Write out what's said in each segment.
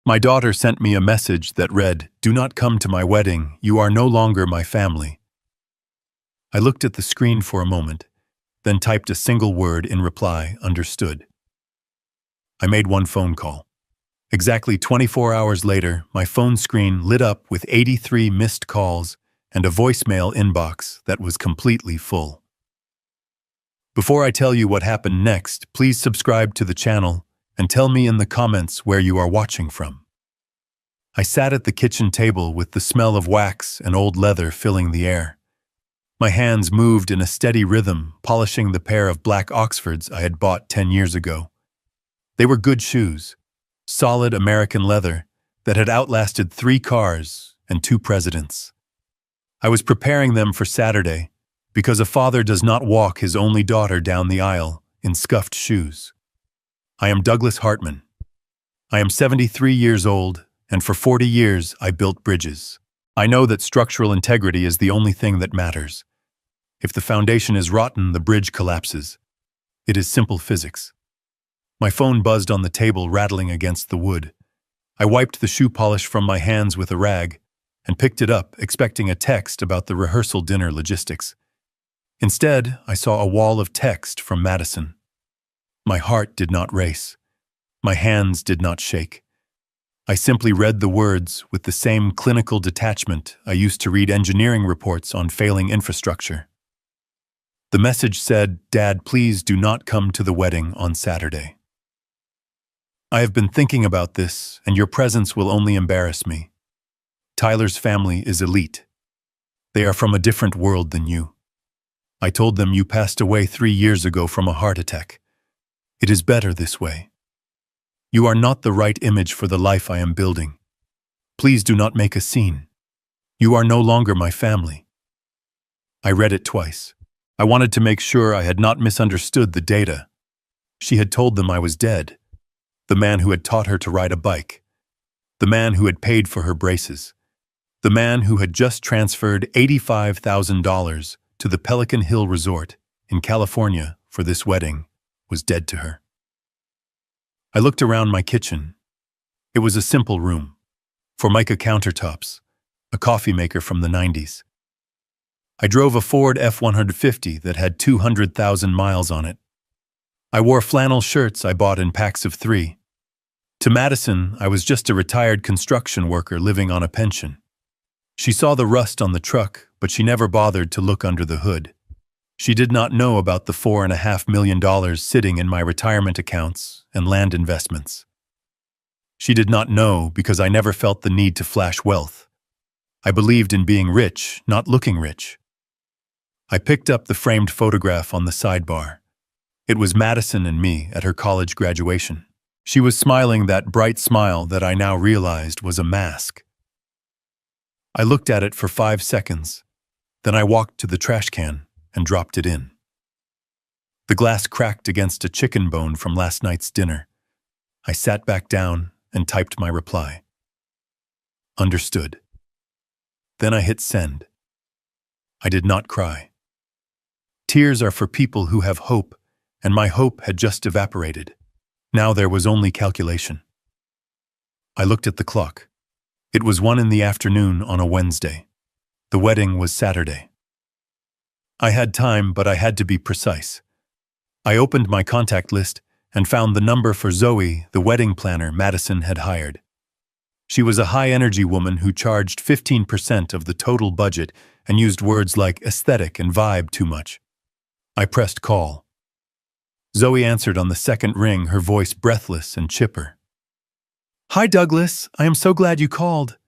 My daughter sent me a message that read, "Do not come to my wedding, you are no longer my family." I looked at the screen for a moment, then typed a single word in reply, "Understood." I made one phone call. Exactly 24 hours later, my phone screen lit up with 83 missed calls and a voicemail inbox that was completely full. Before I tell you what happened next, please subscribe to the channel and tell me in the comments where you are watching from. I sat at the kitchen table with the smell of wax and old leather filling the air. My hands moved in a steady rhythm, polishing the pair of black Oxfords I had bought 10 years ago. They were good shoes, solid American leather that had outlasted 3 cars and 2 presidents. I was preparing them for Saturday because a father does not walk his only daughter down the aisle in scuffed shoes. I am Douglas Hartman. I am 73 years old, and for 40 years I built bridges. I know that structural integrity is the only thing that matters. If the foundation is rotten, the bridge collapses. It is simple physics. My phone buzzed on the table, rattling against the wood. I wiped the shoe polish from my hands with a rag and picked it up, expecting a text about the rehearsal dinner logistics. Instead, I saw a wall of text from Madison. My heart did not race. My hands did not shake. I simply read the words with the same clinical detachment I used to read engineering reports on failing infrastructure. The message said, "Dad, please do not come to the wedding on Saturday. I have been thinking about this, and your presence will only embarrass me. Tyler's family is elite. They are from a different world than you. I told them you passed away 3 years ago from a heart attack. It is better this way. You are not the right image for the life I am building. Please do not make a scene. You are no longer my family." I read it twice. I wanted to make sure I had not misunderstood the data. She had told them I was dead. The man who had taught her to ride a bike. The man who had paid for her braces. The man who had just transferred $85,000 to the Pelican Hill Resort in California for this wedding was dead to her. I looked around my kitchen. It was a simple room. Formica countertops, a coffee maker from the 90s. I drove a Ford F-150 that had 200,000 miles on it. I wore flannel shirts I bought in packs of 3. To Madison, I was just a retired construction worker living on a pension. She saw the rust on the truck, but she never bothered to look under the hood. She did not know about the $4.5 million sitting in my retirement accounts and land investments. She did not know because I never felt the need to flash wealth. I believed in being rich, not looking rich. I picked up the framed photograph on the sidebar. It was Madison and me at her college graduation. She was smiling that bright smile that I now realized was a mask. I looked at it for 5 seconds. Then I walked to the trash can and dropped it in. The glass cracked against a chicken bone from last night's dinner. I sat back down and typed my reply. Understood. Then I hit send. I did not cry. Tears are for people who have hope, and my hope had just evaporated. Now there was only calculation. I looked at the clock. It was 1 in the afternoon on a Wednesday. The wedding was Saturday. I had time, but I had to be precise. I opened my contact list and found the number for Zoe, the wedding planner Madison had hired. She was a high-energy woman who charged 15% of the total budget and used words like aesthetic and vibe too much. I pressed call. Zoe answered on the second ring, her voice breathless and chipper. "Hi, Douglas. I am so glad you called.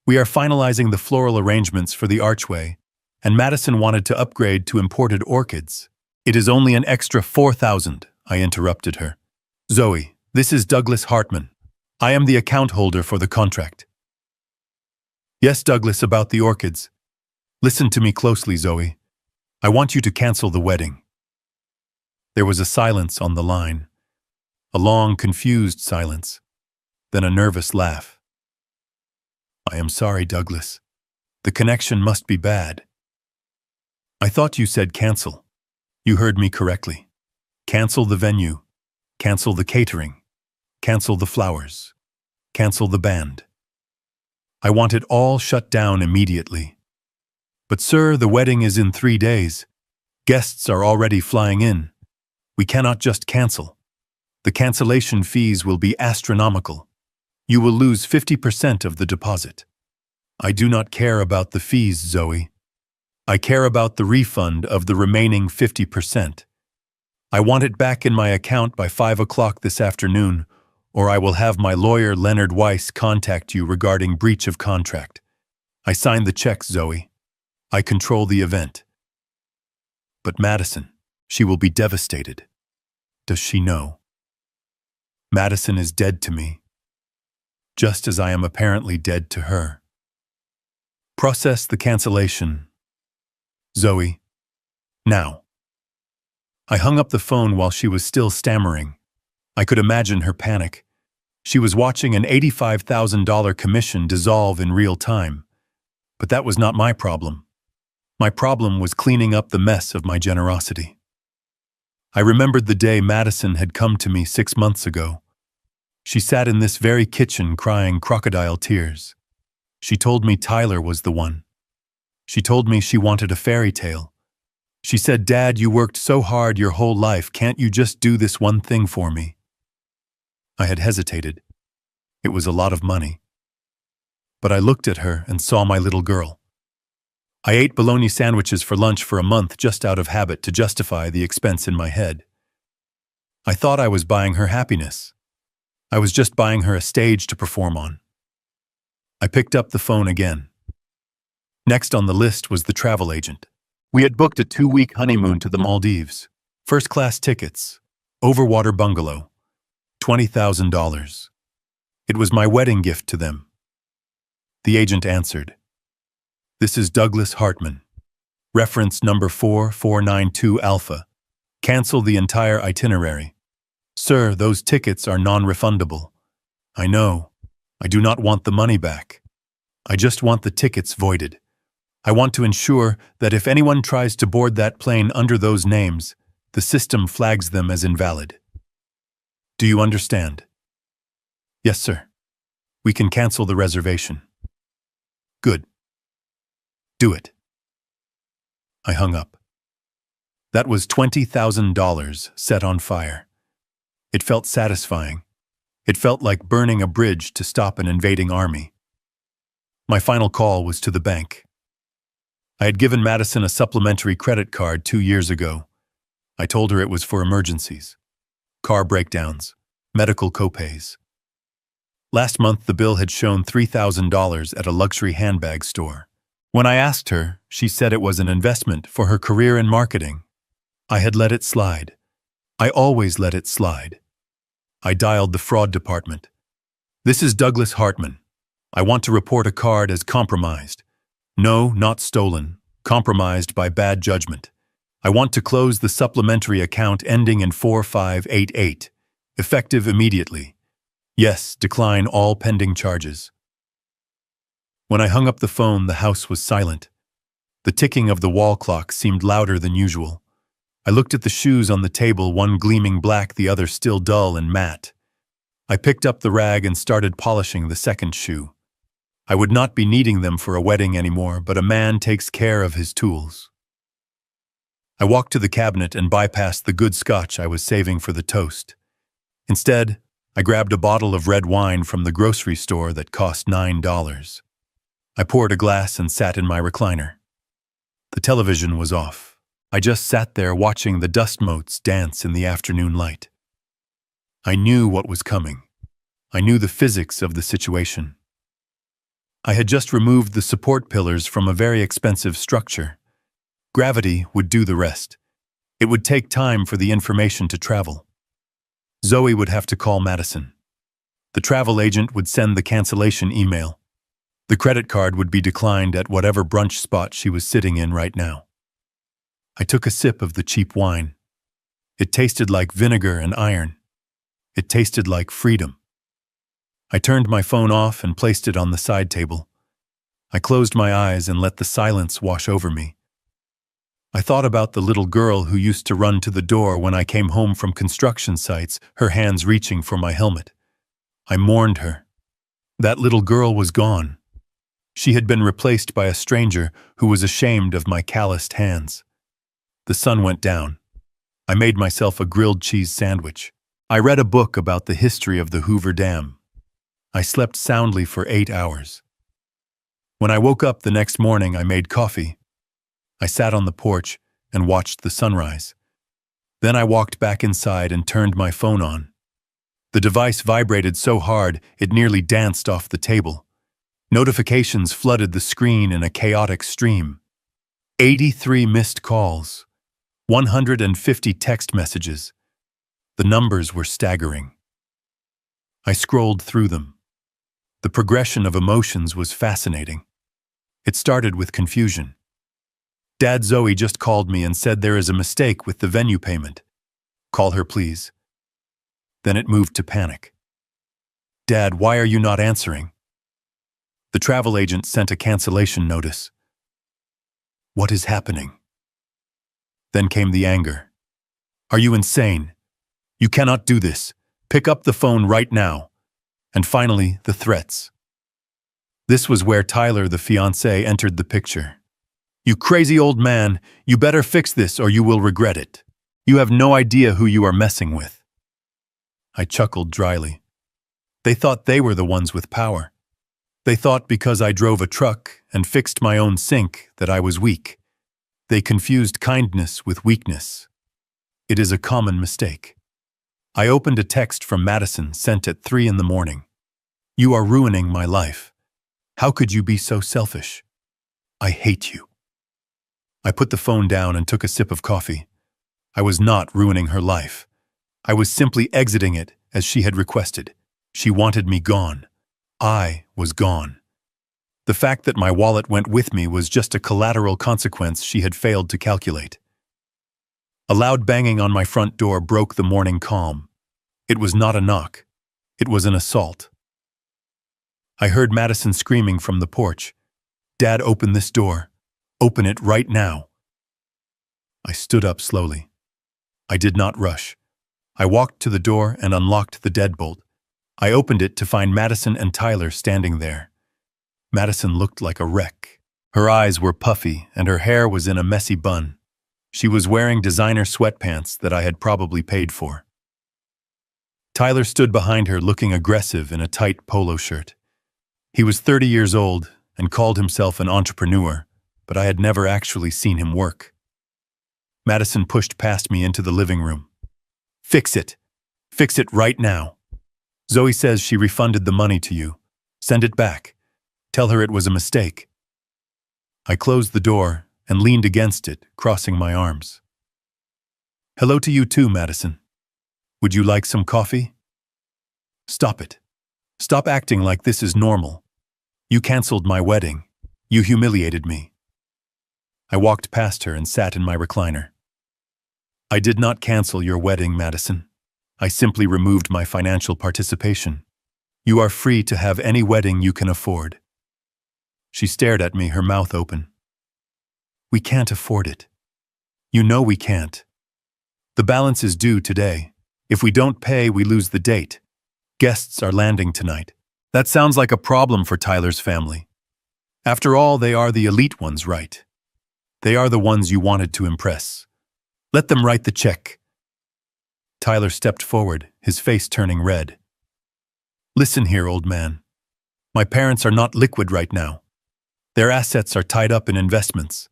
We are finalizing the floral arrangements for the archway, and Madison wanted to upgrade to imported orchids. It is only an extra $4,000, I interrupted her. "Zoe, this is Douglas Hartman. I am the account holder for the contract." "Yes, Douglas, about the orchids. Listen to me closely, Zoe. I want you to cancel the wedding." There was a silence on the line. A long, confused silence. Then a nervous laugh. "I am sorry, Douglas. The connection must be bad." "I thought you said cancel." "You heard me correctly. Cancel the venue. Cancel the catering. Cancel the flowers. cancel the band. I want it all shut down immediately. But sir, the wedding is in 3 days. Guests are already flying in. We cannot just cancel. The cancellation fees will be astronomical. You will lose 50% of the deposit. I do not care about the fees, Zoe. I care about the refund of the remaining 50%. I want it back in my account by 5 o'clock this afternoon, or I will have my lawyer Leonard Weiss contact you regarding breach of contract. I signed the check, Zoe. I control the event. But Madison, she will be devastated. Does she know? Madison is dead to me, just as I am apparently dead to her. Process the cancellation. Zoe, now. I hung up the phone while she was still stammering. I could imagine her panic. She was watching an $85,000 commission dissolve in real time. But that was not my problem. My problem was cleaning up the mess of my generosity. I remembered the day Madison had come to me 6 months ago. She sat in this very kitchen crying crocodile tears. She told me Tyler was the one. She told me she wanted a fairy tale. She said, "Dad, you worked so hard your whole life, can't you just do this one thing for me?" I had hesitated. It was a lot of money. But I looked at her and saw my little girl. I ate bologna sandwiches for lunch for a month just out of habit to justify the expense in my head. I thought I was buying her happiness. I was just buying her a stage to perform on. I picked up the phone again. Next on the list was the travel agent. We had booked a 2-week honeymoon to the Maldives. First-class tickets. Overwater bungalow. $20,000. It was my wedding gift to them. The agent answered. "This is Douglas Hartman. Reference number 4492 Alpha. Cancel the entire itinerary. Sir, those tickets are non-refundable. I know. I do not want the money back. I just want the tickets voided. I want to ensure that if anyone tries to board that plane under those names, the system flags them as invalid. Do you understand?" "Yes, sir. We can cancel the reservation." "Good. Do it." I hung up. That was $20,000 set on fire. It felt satisfying. It felt like burning a bridge to stop an invading army. My final call was to the bank. I had given Madison a supplementary credit card 2 years ago. I told her it was for emergencies. Car breakdowns, medical copays. Last month, the bill had shown $3,000 at a luxury handbag store. When I asked her, she said it was an investment for her career in marketing. I had let it slide. I always let it slide. I dialed the fraud department. "This is Douglas Hartman. I want to report a card as compromised. No, not stolen. Compromised by bad judgment. I want to close the supplementary account ending in 4588. Effective immediately. Yes, decline all pending charges." When I hung up the phone, the house was silent. The ticking of the wall clock seemed louder than usual. I looked at the shoes on the table, one gleaming black, the other still dull and matte. I picked up the rag and started polishing the second shoe. I would not be needing them for a wedding anymore, but a man takes care of his tools. I walked to the cabinet and bypassed the good scotch I was saving for the toast. Instead, I grabbed a bottle of red wine from the grocery store that cost $9. I poured a glass and sat in my recliner. The television was off. I just sat there watching the dust motes dance in the afternoon light. I knew what was coming. I knew the physics of the situation. I had just removed the support pillars from a very expensive structure. Gravity would do the rest. It would take time for the information to travel. Zoe would have to call Madison. The travel agent would send the cancellation email. The credit card would be declined at whatever brunch spot she was sitting in right now. I took a sip of the cheap wine. It tasted like vinegar and iron. It tasted like freedom. I turned my phone off and placed it on the side table. I closed my eyes and let the silence wash over me. I thought about the little girl who used to run to the door when I came home from construction sites, her hands reaching for my helmet. I mourned her. That little girl was gone. She had been replaced by a stranger who was ashamed of my calloused hands. The sun went down. I made myself a grilled cheese sandwich. I read a book about the history of the Hoover Dam. I slept soundly for 8 hours. When I woke up the next morning, I made coffee. I sat on the porch and watched the sunrise. Then I walked back inside and turned my phone on. The device vibrated so hard it nearly danced off the table. Notifications flooded the screen in a chaotic stream. 83 missed calls. 150 text messages. The numbers were staggering. I scrolled through them. The progression of emotions was fascinating. It started with confusion. Dad, Zoe just called me and said there is a mistake with the venue payment. Call her, please. Then it moved to panic. Dad, why are you not answering? The travel agent sent a cancellation notice. What is happening? Then came the anger. Are you insane? You cannot do this. Pick up the phone right now. And finally, the threats. This was where Tyler, the fiancé, entered the picture. You crazy old man, you better fix this or you will regret it. You have no idea who you are messing with. I chuckled dryly. They thought they were the ones with power. They thought because I drove a truck and fixed my own sink that I was weak. They confused kindness with weakness. It is a common mistake. I opened a text from Madison sent at 3 in the morning. You are ruining my life. How could you be so selfish? I hate you. I put the phone down and took a sip of coffee. I was not ruining her life. I was simply exiting it as she had requested. She wanted me gone. I was gone. The fact that my wallet went with me was just a collateral consequence she had failed to calculate. A loud banging on my front door broke the morning calm. It was not a knock. It was an assault. I heard Madison screaming from the porch. Dad, open this door. Open it right now. I stood up slowly. I did not rush. I walked to the door and unlocked the deadbolt. I opened it to find Madison and Tyler standing there. Madison looked like a wreck. Her eyes were puffy and her hair was in a messy bun. She was wearing designer sweatpants that I had probably paid for. Tyler stood behind her looking aggressive in a tight polo shirt. He was 30 years old and called himself an entrepreneur, but I had never actually seen him work. Madison pushed past me into the living room. Fix it. Fix it right now. Zoe says she refunded the money to you. Send it back. Tell her it was a mistake. I closed the door and leaned against it, crossing my arms. Hello to you too, Madison. Would you like some coffee? Stop it. Stop acting like this is normal. You canceled my wedding. You humiliated me. I walked past her and sat in my recliner. I did not cancel your wedding, Madison. I simply removed my financial participation. You are free to have any wedding you can afford. She stared at me, her mouth open. We can't afford it. You know we can't. The balance is due today. If we don't pay, we lose the date. Guests are landing tonight. That sounds like a problem for Tyler's family. After all, they are the elite ones, right? They are the ones you wanted to impress. Let them write the check. Tyler stepped forward, his face turning red. Listen here, old man. My parents are not liquid right now. Their assets are tied up in investments.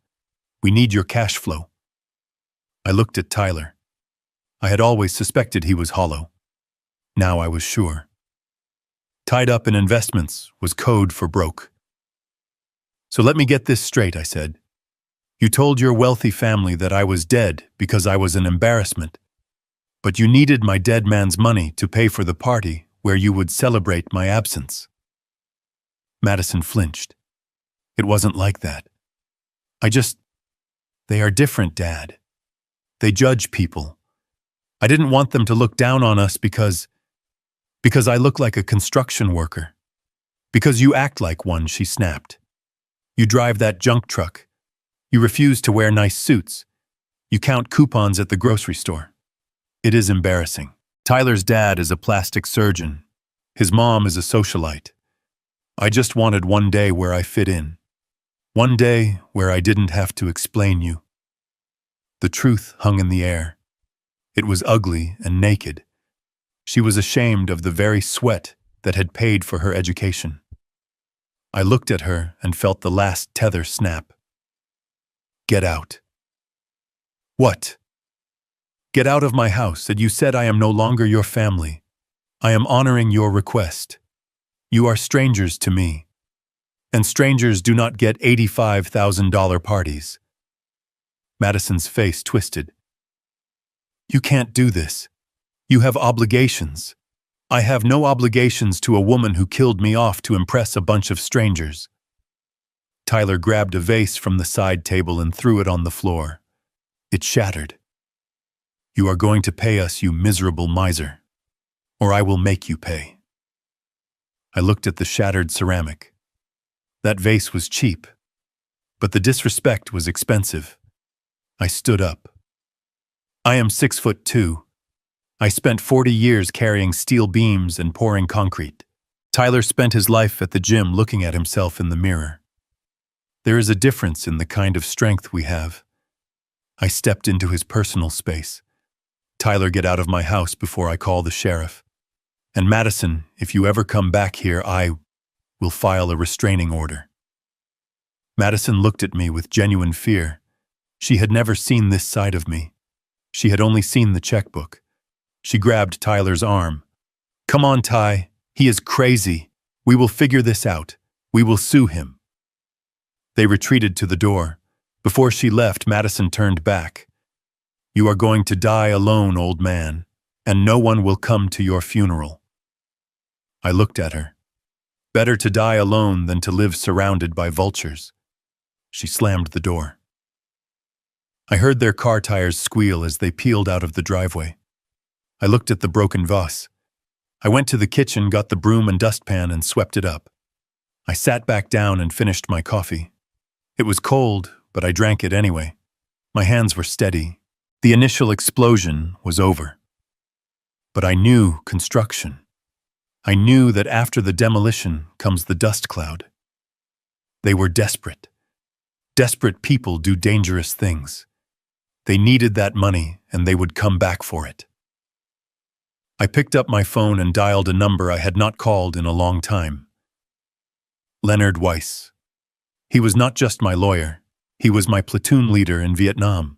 We need your cash flow. I looked at Tyler. I had always suspected he was hollow. Now I was sure. Tied up in investments was code for broke. So let me get this straight, I said. You told your wealthy family that I was dead because I was an embarrassment. But you needed my dead man's money to pay for the party where you would celebrate my absence. Madison flinched. It wasn't like that. They are different, Dad. They judge people. I didn't want them to look down on us because I look like a construction worker. Because you act like one, she snapped. You drive that junk truck. You refuse to wear nice suits. You count coupons at the grocery store. It is embarrassing. Tyler's dad is a plastic surgeon. His mom is a socialite. I just wanted one day where I fit in. One day where I didn't have to explain you. The truth hung in the air. It was ugly and naked. She was ashamed of the very sweat that had paid for her education. I looked at her and felt the last tether snap. Get out. What? Get out of my house, and you said I am no longer your family. I am honoring your request. You are strangers to me. And strangers do not get $85,000 parties. Madison's face twisted. You can't do this. You have obligations. I have no obligations to a woman who killed me off to impress a bunch of strangers. Tyler grabbed a vase from the side table and threw it on the floor. It shattered. You are going to pay us, you miserable miser, or I will make you pay. I looked at the shattered ceramic. That vase was cheap, but the disrespect was expensive. I stood up. I am 6'2". I spent 40 years carrying steel beams and pouring concrete. Tyler spent his life at the gym looking at himself in the mirror. There is a difference in the kind of strength we have. I stepped into his personal space. Tyler, get out of my house before I call the sheriff. And Madison, if you ever come back here, I will file a restraining order. Madison looked at me with genuine fear. She had never seen this side of me. She had only seen the checkbook. She grabbed Tyler's arm. Come on, Ty. He is crazy. We will figure this out. We will sue him. They retreated to the door. Before she left, Madison turned back. You are going to die alone, old man, and no one will come to your funeral. I looked at her. Better to die alone than to live surrounded by vultures. She slammed the door. I heard their car tires squeal as they peeled out of the driveway. I looked at the broken vase. I went to the kitchen, got the broom and dustpan, and swept it up. I sat back down and finished my coffee. It was cold, but I drank it anyway. My hands were steady. The initial explosion was over. But I knew construction. I knew that after the demolition comes the dust cloud. They were desperate. Desperate people do dangerous things. They needed that money, and they would come back for it. I picked up my phone and dialed a number I had not called in a long time. Leonard Weiss. He was not just my lawyer. He was my platoon leader in Vietnam.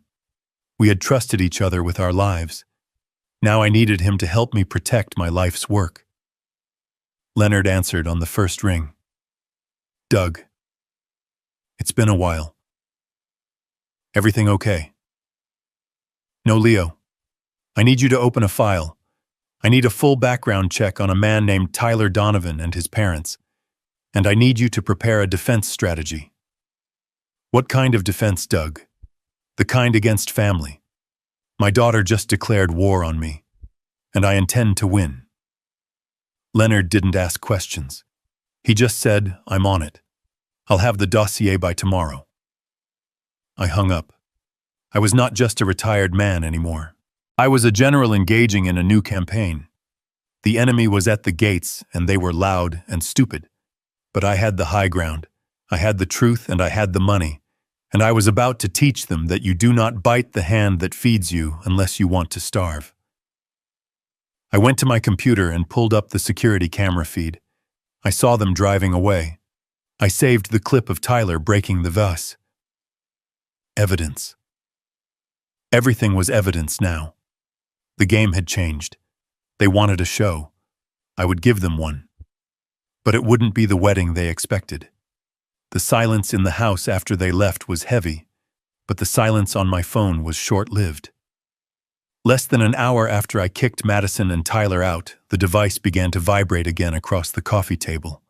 We had trusted each other with our lives. Now I needed him to help me protect my life's work. Leonard answered on the first ring. Doug. It's been a while. Everything okay? No, Leo. I need you to open a file. I need a full background check on a man named Tyler Donovan and his parents. And I need you to prepare a defense strategy. What kind of defense, Doug? The kind against family. My daughter just declared war on me, and I intend to win. Leonard didn't ask questions. He just said, I'm on it. I'll have the dossier by tomorrow. I hung up. I was not just a retired man anymore. I was a general engaging in a new campaign. The enemy was at the gates, and they were loud and stupid. But I had the high ground. I had the truth, and I had the money. And I was about to teach them that you do not bite the hand that feeds you unless you want to starve. I went to my computer and pulled up the security camera feed. I saw them driving away. I saved the clip of Tyler breaking the vase. Evidence. Everything was evidence now. The game had changed. They wanted a show. I would give them one. But it wouldn't be the wedding they expected. The silence in the house after they left was heavy, but the silence on my phone was short-lived. Less than an hour after I kicked Madison and Tyler out, the device began to vibrate again across the coffee table.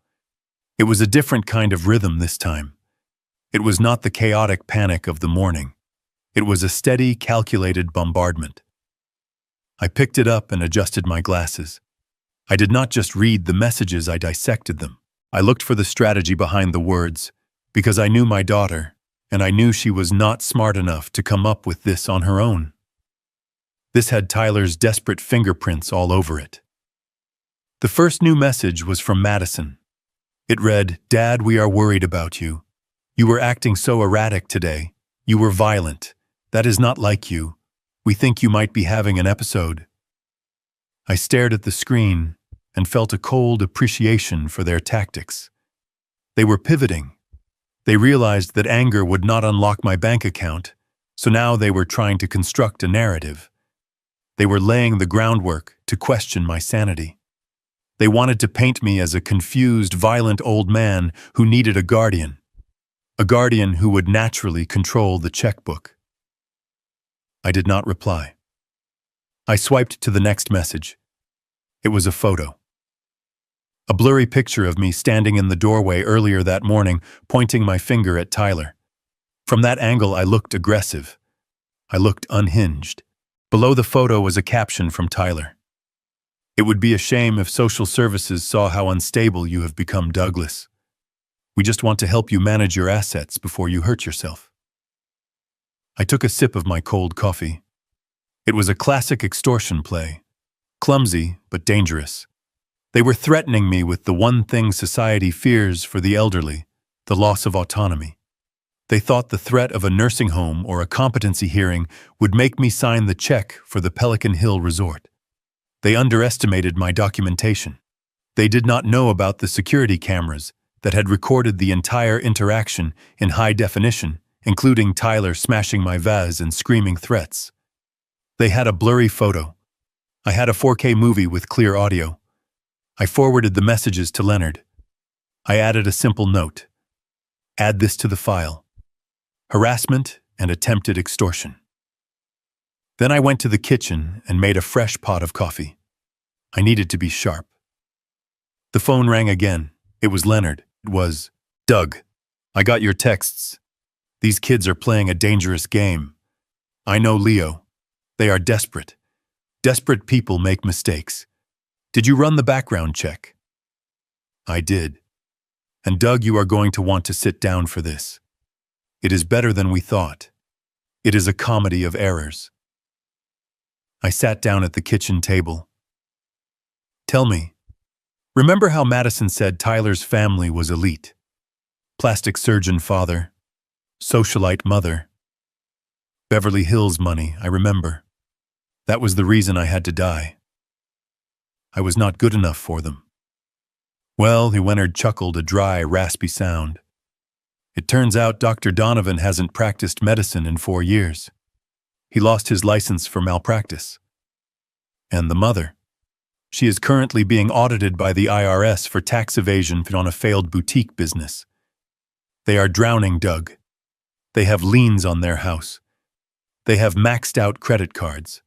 It was a different kind of rhythm this time. It was not the chaotic panic of the morning. It was a steady, calculated bombardment. I picked it up and adjusted my glasses. I did not just read the messages, I dissected them. I looked for the strategy behind the words, because I knew my daughter, and I knew she was not smart enough to come up with this on her own. This had Tyler's desperate fingerprints all over it. The first new message was from Madison. It read, "Dad, we are worried about you. You were acting so erratic today. You were violent. That is not like you. We think you might be having an episode." I stared at the screen and felt a cold appreciation for their tactics. They were pivoting. They realized that anger would not unlock my bank account, so now they were trying to construct a narrative. They were laying the groundwork to question my sanity. They wanted to paint me as a confused, violent old man who needed a guardian who would naturally control the checkbook. I did not reply. I swiped to the next message. It was a photo. A blurry picture of me standing in the doorway earlier that morning, pointing my finger at Tyler. From that angle, I looked aggressive. I looked unhinged. Below the photo was a caption from Tyler. "It would be a shame if social services saw how unstable you have become, Douglas. We just want to help you manage your assets before you hurt yourself." I took a sip of my cold coffee. It was a classic extortion play. Clumsy, but dangerous. They were threatening me with the one thing society fears for the elderly, the loss of autonomy. They thought the threat of a nursing home or a competency hearing would make me sign the check for the Pelican Hill Resort. They underestimated my documentation. They did not know about the security cameras that had recorded the entire interaction in high definition, including Tyler smashing my vase and screaming threats. They had a blurry photo. I had a 4K movie with clear audio. I forwarded the messages to Leonard. I added a simple note. Add this to the file. Harassment and attempted extortion. Then I went to the kitchen and made a fresh pot of coffee. I needed to be sharp. The phone rang again. It was Leonard. It was, "Doug, I got your texts. These kids are playing a dangerous game. I know Leo. They are desperate. Desperate people make mistakes. Did you run the background check?" "I did. And Doug, you are going to want to sit down for this. It is better than we thought. It is a comedy of errors." I sat down at the kitchen table. "Tell me, remember how Madison said Tyler's family was elite? Plastic surgeon father, socialite mother. Beverly Hills money, I remember. That was the reason I had to die. I was not good enough for them." "Well," Leonard chuckled, a dry, raspy sound. "It turns out Dr. Donovan hasn't practiced medicine in 4 years. He lost his license for malpractice. And the mother. She is currently being audited by the IRS for tax evasion on a failed boutique business. They are drowning, Doug. They have liens on their house. They have maxed out credit cards.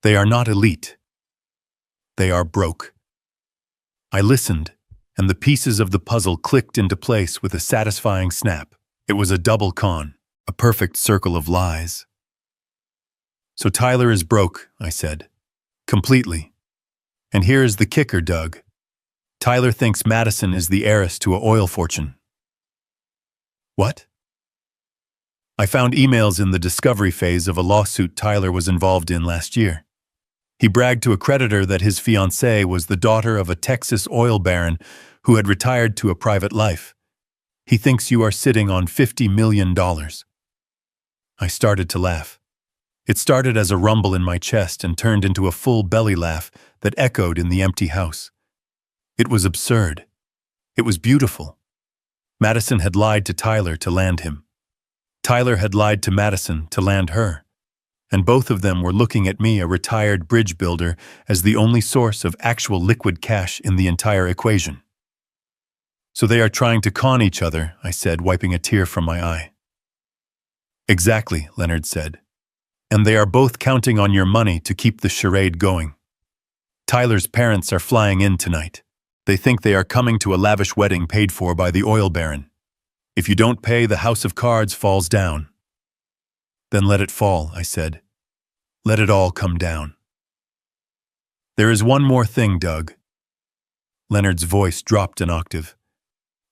They are not elite. They are broke." I listened, and the pieces of the puzzle clicked into place with a satisfying snap. It was a double con, a perfect circle of lies. "So Tyler is broke," I said. "Completely. And here is the kicker, Doug. Tyler thinks Madison is the heiress to an oil fortune." "What?" "I found emails in the discovery phase of a lawsuit Tyler was involved in last year. He bragged to a creditor that his fiancée was the daughter of a Texas oil baron who had retired to a private life. He thinks you are sitting on $50 million. I started to laugh. It started as a rumble in my chest and turned into a full belly laugh that echoed in the empty house. It was absurd. It was beautiful. Madison had lied to Tyler to land him. Tyler had lied to Madison to land her. And both of them were looking at me, a retired bridge builder, as the only source of actual liquid cash in the entire equation. "So they are trying to con each other," I said, wiping a tear from my eye. "Exactly," Leonard said. "And they are both counting on your money to keep the charade going. Tyler's parents are flying in tonight. They think they are coming to a lavish wedding paid for by the oil baron. If you don't pay, the house of cards falls down." "Then let it fall," I said. "Let it all come down." "There is one more thing, Doug." Leonard's voice dropped an octave.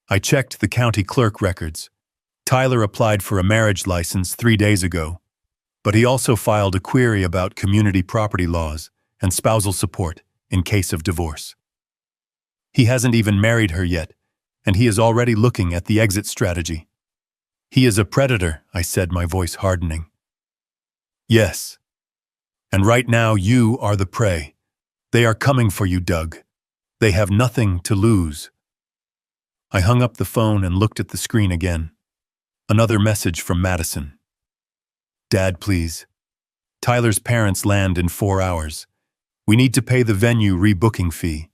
"I checked the county clerk records. Tyler applied for a marriage license 3 days ago, but he also filed a query about community property laws and spousal support in case of divorce. He hasn't even married her yet, and he is already looking at the exit strategy. He is a predator, I said, my voice hardening. Yes. And right now you are the prey. They are coming for you, Doug. They have nothing to lose. I hung up the phone and looked at the screen again. Another message from Madison. Dad, please. Tyler's parents land in 4 hours. We need to pay the venue rebooking fee.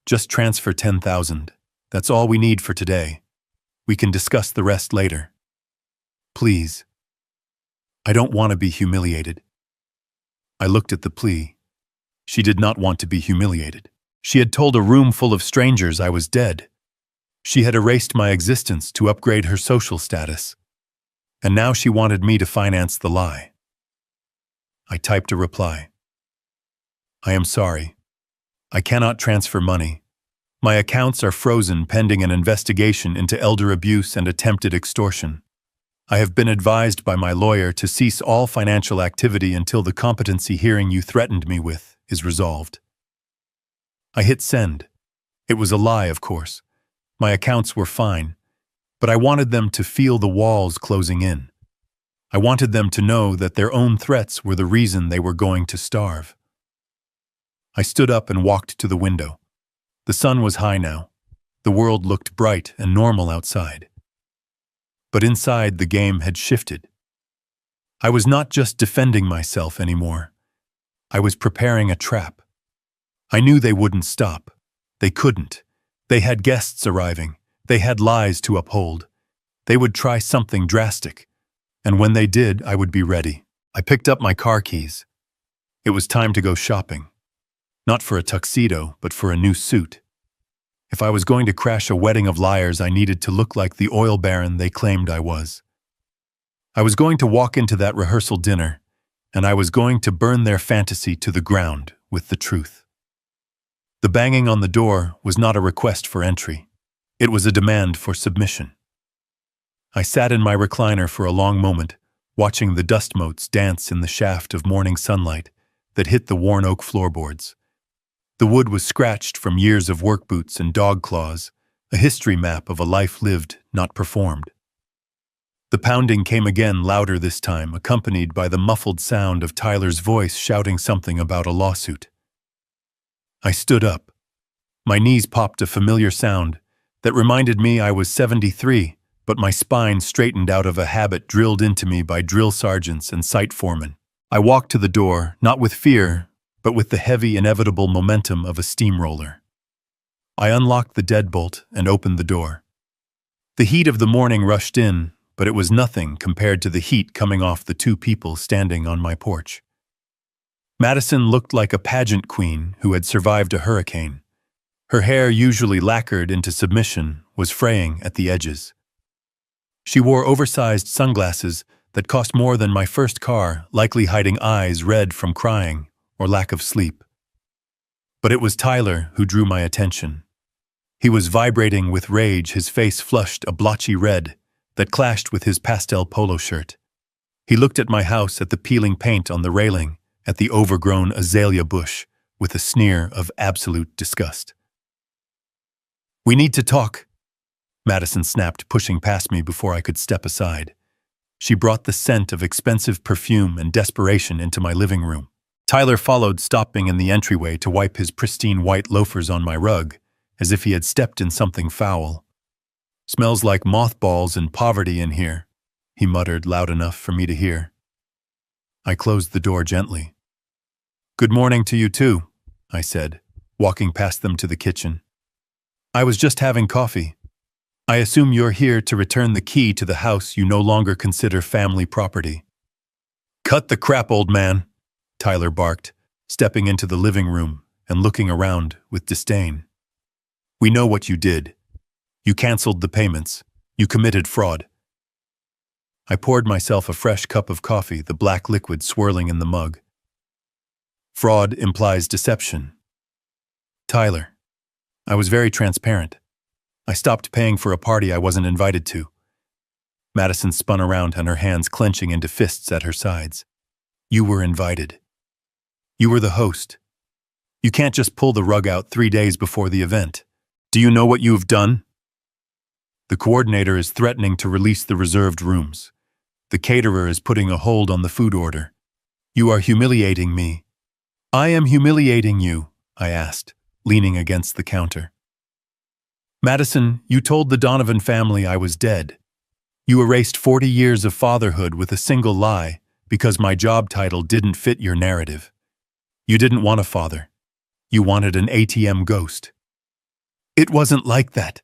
Just transfer $10,000. That's all we need for today. We can discuss the rest later. Please. I don't want to be humiliated. I looked at the plea. She did not want to be humiliated. She had told a room full of strangers I was dead. She had erased my existence to upgrade her social status. And now she wanted me to finance the lie. I typed a reply. I am sorry. I cannot transfer money. My accounts are frozen pending an investigation into elder abuse and attempted extortion. I have been advised by my lawyer to cease all financial activity until the competency hearing you threatened me with is resolved. I hit send. It was a lie, of course. My accounts were fine, but I wanted them to feel the walls closing in. I wanted them to know that their own threats were the reason they were going to starve. I stood up and walked to the window. The sun was high now. The world looked bright and normal outside. But inside, the game had shifted. I was not just defending myself anymore. I was preparing a trap. I knew they wouldn't stop. They couldn't. They had guests arriving. They had lies to uphold. They would try something drastic. And when they did, I would be ready. I picked up my car keys. It was time to go shopping. Not for a tuxedo, but for a new suit. If I was going to crash a wedding of liars, I needed to look like the oil baron they claimed I was. I was going to walk into that rehearsal dinner, and I was going to burn their fantasy to the ground with the truth. The banging on the door was not a request for entry. It was a demand for submission. I sat in my recliner for a long moment, watching the dust motes dance in the shaft of morning sunlight that hit the worn oak floorboards. The wood was scratched from years of work boots and dog claws, a history map of a life lived, not performed. The pounding came again, louder this time, accompanied by the muffled sound of Tyler's voice shouting something about a lawsuit. I stood up. My knees popped a familiar sound that reminded me I was 73, but my spine straightened out of a habit drilled into me by drill sergeants and site foremen. I walked to the door, not with fear, but with the heavy, inevitable momentum of a steamroller. I unlocked the deadbolt and opened the door. The heat of the morning rushed in, but it was nothing compared to the heat coming off the 2 people standing on my porch. Madison looked like a pageant queen who had survived a hurricane. Her hair, usually lacquered into submission, was fraying at the edges. She wore oversized sunglasses that cost more than my first car, likely hiding eyes red from crying or lack of sleep. But it was Tyler who drew my attention. He was vibrating with rage, his face flushed a blotchy red that clashed with his pastel polo shirt. He looked at my house, at the peeling paint on the railing, at the overgrown azalea bush, with a sneer of absolute disgust. "We need to talk," Madison snapped, pushing past me before I could step aside. She brought the scent of expensive perfume and desperation into my living room. Tyler followed, stopping in the entryway to wipe his pristine white loafers on my rug, as if he had stepped in something foul. "Smells like mothballs and poverty in here," he muttered loud enough for me to hear. I closed the door gently. "Good morning to you too," I said, walking past them to the kitchen. "I was just having coffee. I assume you're here to return the key to the house you no longer consider family property." "Cut the crap, old man," Tyler barked, stepping into the living room and looking around with disdain. "We know what you did. You canceled the payments. You committed fraud." I poured myself a fresh cup of coffee, the black liquid swirling in the mug. "Fraud implies deception." "Tyler, I was very transparent. I stopped paying for a party I wasn't invited to." Madison spun around and her hands clenching into fists at her sides. "You were invited. You were the host. You can't just pull the rug out 3 days before the event. Do you know what you've done?" The coordinator is threatening to release the reserved rooms. The caterer is putting a hold on the food order. You are humiliating me. I am humiliating you, I asked, leaning against the counter. Madison, you told the Donovan family I was dead. You erased 40 years of fatherhood with a single lie because my job title didn't fit your narrative. You didn't want a father. You wanted an ATM ghost. It wasn't like that,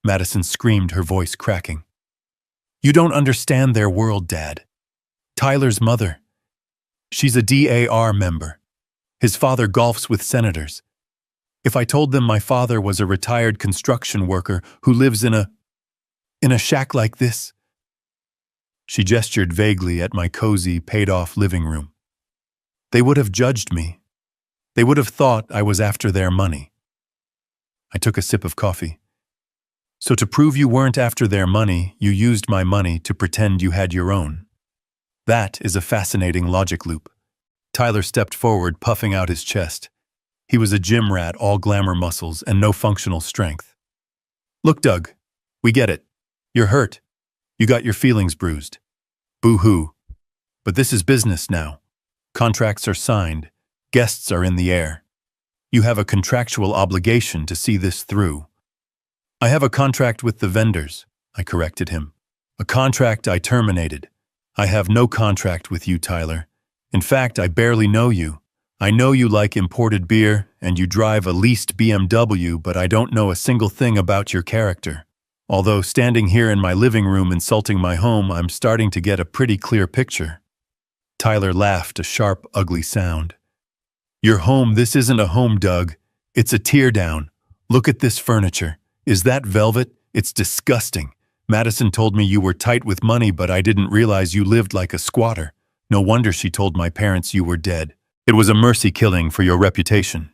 Madison screamed, her voice cracking. You don't understand their world, Dad. Tyler's mother. She's a DAR member. His father golfs with senators. If I told them my father was a retired construction worker who lives in a shack like this. She gestured vaguely at my cozy, paid-off living room. They would have judged me. They would have thought I was after their money. I took a sip of coffee. So to prove you weren't after their money, you used my money to pretend you had your own. That is a fascinating logic loop. Tyler stepped forward, puffing out his chest. He was a gym rat, all glamour muscles and no functional strength. Look, Doug, we get it. You're hurt. You got your feelings bruised. Boo-hoo. But this is business now. Contracts are signed. Guests are in the air. You have a contractual obligation to see this through. I have a contract with the vendors, I corrected him. A contract I terminated. I have no contract with you, Tyler. In fact, I barely know you. I know you like imported beer and you drive a leased BMW, but I don't know a single thing about your character. Although standing here in my living room insulting my home, I'm starting to get a pretty clear picture. Tyler laughed, a sharp, ugly sound. Your home, this isn't a home, Doug. It's a teardown. Look at this furniture. Is that velvet? It's disgusting. Madison told me you were tight with money, but I didn't realize you lived like a squatter. No wonder she told my parents you were dead. It was a mercy killing for your reputation.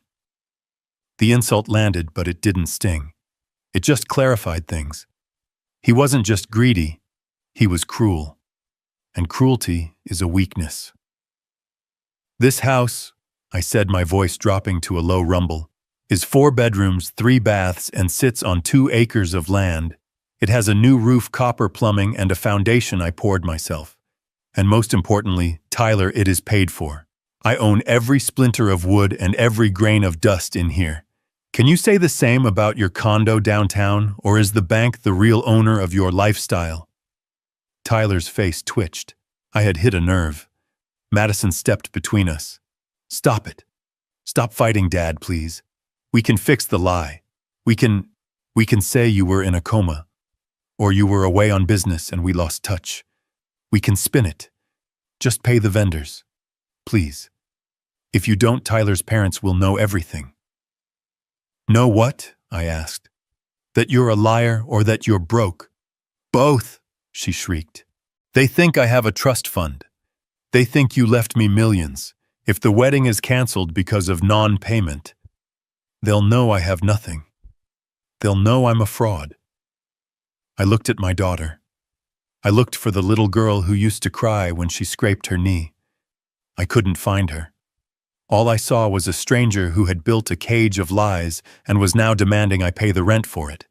The insult landed, but it didn't sting. It just clarified things. He wasn't just greedy, he was cruel. And cruelty is a weakness. This house, I said, my voice dropping to a low rumble, is 4 bedrooms, 3 baths, and sits on 2 acres of land. It has a new roof, copper plumbing, and a foundation I poured myself. And most importantly, Tyler, it is paid for. I own every splinter of wood and every grain of dust in here. Can you say the same about your condo downtown, or is the bank the real owner of your lifestyle? Tyler's face twitched. I had hit a nerve. Madison stepped between us. Stop it. Stop fighting, Dad, please. We can fix the lie. We can say you were in a coma, or you were away on business and we lost touch. We can spin it. Just pay the vendors. Please. If you don't, Tyler's parents will know everything. Know what? I asked. That you're a liar or that you're broke? Both, she shrieked. They think I have a trust fund. They think you left me millions. If the wedding is canceled because of non-payment, they'll know I have nothing. They'll know I'm a fraud. I looked at my daughter. I looked for the little girl who used to cry when she scraped her knee. I couldn't find her. All I saw was a stranger who had built a cage of lies and was now demanding I pay the rent for it.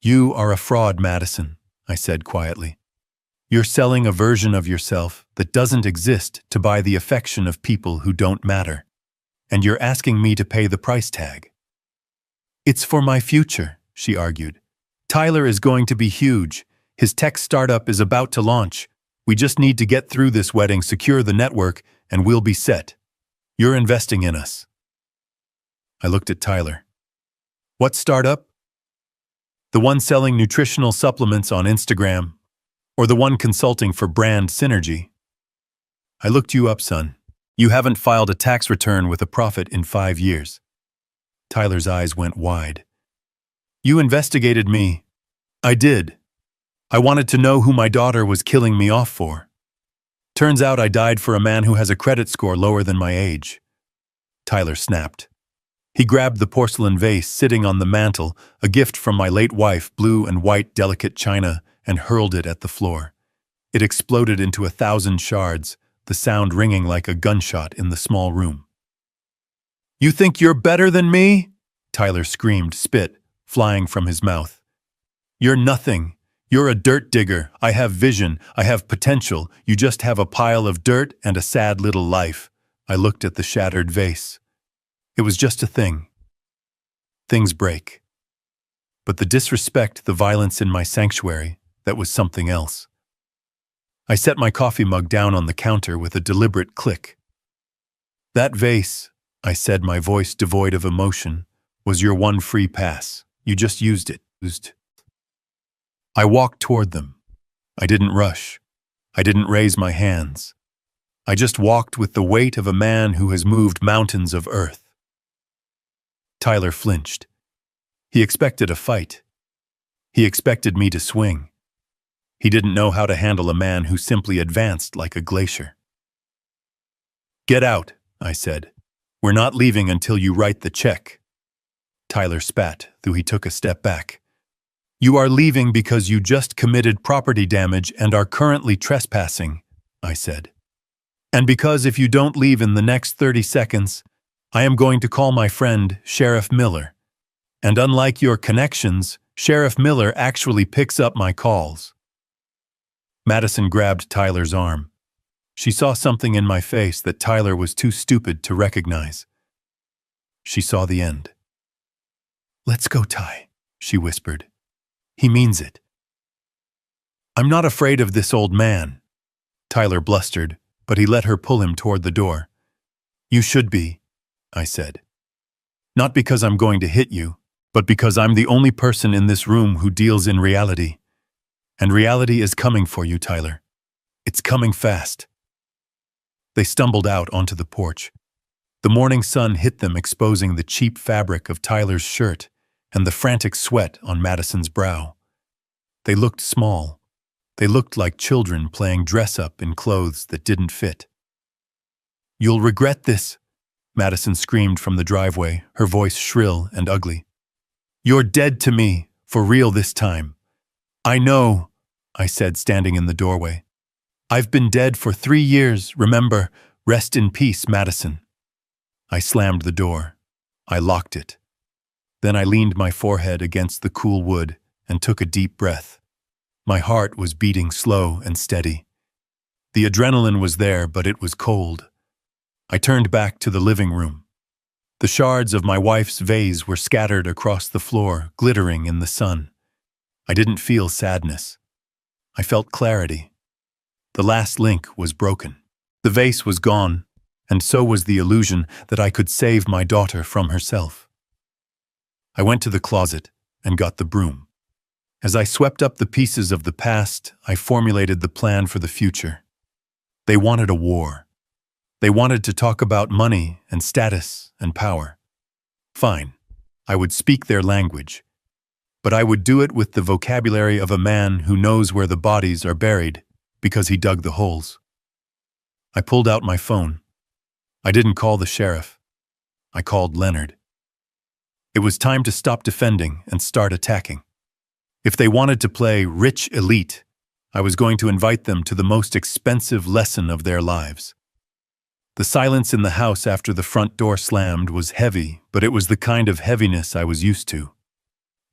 You are a fraud, Madison, I said quietly. You're selling a version of yourself that doesn't exist to buy the affection of people who don't matter. And you're asking me to pay the price tag. It's for my future, she argued. Tyler is going to be huge. His tech startup is about to launch. We just need to get through this wedding, secure the network, and we'll be set. You're investing in us. I looked at Tyler. What startup? The one selling nutritional supplements on Instagram, or the one consulting for brand synergy? I looked you up, son. You haven't filed a tax return with a profit in 5 years. Tyler's eyes went wide. You investigated me. I did. I wanted to know who my daughter was killing me off for. Turns out I died for a man who has a credit score lower than my age. Tyler snapped. He grabbed the porcelain vase sitting on the mantel, a gift from my late wife, blue and white delicate china, and hurled it at the floor. It exploded into 1,000 shards, the sound ringing like a gunshot in the small room. You think you're better than me? Tyler screamed, spit flying from his mouth. You're nothing. You're a dirt digger. I have vision. I have potential. You just have a pile of dirt and a sad little life. I looked at the shattered vase. It was just a thing. Things break. But the disrespect, the violence in my sanctuary, that was something else. I set my coffee mug down on the counter with a deliberate click. That vase, I said, my voice devoid of emotion, was your one free pass. You just used it. I walked toward them. I didn't rush. I didn't raise my hands. I just walked with the weight of a man who has moved mountains of earth. Tyler flinched. He expected a fight. He expected me to swing. He didn't know how to handle a man who simply advanced like a glacier. Get out, I said. We're not leaving until you write the check. Tyler spat, though he took a step back. You are leaving because you just committed property damage and are currently trespassing, I said. And because if you don't leave in the next 30 seconds, I am going to call my friend, Sheriff Miller. And unlike your connections, Sheriff Miller actually picks up my calls. Madison grabbed Tyler's arm. She saw something in my face that Tyler was too stupid to recognize. She saw the end. Let's go, Ty, she whispered. He means it. I'm not afraid of this old man, Tyler blustered, but he let her pull him toward the door. You should be, I said. Not because I'm going to hit you, but because I'm the only person in this room who deals in reality. And reality is coming for you, Tyler. It's coming fast. They stumbled out onto the porch. The morning sun hit them, exposing the cheap fabric of Tyler's shirt and the frantic sweat on Madison's brow. They looked small. They looked like children playing dress-up in clothes that didn't fit. You'll regret this, Madison screamed from the driveway, her voice shrill and ugly. You're dead to me, for real this time. I know, I said, standing in the doorway. I've been dead for 3 years, remember. Rest in peace, Madison. I slammed the door. I locked it. Then I leaned my forehead against the cool wood and took a deep breath. My heart was beating slow and steady. The adrenaline was there, but it was cold. I turned back to the living room. The shards of my wife's vase were scattered across the floor, glittering in the sun. I didn't feel sadness. I felt clarity. The last link was broken. The vase was gone, and so was the illusion that I could save my daughter from herself. I went to the closet and got the broom. As I swept up the pieces of the past, I formulated the plan for the future. They wanted a war. They wanted to talk about money and status and power. Fine, I would speak their language. But I would do it with the vocabulary of a man who knows where the bodies are buried because he dug the holes. I pulled out my phone. I didn't call the sheriff. I called Leonard. It was time to stop defending and start attacking. If they wanted to play rich elite, I was going to invite them to the most expensive lesson of their lives. The silence in the house after the front door slammed was heavy, but it was the kind of heaviness I was used to.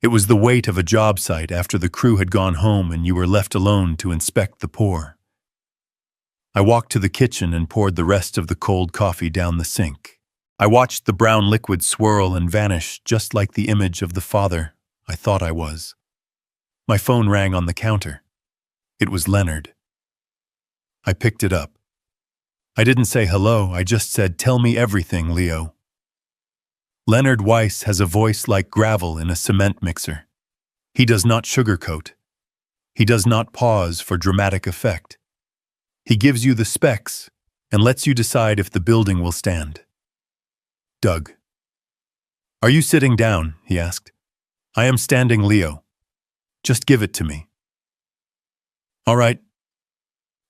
It was the weight of a job site after the crew had gone home and you were left alone to inspect the pour. I walked to the kitchen and poured the rest of the cold coffee down the sink. I watched the brown liquid swirl and vanish just like the image of the father I thought I was. My phone rang on the counter. It was Leonard. I picked it up. I didn't say hello, I just said, "Tell me everything, Leo." Leonard Weiss has a voice like gravel in a cement mixer. He does not sugarcoat. He does not pause for dramatic effect. He gives you the specs and lets you decide if the building will stand. Doug. Are you sitting down? He asked. I am standing, Leo. Just give it to me. All right.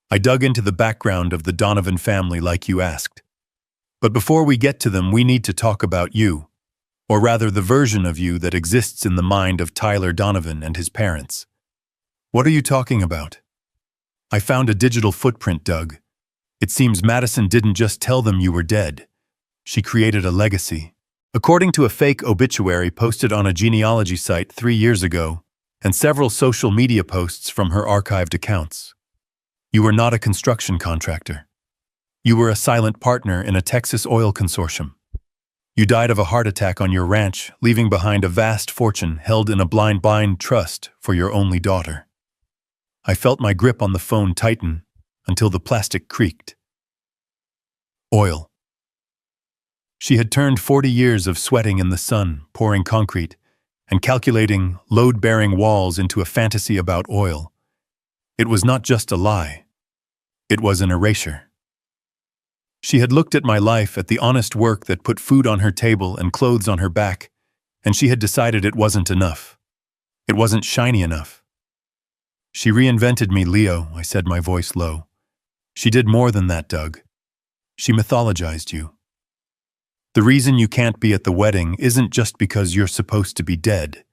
I dug into the background of the Donovan family like you asked. But before we get to them, we need to talk about you, or rather the version of you that exists in the mind of Tyler Donovan and his parents. What are you talking about? I found a digital footprint, Doug. It seems Madison didn't just tell them you were dead. She created a legacy. According to a fake obituary posted on a genealogy site 3 years ago, and several social media posts from her archived accounts. You were not a construction contractor. You were a silent partner in a Texas oil consortium. You died of a heart attack on your ranch, leaving behind a vast fortune held in a blind trust for your only daughter. I felt my grip on the phone tighten until the plastic creaked. Oil. She had turned 40 years of sweating in the sun, pouring concrete, and calculating load-bearing walls into a fantasy about oil. It was not just a lie. It was an erasure. She had looked at my life, at the honest work that put food on her table and clothes on her back, and she had decided it wasn't enough. It wasn't shiny enough. She reinvented me, Leo, I said, my voice low. She did more than that, Doug. She mythologized you. The reason you can't be at the wedding isn't just because you're supposed to be dead.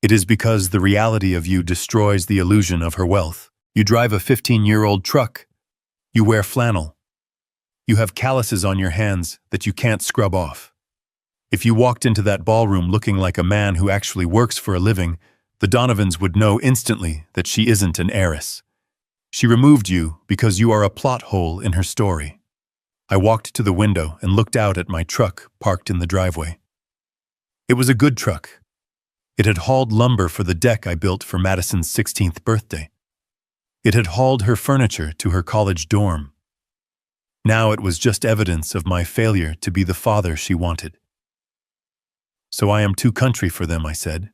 It is because the reality of you destroys the illusion of her wealth. You drive a 15-year-old truck. You wear flannel. You have calluses on your hands that you can't scrub off. If you walked into that ballroom looking like a man who actually works for a living, the Donovans would know instantly that she isn't an heiress. She removed you because you are a plot hole in her story. I walked to the window and looked out at my truck parked in the driveway. It was a good truck. It had hauled lumber for the deck I built for Madison's 16th birthday. It had hauled her furniture to her college dorm. Now it was just evidence of my failure to be the father she wanted. So I am too country for them, I said.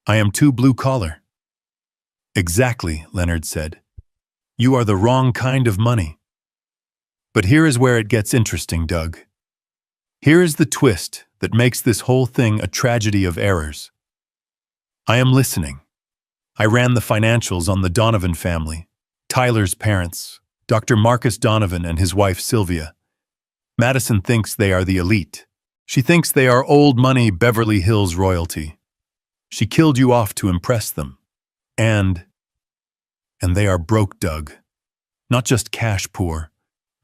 I am too blue-collar. Exactly, Leonard said. You are the wrong kind of money. But here is where it gets interesting, Doug. Here is the twist that makes this whole thing a tragedy of errors. I am listening. I ran the financials on the Donovan family, Tyler's parents, Dr. Marcus Donovan and his wife Sylvia. Madison thinks they are the elite. She thinks they are old money Beverly Hills royalty. She killed you off to impress them. And they are broke, Doug. Not just cash poor.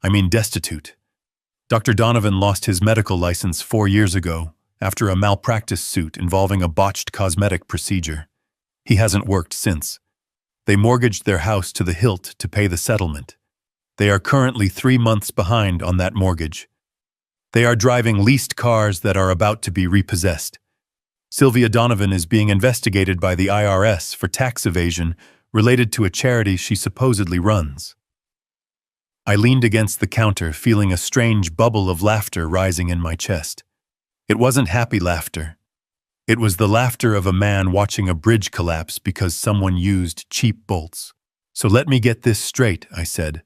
I mean destitute. Dr. Donovan lost his medical license 4 years ago after a malpractice suit involving a botched cosmetic procedure. He hasn't worked since. They mortgaged their house to the hilt to pay the settlement. They are currently 3 months behind on that mortgage. They are driving leased cars that are about to be repossessed. Sylvia Donovan is being investigated by the IRS for tax evasion related to a charity she supposedly runs. I leaned against the counter, feeling a strange bubble of laughter rising in my chest. It wasn't happy laughter. It was the laughter of a man watching a bridge collapse because someone used cheap bolts. So let me get this straight, I said.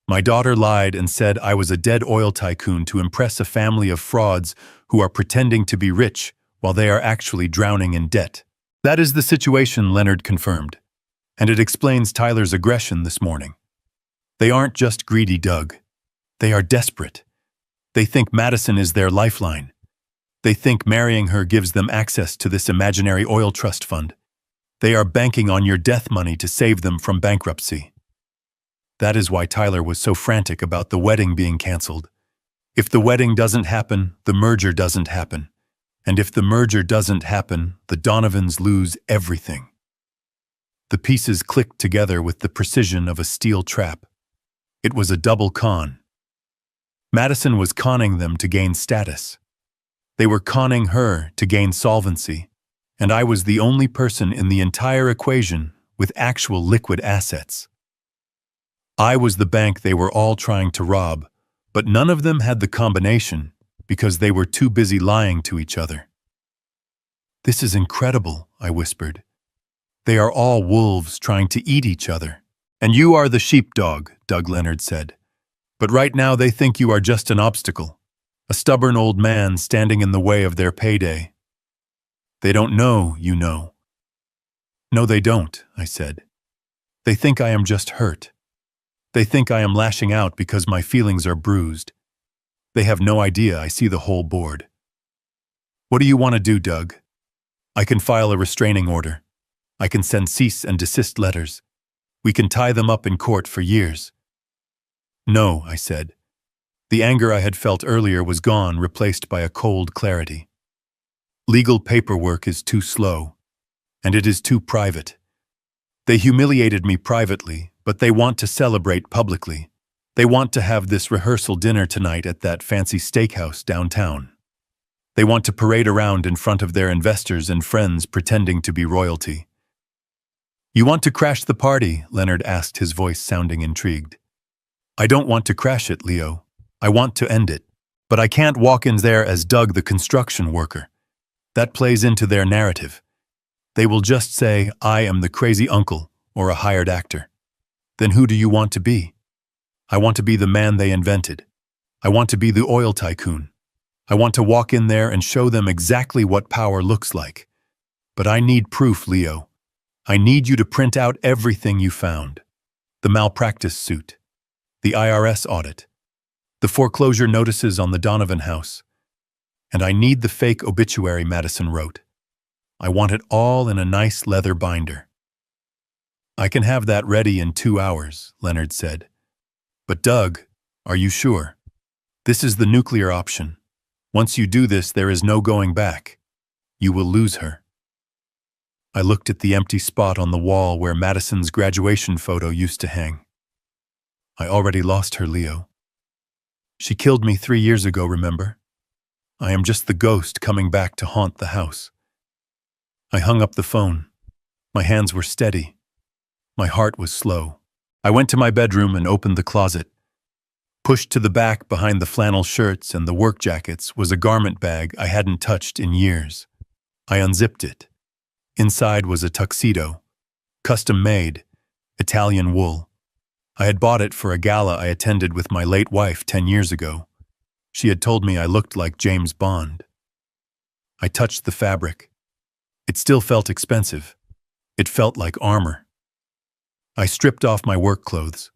My daughter lied and said I was a dead oil tycoon to impress a family of frauds who are pretending to be rich while they are actually drowning in debt. That is the situation, Leonard confirmed. And it explains Tyler's aggression this morning. They aren't just greedy, Doug. They are desperate. They think Madison is their lifeline. They think marrying her gives them access to this imaginary oil trust fund. They are banking on your death money to save them from bankruptcy. That is why Tyler was so frantic about the wedding being canceled. If the wedding doesn't happen, the merger doesn't happen. And if the merger doesn't happen, the Donovans lose everything. The pieces clicked together with the precision of a steel trap. It was a double con. Madison was conning them to gain status. They were conning her to gain solvency, and I was the only person in the entire equation with actual liquid assets. I was the bank they were all trying to rob, but none of them had the combination because they were too busy lying to each other. This is incredible, I whispered. They are all wolves trying to eat each other. And you are the sheepdog, Doug Leonard said. But right now they think you are just an obstacle, a stubborn old man standing in the way of their payday. They don't know, you know. No, they don't, I said. They think I am just hurt. They think I am lashing out because my feelings are bruised. They have no idea I see the whole board. What do you want to do, Doug? I can file a restraining order. I can send cease and desist letters. We can tie them up in court for years. No, I said. The anger I had felt earlier was gone, replaced by a cold clarity. Legal paperwork is too slow. and it is too private. They humiliated me privately, but they want to celebrate publicly. They want to have this rehearsal dinner tonight at that fancy steakhouse downtown. They want to parade around in front of their investors and friends pretending to be royalty. You want to crash the party? Leonard asked, his voice sounding intrigued. I don't want to crash it, Leo. I want to end it. But I can't walk in there as Doug the construction worker. That plays into their narrative. They will just say, I am the crazy uncle or a hired actor. Then who do you want to be? I want to be the man they invented. I want to be the oil tycoon. I want to walk in there and show them exactly what power looks like. But I need proof, Leo. I need you to print out everything you found. The malpractice suit, the IRS audit, the foreclosure notices on the Donovan house. And I need the fake obituary Madison wrote. I want it all in a nice leather binder. I can have that ready in 2 hours, Leonard said. But Doug, are you sure? This is the nuclear option. Once you do this, there is no going back. You will lose her. I looked at the empty spot on the wall where Madison's graduation photo used to hang. I already lost her, Leo. She killed me 3 years ago, remember? I am just the ghost coming back to haunt the house. I hung up the phone. My hands were steady. My heart was slow. I went to my bedroom and opened the closet. Pushed to the back behind the flannel shirts and the work jackets was a garment bag I hadn't touched in years. I unzipped it. Inside was a tuxedo, custom-made, Italian wool. I had bought it for a gala I attended with my late wife 10 years ago. She had told me I looked like James Bond. I touched the fabric. It still felt expensive. It felt like armor. I stripped off my work clothes.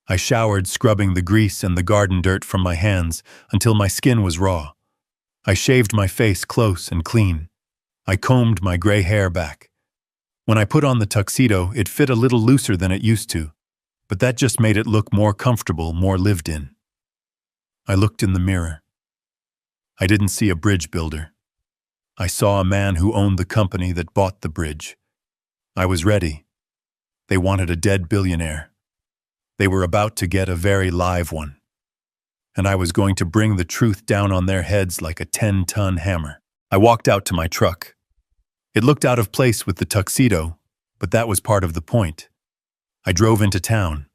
I showered, scrubbing the grease and the garden dirt from my hands until my skin was raw. I shaved my face close and clean. I combed my gray hair back. When I put on the tuxedo, it fit a little looser than it used to, but that just made it look more comfortable, more lived in. I looked in the mirror. I didn't see a bridge builder. I saw a man who owned the company that bought the bridge. I was ready. They wanted a dead billionaire. They were about to get a very live one. And I was going to bring the truth down on their heads like a 10-ton hammer. I walked out to my truck. It looked out of place with the tuxedo, but that was part of the point. I drove into town.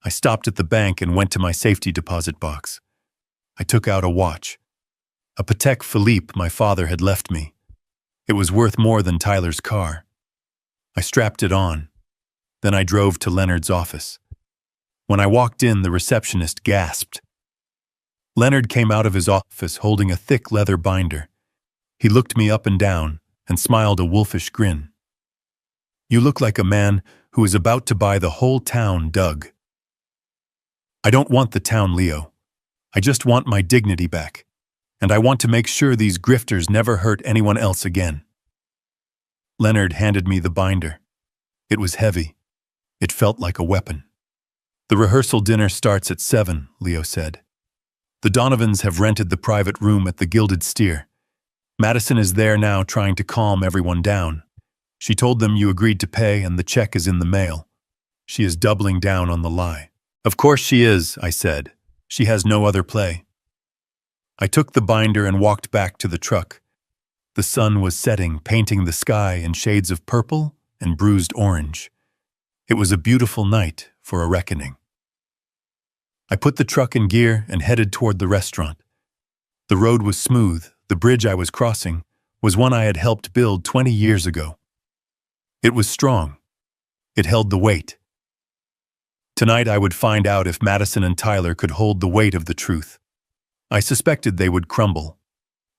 I stopped at the bank and went to my safety deposit box. I took out a watch. A Patek Philippe my father had left me. It was worth more than Tyler's car. I strapped it on. Then I drove to Leonard's office. When I walked in, the receptionist gasped. Leonard came out of his office holding a thick leather binder. He looked me up and down and smiled a wolfish grin. You look like a man who is about to buy the whole town, Doug. I don't want the town, Leo. I just want my dignity back. And I want to make sure these grifters never hurt anyone else again. Leonard handed me the binder. It was heavy. It felt like a weapon. The rehearsal dinner starts at 7, Leo said. The Donovans have rented the private room at the Gilded Steer. Madison is there now trying to calm everyone down. She told them you agreed to pay and the check is in the mail. She is doubling down on the lie. Of course she is, I said. She has no other play. I took the binder and walked back to the truck. The sun was setting, painting the sky in shades of purple and bruised orange. It was a beautiful night for a reckoning. I put the truck in gear and headed toward the restaurant. The road was smooth. The bridge I was crossing was one I had helped build 20 years ago. It was strong. It held the weight. Tonight I would find out if Madison and Tyler could hold the weight of the truth. I suspected they would crumble,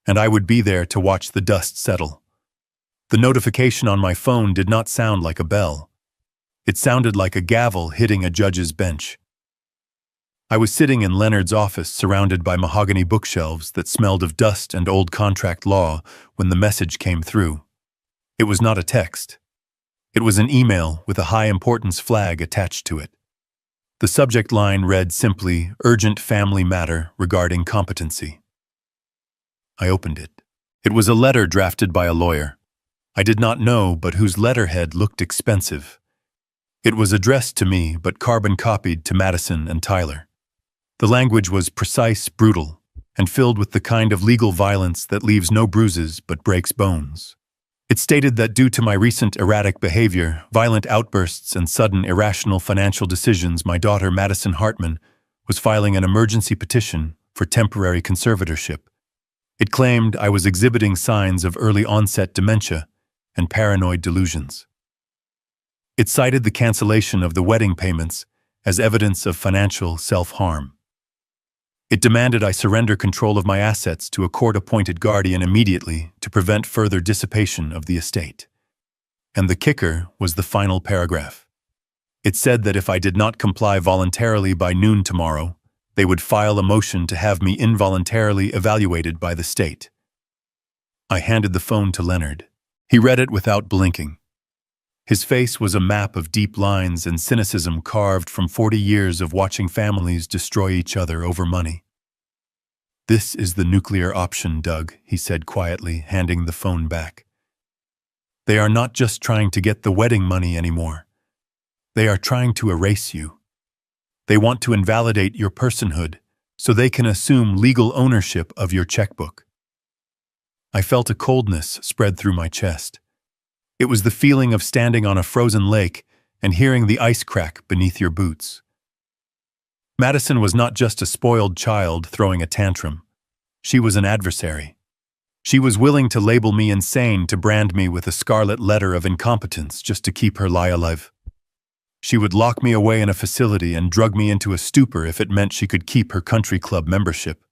and I would be there to watch the dust settle. The notification on my phone did not sound like a bell. It sounded like a gavel hitting a judge's bench. I was sitting in Leonard's office surrounded by mahogany bookshelves that smelled of dust and old contract law when the message came through. It was not a text. It was an email with a high-importance flag attached to it. The subject line read simply, "Urgent family matter regarding competency." I opened it. It was a letter drafted by a lawyer. I did not know, but whose letterhead looked expensive. It was addressed to me, but carbon copied to Madison and Tyler. The language was precise, brutal, and filled with the kind of legal violence that leaves no bruises but breaks bones. It stated that due to my recent erratic behavior, violent outbursts, and sudden irrational financial decisions, my daughter Madison Hartman was filing an emergency petition for temporary conservatorship. It claimed I was exhibiting signs of early onset dementia and paranoid delusions. It cited the cancellation of the wedding payments as evidence of financial self-harm. It demanded I surrender control of my assets to a court-appointed guardian immediately to prevent further dissipation of the estate. And the kicker was the final paragraph. It said that if I did not comply voluntarily by noon tomorrow, they would file a motion to have me involuntarily evaluated by the state. I handed the phone to Leonard. He read it without blinking. His face was a map of deep lines and cynicism carved from 40 years of watching families destroy each other over money. "This is the nuclear option, Doug," he said quietly, handing the phone back. "They are not just trying to get the wedding money anymore. They are trying to erase you. They want to invalidate your personhood so they can assume legal ownership of your checkbook." I felt a coldness spread through my chest. It was the feeling of standing on a frozen lake and hearing the ice crack beneath your boots. Madison was not just a spoiled child throwing a tantrum. She was an adversary. She was willing to label me insane, to brand me with a scarlet letter of incompetence just to keep her lie alive. She would lock me away in a facility and drug me into a stupor if it meant she could keep her country club membership.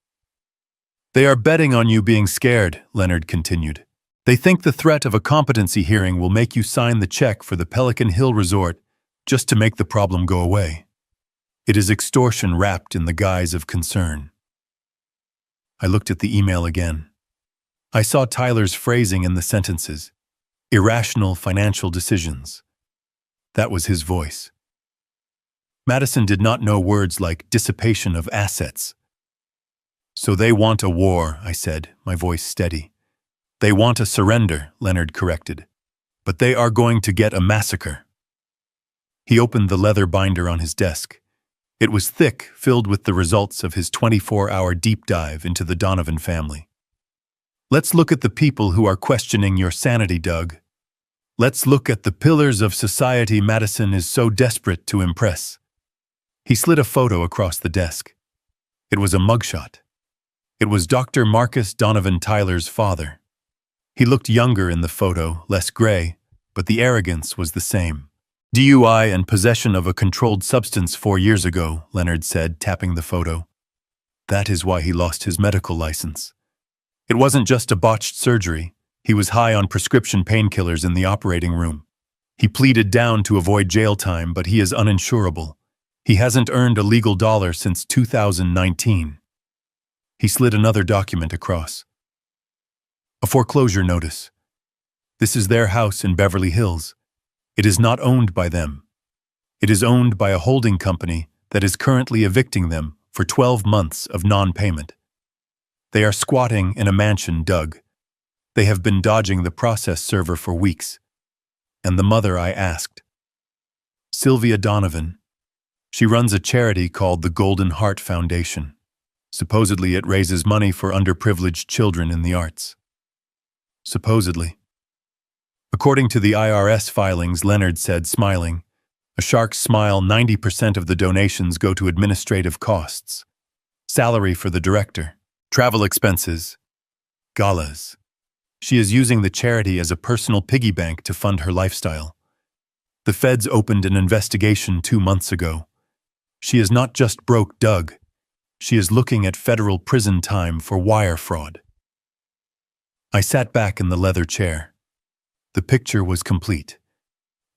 "They are betting on you being scared," Leonard continued. "They think the threat of a competency hearing will make you sign the check for the Pelican Hill Resort just to make the problem go away. It is extortion wrapped in the guise of concern." I looked at the email again. I saw Tyler's phrasing in the sentences. Irrational financial decisions. That was his voice. Madison did not know words like dissipation of assets. "So they want a war," I said, my voice steady. "They want a surrender," Leonard corrected. "But they are going to get a massacre." He opened the leather binder on his desk. It was thick, filled with the results of his 24-hour deep dive into the Donovan family. "Let's look at the people who are questioning your sanity, Doug. Let's look at the pillars of society Madison is so desperate to impress." He slid a photo across the desk. It was a mugshot. It was Dr. Marcus Donovan Tyler's father. He looked younger in the photo, less gray, but the arrogance was the same. "DUI and possession of a controlled substance 4 years ago," Leonard said, tapping the photo. "That is why he lost his medical license. It wasn't just a botched surgery. He was high on prescription painkillers in the operating room. He pleaded down to avoid jail time, but he is uninsurable. He hasn't earned a legal dollar since 2019. He slid another document across. "A foreclosure notice. This is their house in Beverly Hills. It is not owned by them. It is owned by a holding company that is currently evicting them for 12 months of non-payment. They are squatting in a mansion, Doug. They have been dodging the process server for weeks." And the mother I asked. "Sylvia Donovan. She runs a charity called the Golden Heart Foundation. Supposedly it raises money for underprivileged children in the arts." Supposedly. According to the IRS filings, Leonard said, smiling, a shark smile, 90% of the donations go to administrative costs. Salary for the director, travel expenses, galas. She is using the charity as a personal piggy bank to fund her lifestyle. The feds opened an investigation 2 months ago. She is not just broke, Doug. She is looking at federal prison time for wire fraud. I sat back in the leather chair. The picture was complete.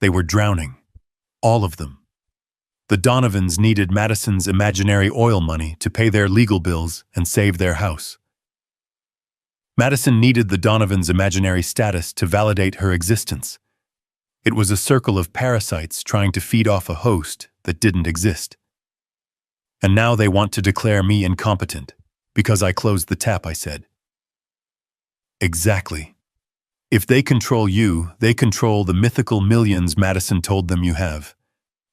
They were drowning. All of them. The Donovans needed Madison's imaginary oil money to pay their legal bills and save their house. Madison needed the Donovans' imaginary status to validate her existence. It was a circle of parasites trying to feed off a host that didn't exist. And now they want to declare me incompetent because I closed the tap, I said. Exactly. If they control you, they control the mythical millions Madison told them you have.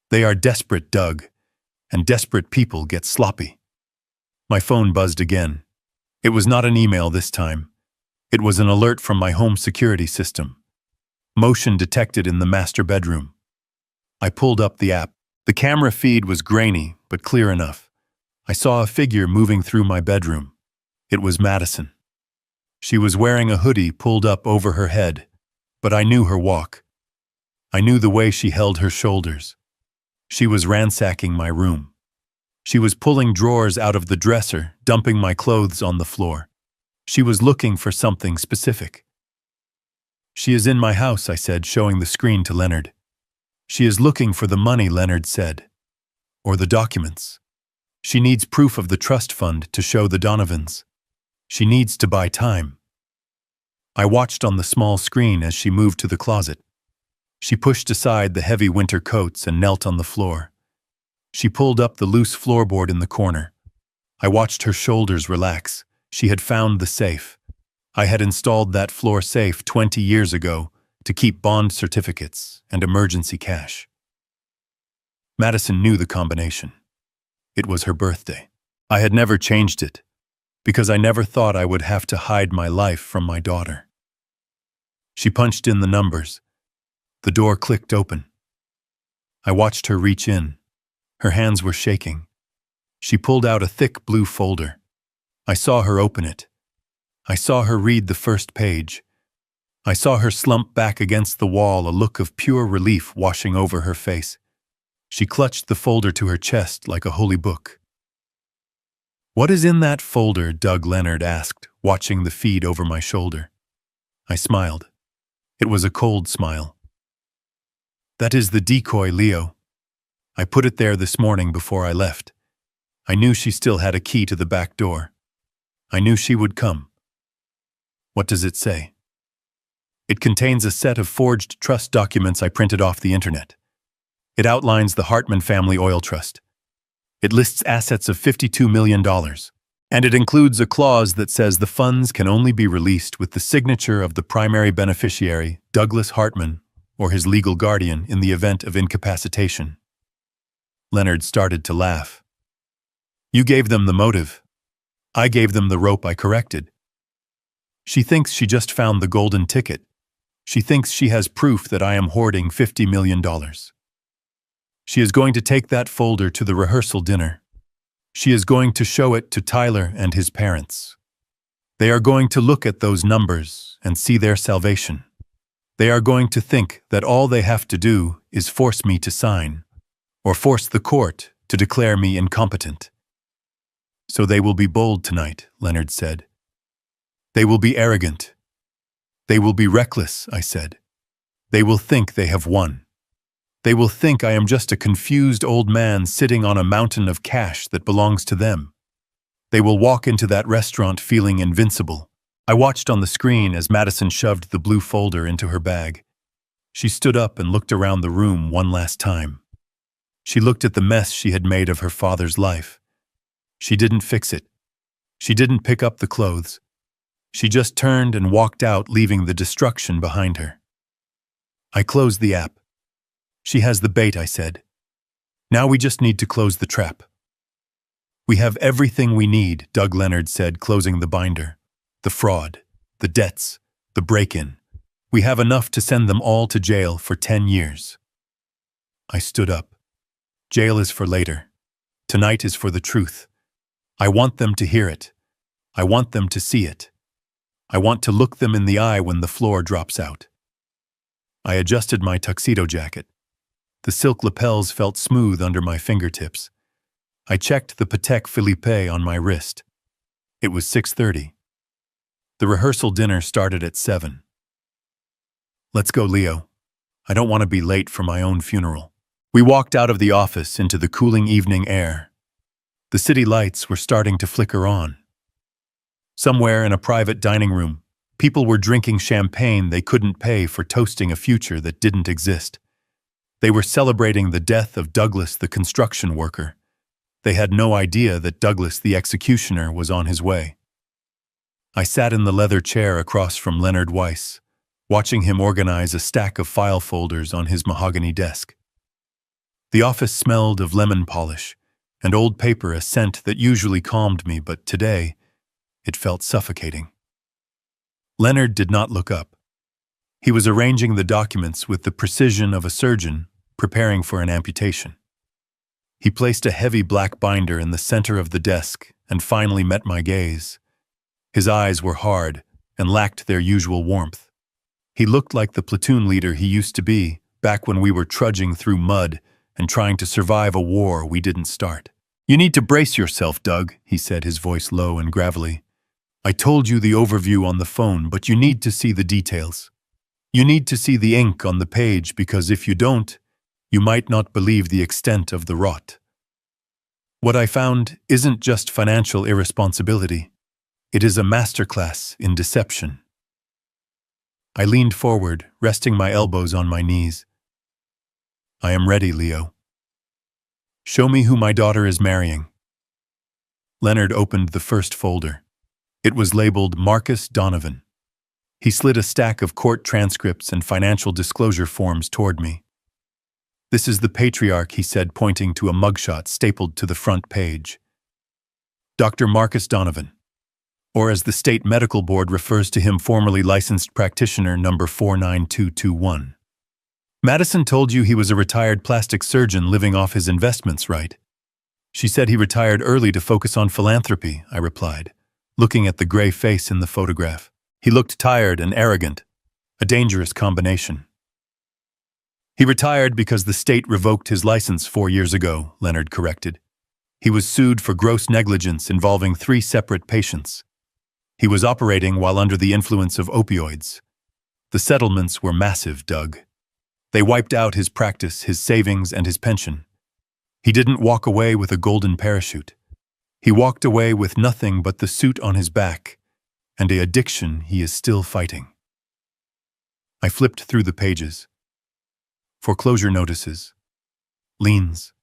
They are desperate, Doug, and desperate people get sloppy. My phone buzzed again. It was not an email this time. It was an alert from my home security system. Motion detected in the master bedroom. I pulled up the app. The camera feed was grainy, but clear enough. I saw a figure moving through my bedroom. It was Madison. She was wearing a hoodie pulled up over her head, but I knew her walk. I knew the way she held her shoulders. She was ransacking my room. She was pulling drawers out of the dresser, dumping my clothes on the floor. She was looking for something specific. "She is in my house," I said, showing the screen to Leonard. "She is looking for the money," Leonard said. "Or the documents. She needs proof of the trust fund to show the Donovans. She needs to buy time." I watched on the small screen as she moved to the closet. She pushed aside the heavy winter coats and knelt on the floor. She pulled up the loose floorboard in the corner. I watched her shoulders relax. She had found the safe. I had installed that floor safe 20 years ago to keep bond certificates and emergency cash. Madison knew the combination. It was her birthday. I had never changed it, because I never thought I would have to hide my life from my daughter. She punched in the numbers. The door clicked open. I watched her reach in. Her hands were shaking. She pulled out a thick blue folder. I saw her open it. I saw her read the first page. I saw her slump back against the wall, a look of pure relief washing over her face. She clutched the folder to her chest like a holy book. "What is in that folder?" Doug Leonard asked, watching the feed over my shoulder. I smiled. It was a cold smile. "That is the decoy, Leo. I put it there this morning before I left. I knew she still had a key to the back door. I knew she would come." "What does it say?" "It contains a set of forged trust documents I printed off the internet. It outlines the Hartman Family Oil Trust. It lists assets of $52 million, and it includes a clause that says the funds can only be released with the signature of the primary beneficiary, Douglas Hartman, or his legal guardian in the event of incapacitation." Leonard started to laugh. "You gave them the motive. I gave them the rope I corrected. She thinks she just found the golden ticket. She thinks she has proof that I am hoarding $50 million. She is going to take that folder to the rehearsal dinner. She is going to show it to Tyler and his parents. They are going to look at those numbers and see their salvation. They are going to think that all they have to do is force me to sign, or force the court to declare me incompetent." "So they will be bold tonight," Leonard said. "They will be arrogant. They will be reckless," I said. "They will think they have won. They will think I am just a confused old man sitting on a mountain of cash that belongs to them. They will walk into that restaurant feeling invincible." I watched on the screen as Madison shoved the blue folder into her bag. She stood up and looked around the room one last time. She looked at the mess she had made of her father's life. She didn't fix it. She didn't pick up the clothes. She just turned and walked out, leaving the destruction behind her. I closed the app. "She has the bait," I said. "Now we just need to close the trap." "We have everything we need," Doug Leonard said, closing the binder. "The fraud, the debts, the break-in. We have enough to send them all to jail for 10 years. I stood up. "Jail is for later. Tonight is for the truth. I want them to hear it. I want them to see it. I want to look them in the eye when the floor drops out." I adjusted my tuxedo jacket. The silk lapels felt smooth under my fingertips. I checked the Patek Philippe on my wrist. It was 6:30. The rehearsal dinner started at 7. "Let's go, Leo. I don't want to be late for my own funeral." We walked out of the office into the cooling evening air. The city lights were starting to flicker on. Somewhere in a private dining room, people were drinking champagne they couldn't pay for toasting a future that didn't exist. They were celebrating the death of Douglas the construction worker. They had no idea that Douglas the executioner was on his way. I sat in the leather chair across from Leonard Weiss, watching him organize a stack of file folders on his mahogany desk. The office smelled of lemon polish and old paper, a scent that usually calmed me, but today it felt suffocating. Leonard did not look up. He was arranging the documents with the precision of a surgeon preparing for an amputation. He placed a heavy black binder in the center of the desk and finally met my gaze. His eyes were hard and lacked their usual warmth. He looked like the platoon leader he used to be back when we were trudging through mud and trying to survive a war we didn't start. "You need to brace yourself, Doug," he said, his voice low and gravelly. "I told you the overview on the phone, but you need to see the details. You need to see the ink on the page, because if you don't, you might not believe the extent of the rot. What I found isn't just financial irresponsibility. It is a masterclass in deception." I leaned forward, resting my elbows on my knees. "I am ready, Leo. Show me who my daughter is marrying." Leonard opened the first folder. It was labeled Marcus Donovan. He slid a stack of court transcripts and financial disclosure forms toward me. "This is the patriarch," he said, pointing to a mugshot stapled to the front page. "Dr. Marcus Donovan, or as the State Medical Board refers to him, formerly licensed practitioner number 49221. Madison told you he was a retired plastic surgeon living off his investments, right?" "She said he retired early to focus on philanthropy," I replied, looking at the gray face in the photograph. He looked tired and arrogant, a dangerous combination. "He retired because the state revoked his license 4 years ago," Leonard corrected. "He was sued for gross negligence involving 3 separate patients. He was operating while under the influence of opioids. The settlements were massive, Doug. They wiped out his practice, his savings, and his pension. He didn't walk away with a golden parachute. He walked away with nothing but the suit on his back and an addiction he is still fighting." I flipped through the pages. Foreclosure notices, liens,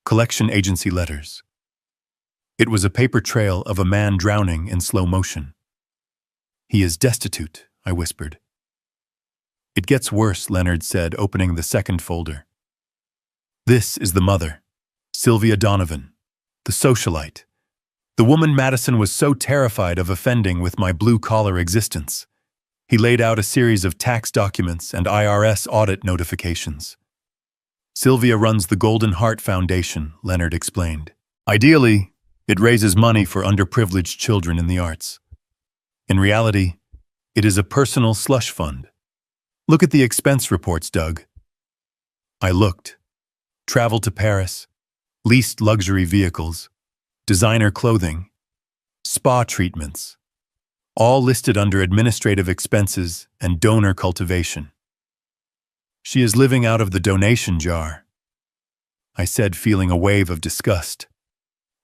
collection agency letters. It was a paper trail of a man drowning in slow motion. "He is destitute," I whispered. "It gets worse," Leonard said, opening the second folder. "This is the mother, Sylvia Donovan, the socialite, the woman Madison was so terrified of offending with my blue-collar existence." He laid out a series of tax documents and IRS audit notifications. "Sylvia runs the Golden Heart Foundation," Leonard explained. "Ideally, it raises money for underprivileged children in the arts. In reality, it is a personal slush fund. Look at the expense reports, Doug." I looked. Travel to Paris, leased luxury vehicles, designer clothing, spa treatments, all listed under administrative expenses and donor cultivation. "She is living out of the donation jar," I said, feeling a wave of disgust.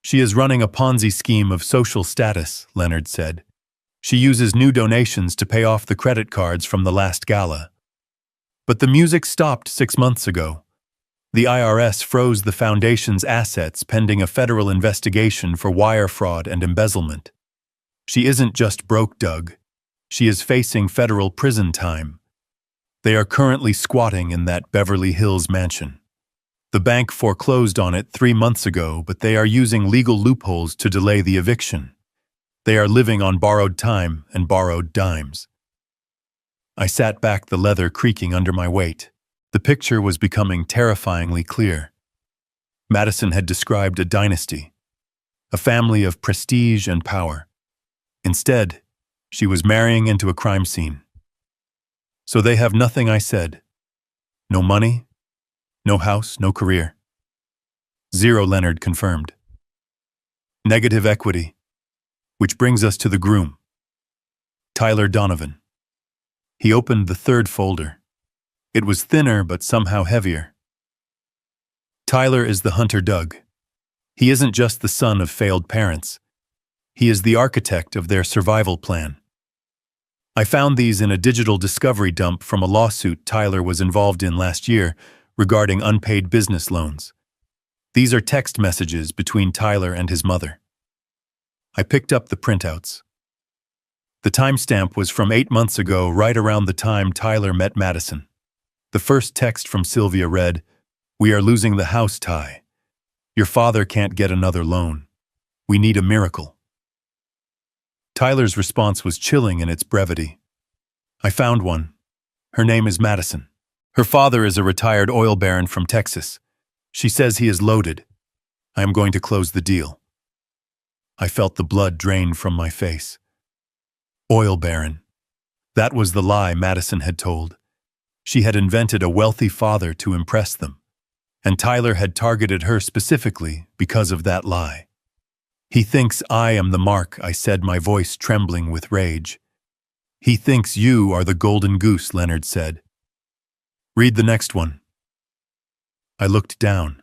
"She is running a Ponzi scheme of social status," Leonard said. "She uses new donations to pay off the credit cards from the last gala. But the music stopped 6 months ago. The IRS froze the foundation's assets pending a federal investigation for wire fraud and embezzlement. She isn't just broke, Doug. She is facing federal prison time. They are currently squatting in that Beverly Hills mansion. The bank foreclosed on it 3 months ago, but they are using legal loopholes to delay the eviction. They are living on borrowed time and borrowed dimes." I sat back, the leather creaking under my weight. The picture was becoming terrifyingly clear. Madison had described a dynasty, a family of prestige and power. Instead, she was marrying into a crime scene. "So they have nothing," I said. "No money, no house, no career." "Zero," Leonard confirmed. "Negative equity. Which brings us to the groom, Tyler Donovan." He opened the third folder. It was thinner but somehow heavier. "Tyler is the hunter, Doug. He isn't just the son of failed parents. He is the architect of their survival plan. I found these in a digital discovery dump from a lawsuit Tyler was involved in last year regarding unpaid business loans. These are text messages between Tyler and his mother." I picked up the printouts. The timestamp was from 8 months ago, right around the time Tyler met Madison. The first text from Sylvia read, "We are losing the house, Ty. Your father can't get another loan. We need a miracle." Tyler's response was chilling in its brevity. "I found one. Her name is Madison. Her father is a retired oil baron from Texas. She says he is loaded. I am going to close the deal." I felt the blood drain from my face. Oil baron. That was the lie Madison had told. She had invented a wealthy father to impress them, and Tyler had targeted her specifically because of that lie. "He thinks I am the mark," I said, my voice trembling with rage. "He thinks you are the golden goose," Leonard said. "Read the next one." I looked down.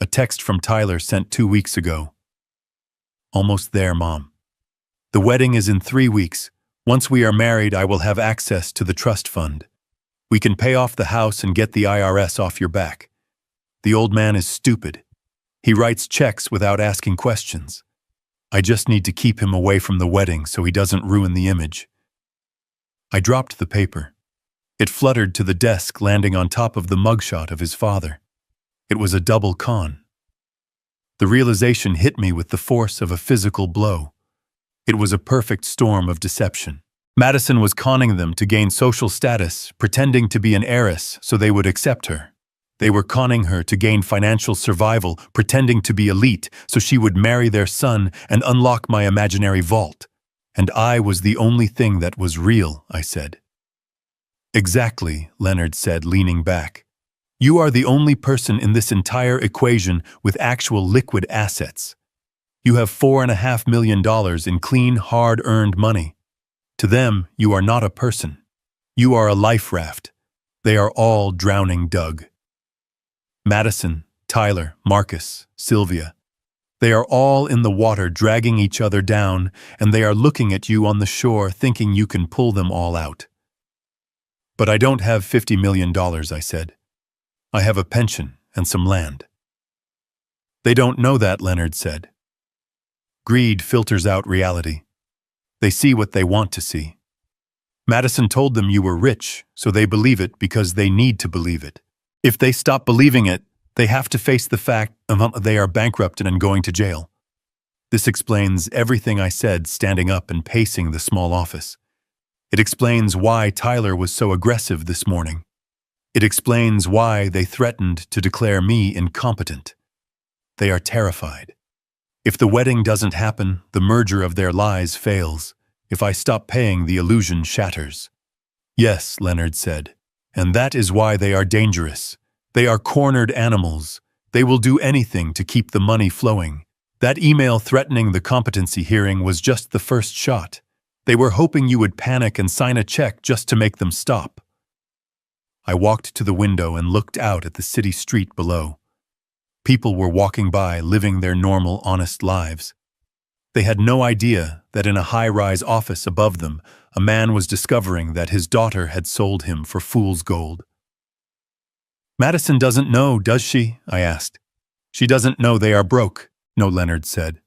A text from Tyler sent 2 weeks ago. "Almost there, Mom. The wedding is in 3 weeks. Once we are married, I will have access to the trust fund. We can pay off the house and get the IRS off your back. The old man is stupid. He writes checks without asking questions. I just need to keep him away from the wedding so he doesn't ruin the image." I dropped the paper. It fluttered to the desk, landing on top of the mugshot of his father. It was a double con. The realization hit me with the force of a physical blow. It was a perfect storm of deception. Madison was conning them to gain social status, pretending to be an heiress so they would accept her. They were conning her to gain financial survival, pretending to be elite so she would marry their son and unlock my imaginary vault. And I was the only thing that was real, I said. "Exactly," Leonard said, leaning back. "You are the only person in this entire equation with actual liquid assets. You have $4.5 million in clean, hard-earned money. To them, you are not a person. You are a life raft. They are all drowning, Doug. Madison, Tyler, Marcus, Sylvia. They are all in the water dragging each other down, and they are looking at you on the shore thinking you can pull them all out." "But I don't have $50 million, I said. "I have a pension and some land." "They don't know that," Leonard said. "Greed filters out reality. They see what they want to see. Madison told them you were rich, so they believe it because they need to believe it. If they stop believing it, they have to face the fact that they are bankrupted and going to jail." This explains everything I said, standing up and pacing the small office. It explains why Tyler was so aggressive this morning. It explains why they threatened to declare me incompetent. They are terrified. If the wedding doesn't happen, the merger of their lies fails. If I stop paying, the illusion shatters. "Yes," Leonard said, "and that is why they are dangerous. They are cornered animals. They will do anything to keep the money flowing. That email threatening the competency hearing was just the first shot. They were hoping you would panic and sign a check just to make them stop." I walked to the window and looked out at the city street below. People were walking by, living their normal, honest lives. They had no idea that in a high-rise office above them, a man was discovering that his daughter had sold him for fool's gold. "Madison doesn't know, does she?" I asked. "She doesn't know they are broke," no, Leonard said.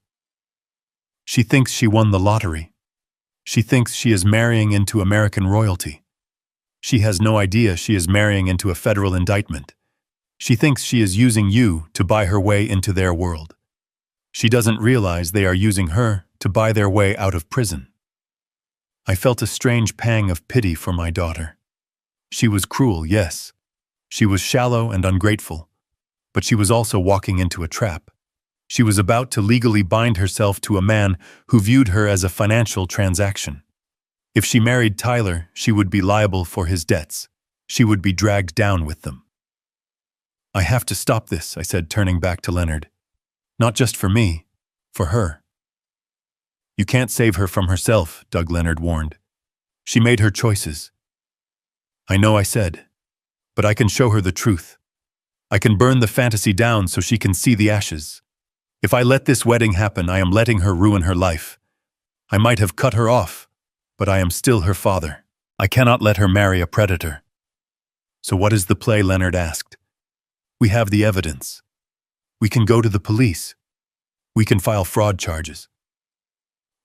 "She thinks she won the lottery. She thinks she is marrying into American royalty. She has no idea she is marrying into a federal indictment. She thinks she is using you to buy her way into their world. She doesn't realize they are using her to buy their way out of prison." I felt a strange pang of pity for my daughter. She was cruel, yes. She was shallow and ungrateful. But she was also walking into a trap. She was about to legally bind herself to a man who viewed her as a financial transaction. If she married Tyler, she would be liable for his debts. She would be dragged down with them. "I have to stop this," I said, turning back to Leonard. "Not just for me, for her." "You can't save her from herself," Doug Leonard warned. "She made her choices." "I know," I said, "but I can show her the truth. I can burn the fantasy down so she can see the ashes. If I let this wedding happen, I am letting her ruin her life. I might have cut her off, but I am still her father. I cannot let her marry a predator." "So what is the play?" Leonard asked. "We have the evidence. We can go to the police. We can file fraud charges."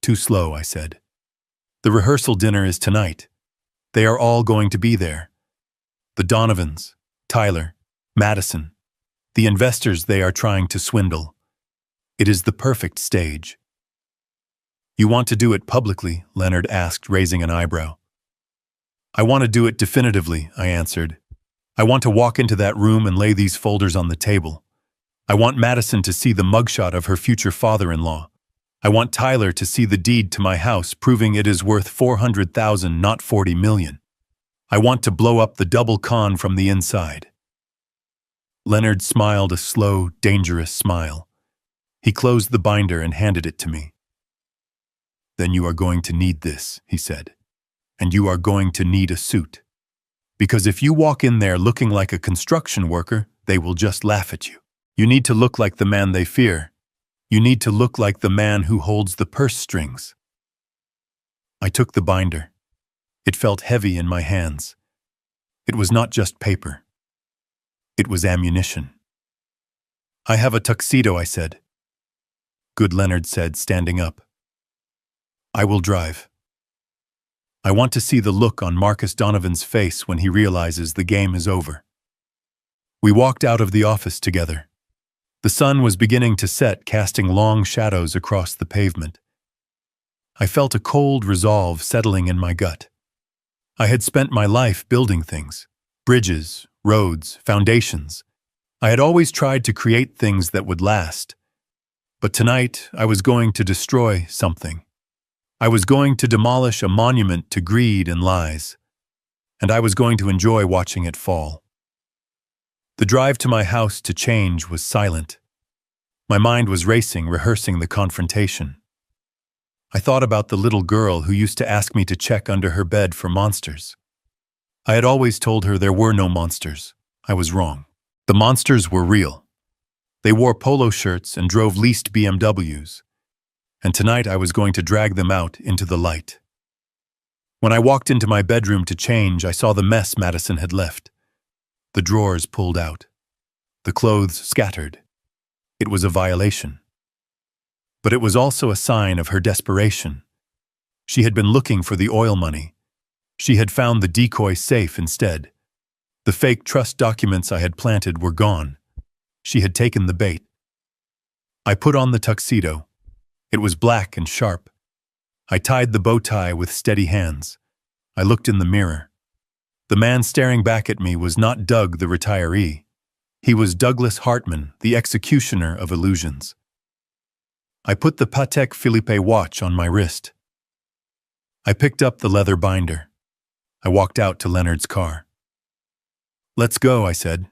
"Too slow," I said. The rehearsal dinner is tonight. They are all going to be there. The Donovans, Tyler, Madison, the investors they are trying to swindle. It is the perfect stage. You want to do it publicly? Leonard asked, raising an eyebrow. I want to do it definitively, I answered. I want to walk into that room and lay these folders on the table. I want Madison to see the mugshot of her future father-in-law. I want Tyler to see the deed to my house proving it is worth $400,000, not $40 million. I want to blow up the double con from the inside. Leonard smiled a slow, dangerous smile. He closed the binder and handed it to me. Then you are going to need this, he said. And you are going to need a suit. Because if you walk in there looking like a construction worker, they will just laugh at you. You need to look like the man they fear. You need to look like the man who holds the purse strings. I took the binder. It felt heavy in my hands. It was not just paper. It was ammunition. I have a tuxedo, I said. Good, Leonard said, standing up. I will drive. I want to see the look on Marcus Donovan's face when he realizes the game is over. We walked out of the office together. The sun was beginning to set, casting long shadows across the pavement. I felt a cold resolve settling in my gut. I had spent my life building things, bridges, roads, foundations. I had always tried to create things that would last. But tonight, I was going to destroy something. I was going to demolish a monument to greed and lies, and I was going to enjoy watching it fall. The drive to my house to change was silent. My mind was racing, rehearsing the confrontation. I thought about the little girl who used to ask me to check under her bed for monsters. I had always told her there were no monsters. I was wrong. The monsters were real. They wore polo shirts and drove leased BMWs. And tonight I was going to drag them out into the light. When I walked into my bedroom to change, I saw the mess Madison had left. The drawers pulled out. The clothes scattered. It was a violation. But it was also a sign of her desperation. She had been looking for the oil money. She had found the decoy safe instead. The fake trust documents I had planted were gone. She had taken the bait. I put on the tuxedo. It was black and sharp. I tied the bow tie with steady hands. I looked in the mirror. The man staring back at me was not Doug the retiree. He was Douglas Hartman, the executioner of illusions. I put the Patek Philippe watch on my wrist. I picked up the leather binder. I walked out to Leonard's car. Let's go, I said.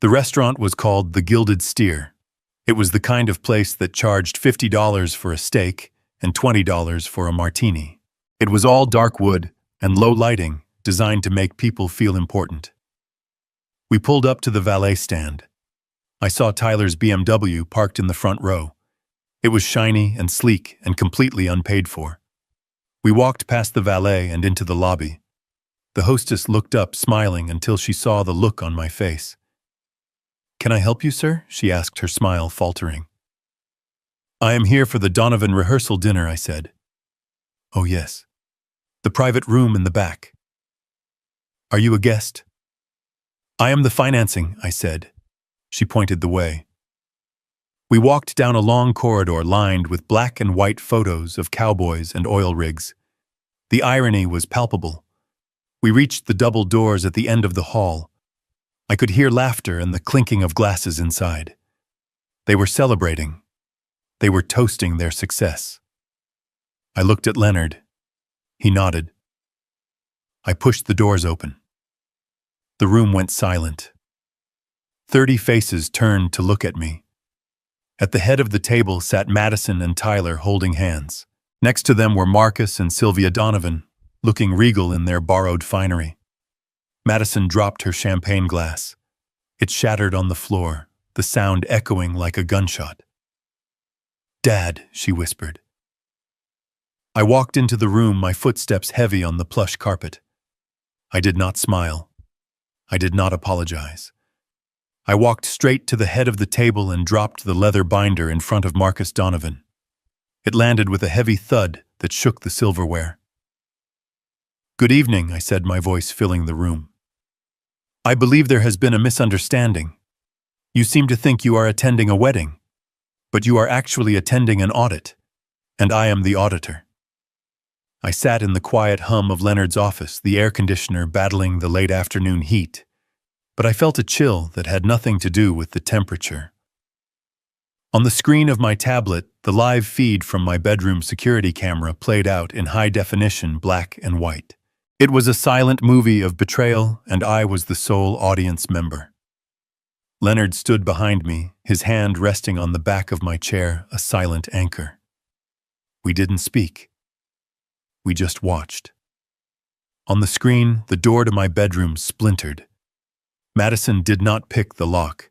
The restaurant was called The Gilded Steer. It was the kind of place that charged $50 for a steak and $20 for a martini. It was all dark wood and low lighting, designed to make people feel important. We pulled up to the valet stand. I saw Tyler's BMW parked in the front row. It was shiny and sleek and completely unpaid for. We walked past the valet and into the lobby. The hostess looked up, smiling until she saw the look on my face. "Can I help you, sir?" she asked, her smile faltering. "I am here for the Donovan rehearsal dinner," I said. "Oh, yes. The private room in the back. Are you a guest?" "I am the financing," I said. She pointed the way. We walked down a long corridor lined with black and white photos of cowboys and oil rigs. The irony was palpable. We reached the double doors at the end of the hall. I could hear laughter and the clinking of glasses inside. They were celebrating. They were toasting their success. I looked at Leonard. He nodded. I pushed the doors open. The room went silent. 30 faces turned to look at me. At the head of the table sat Madison and Tyler holding hands. Next to them were Marcus and Sylvia Donovan, looking regal in their borrowed finery. Madison dropped her champagne glass. It shattered on the floor, the sound echoing like a gunshot. "Dad," she whispered. I walked into the room, my footsteps heavy on the plush carpet. I did not smile. I did not apologize. I walked straight to the head of the table and dropped the leather binder in front of Marcus Donovan. It landed with a heavy thud that shook the silverware. "Good evening," I said, my voice filling the room. "I believe there has been a misunderstanding. You seem to think you are attending a wedding, but you are actually attending an audit, and I am the auditor." I sat in the quiet hum of Leonard's office, the air conditioner battling the late afternoon heat, but I felt a chill that had nothing to do with the temperature. On the screen of my tablet, the live feed from my bedroom security camera played out in high-definition black and white. It was a silent movie of betrayal, and I was the sole audience member. Leonard stood behind me, his hand resting on the back of my chair, a silent anchor. We didn't speak. We just watched. On the screen, the door to my bedroom splintered. Madison did not pick the lock.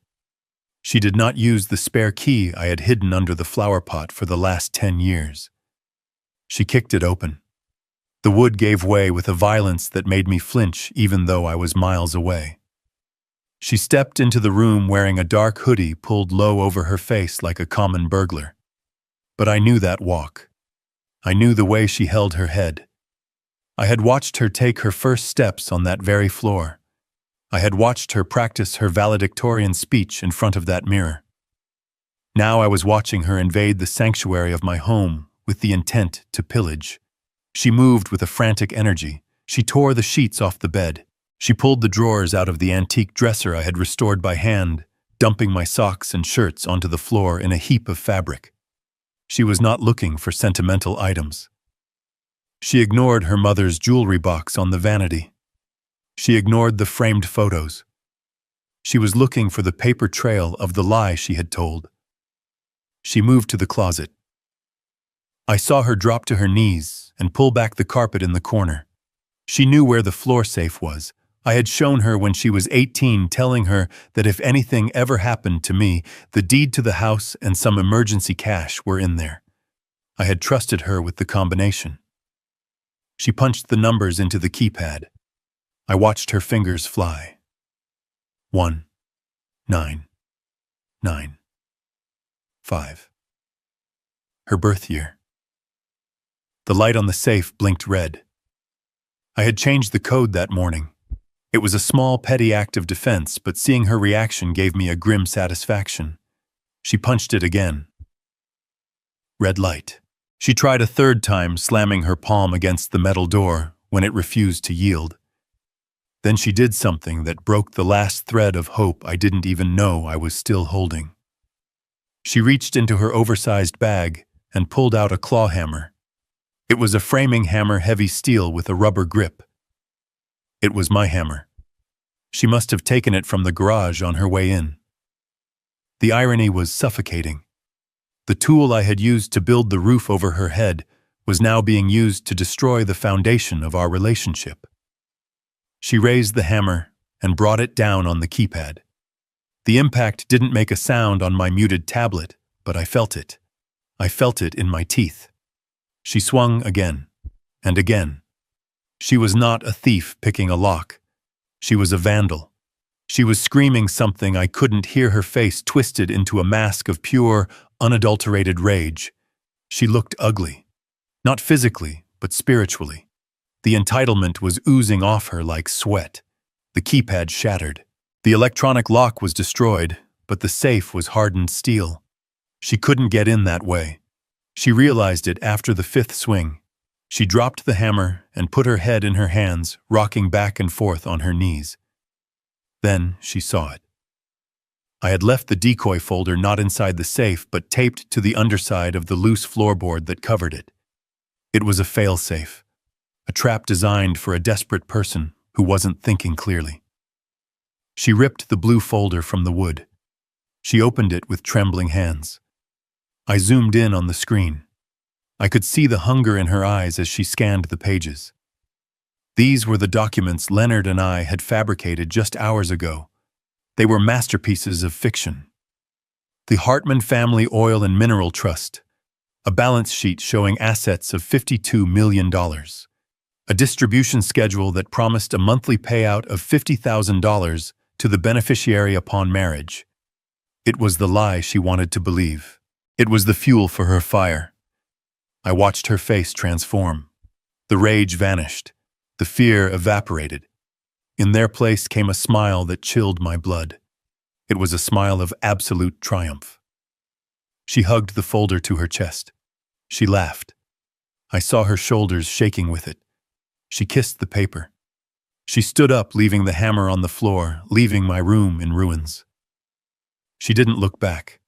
She did not use the spare key I had hidden under the flower pot for the last 10 years. She kicked it open. The wood gave way with a violence that made me flinch even though I was miles away. She stepped into the room wearing a dark hoodie pulled low over her face like a common burglar. But I knew that walk. I knew the way she held her head. I had watched her take her first steps on that very floor. I had watched her practice her valedictorian speech in front of that mirror. Now I was watching her invade the sanctuary of my home with the intent to pillage. She moved with a frantic energy. She tore the sheets off the bed. She pulled the drawers out of the antique dresser I had restored by hand, dumping my socks and shirts onto the floor in a heap of fabric. She was not looking for sentimental items. She ignored her mother's jewelry box on the vanity. She ignored the framed photos. She was looking for the paper trail of the lie she had told. She moved to the closet. I saw her drop to her knees and pull back the carpet in the corner. She knew where the floor safe was. I had shown her when she was 18, telling her that if anything ever happened to me, the deed to the house and some emergency cash were in there. I had trusted her with the combination. She punched the numbers into the keypad. I watched her fingers fly. 1, 9, 9, 5. Her birth year. The light on the safe blinked red. I had changed the code that morning. It was a small, petty act of defense, but seeing her reaction gave me a grim satisfaction. She punched it again. Red light. She tried a third time, slamming her palm against the metal door when it refused to yield. Then she did something that broke the last thread of hope I didn't even know I was still holding. She reached into her oversized bag and pulled out a claw hammer. It was a framing hammer, heavy steel with a rubber grip. It was my hammer. She must have taken it from the garage on her way in. The irony was suffocating. The tool I had used to build the roof over her head was now being used to destroy the foundation of our relationship. She raised the hammer and brought it down on the keypad. The impact didn't make a sound on my muted tablet, but I felt it. I felt it in my teeth. She swung again and again. She was not a thief picking a lock. She was a vandal. She was screaming something I couldn't hear, her face twisted into a mask of pure, unadulterated rage. She looked ugly. Not physically, but spiritually. The entitlement was oozing off her like sweat. The keypad shattered. The electronic lock was destroyed, but the safe was hardened steel. She couldn't get in that way. She realized it after the fifth swing. She dropped the hammer and put her head in her hands, rocking back and forth on her knees. Then she saw it. I had left the decoy folder not inside the safe, but taped to the underside of the loose floorboard that covered it. It was a fail-safe, a trap designed for a desperate person who wasn't thinking clearly. She ripped the blue folder from the wood. She opened it with trembling hands. I zoomed in on the screen. I could see the hunger in her eyes as she scanned the pages. These were the documents Leonard and I had fabricated just hours ago. They were masterpieces of fiction. The Hartman Family Oil and Mineral Trust, a balance sheet showing assets of $52 million, a distribution schedule that promised a monthly payout of $50,000 to the beneficiary upon marriage. It was the lie she wanted to believe. It was the fuel for her fire. I watched her face transform. The rage vanished. The fear evaporated. In their place came a smile that chilled my blood. It was a smile of absolute triumph. She hugged the folder to her chest. She laughed. I saw her shoulders shaking with it. She kissed the paper. She stood up, leaving the hammer on the floor, leaving my room in ruins. She didn't look back.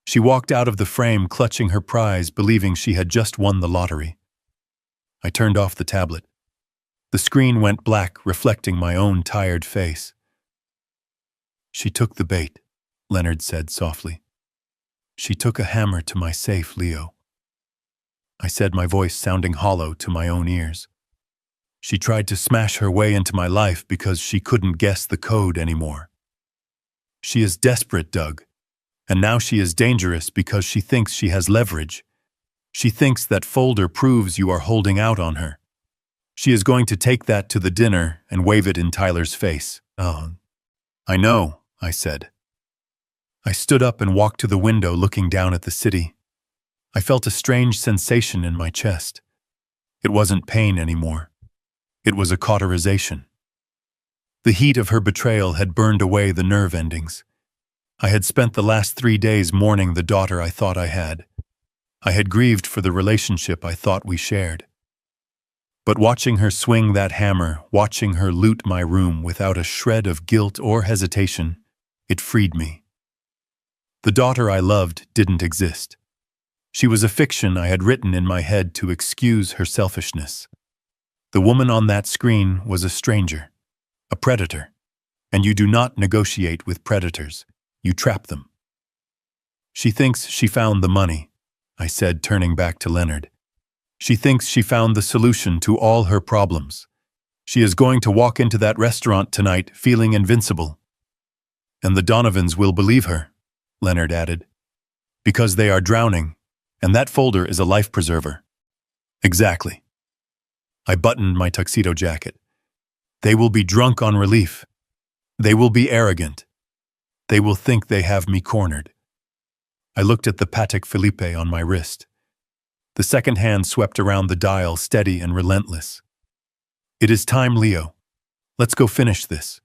She walked out of the frame, clutching her prize, believing she had just won the lottery. I turned off the tablet. The screen went black, reflecting my own tired face. "She took the bait," Leonard said softly. "She took a hammer to my safe, Leo." I said, my voice sounding hollow to my own ears. "She tried to smash her way into my life because she couldn't guess the code anymore. She is desperate, Doug. And now she is dangerous because she thinks she has leverage. She thinks that folder proves you are holding out on her. She is going to take that to the dinner and wave it in Tyler's face." "Oh, I know," I said. I stood up and walked to the window, looking down at the city. I felt a strange sensation in my chest. It wasn't pain anymore. It was a cauterization. The heat of her betrayal had burned away the nerve endings. I had spent the last 3 days mourning the daughter I thought I had. I had grieved for the relationship I thought we shared. But watching her swing that hammer, watching her loot my room without a shred of guilt or hesitation, it freed me. The daughter I loved didn't exist. She was a fiction I had written in my head to excuse her selfishness. The woman on that screen was a stranger, a predator, and you do not negotiate with predators. You trap them. "She thinks she found the money," I said, turning back to Leonard. "She thinks she found the solution to all her problems. She is going to walk into that restaurant tonight feeling invincible." "And the Donovans will believe her," Leonard added, "because they are drowning, and that folder is a life preserver." "Exactly." I buttoned my tuxedo jacket. "They will be drunk on relief. They will be arrogant. They will think they have me cornered." I looked at the Patek Philippe on my wrist. The second hand swept around the dial, steady and relentless. "It is time, Leo. Let's go finish this."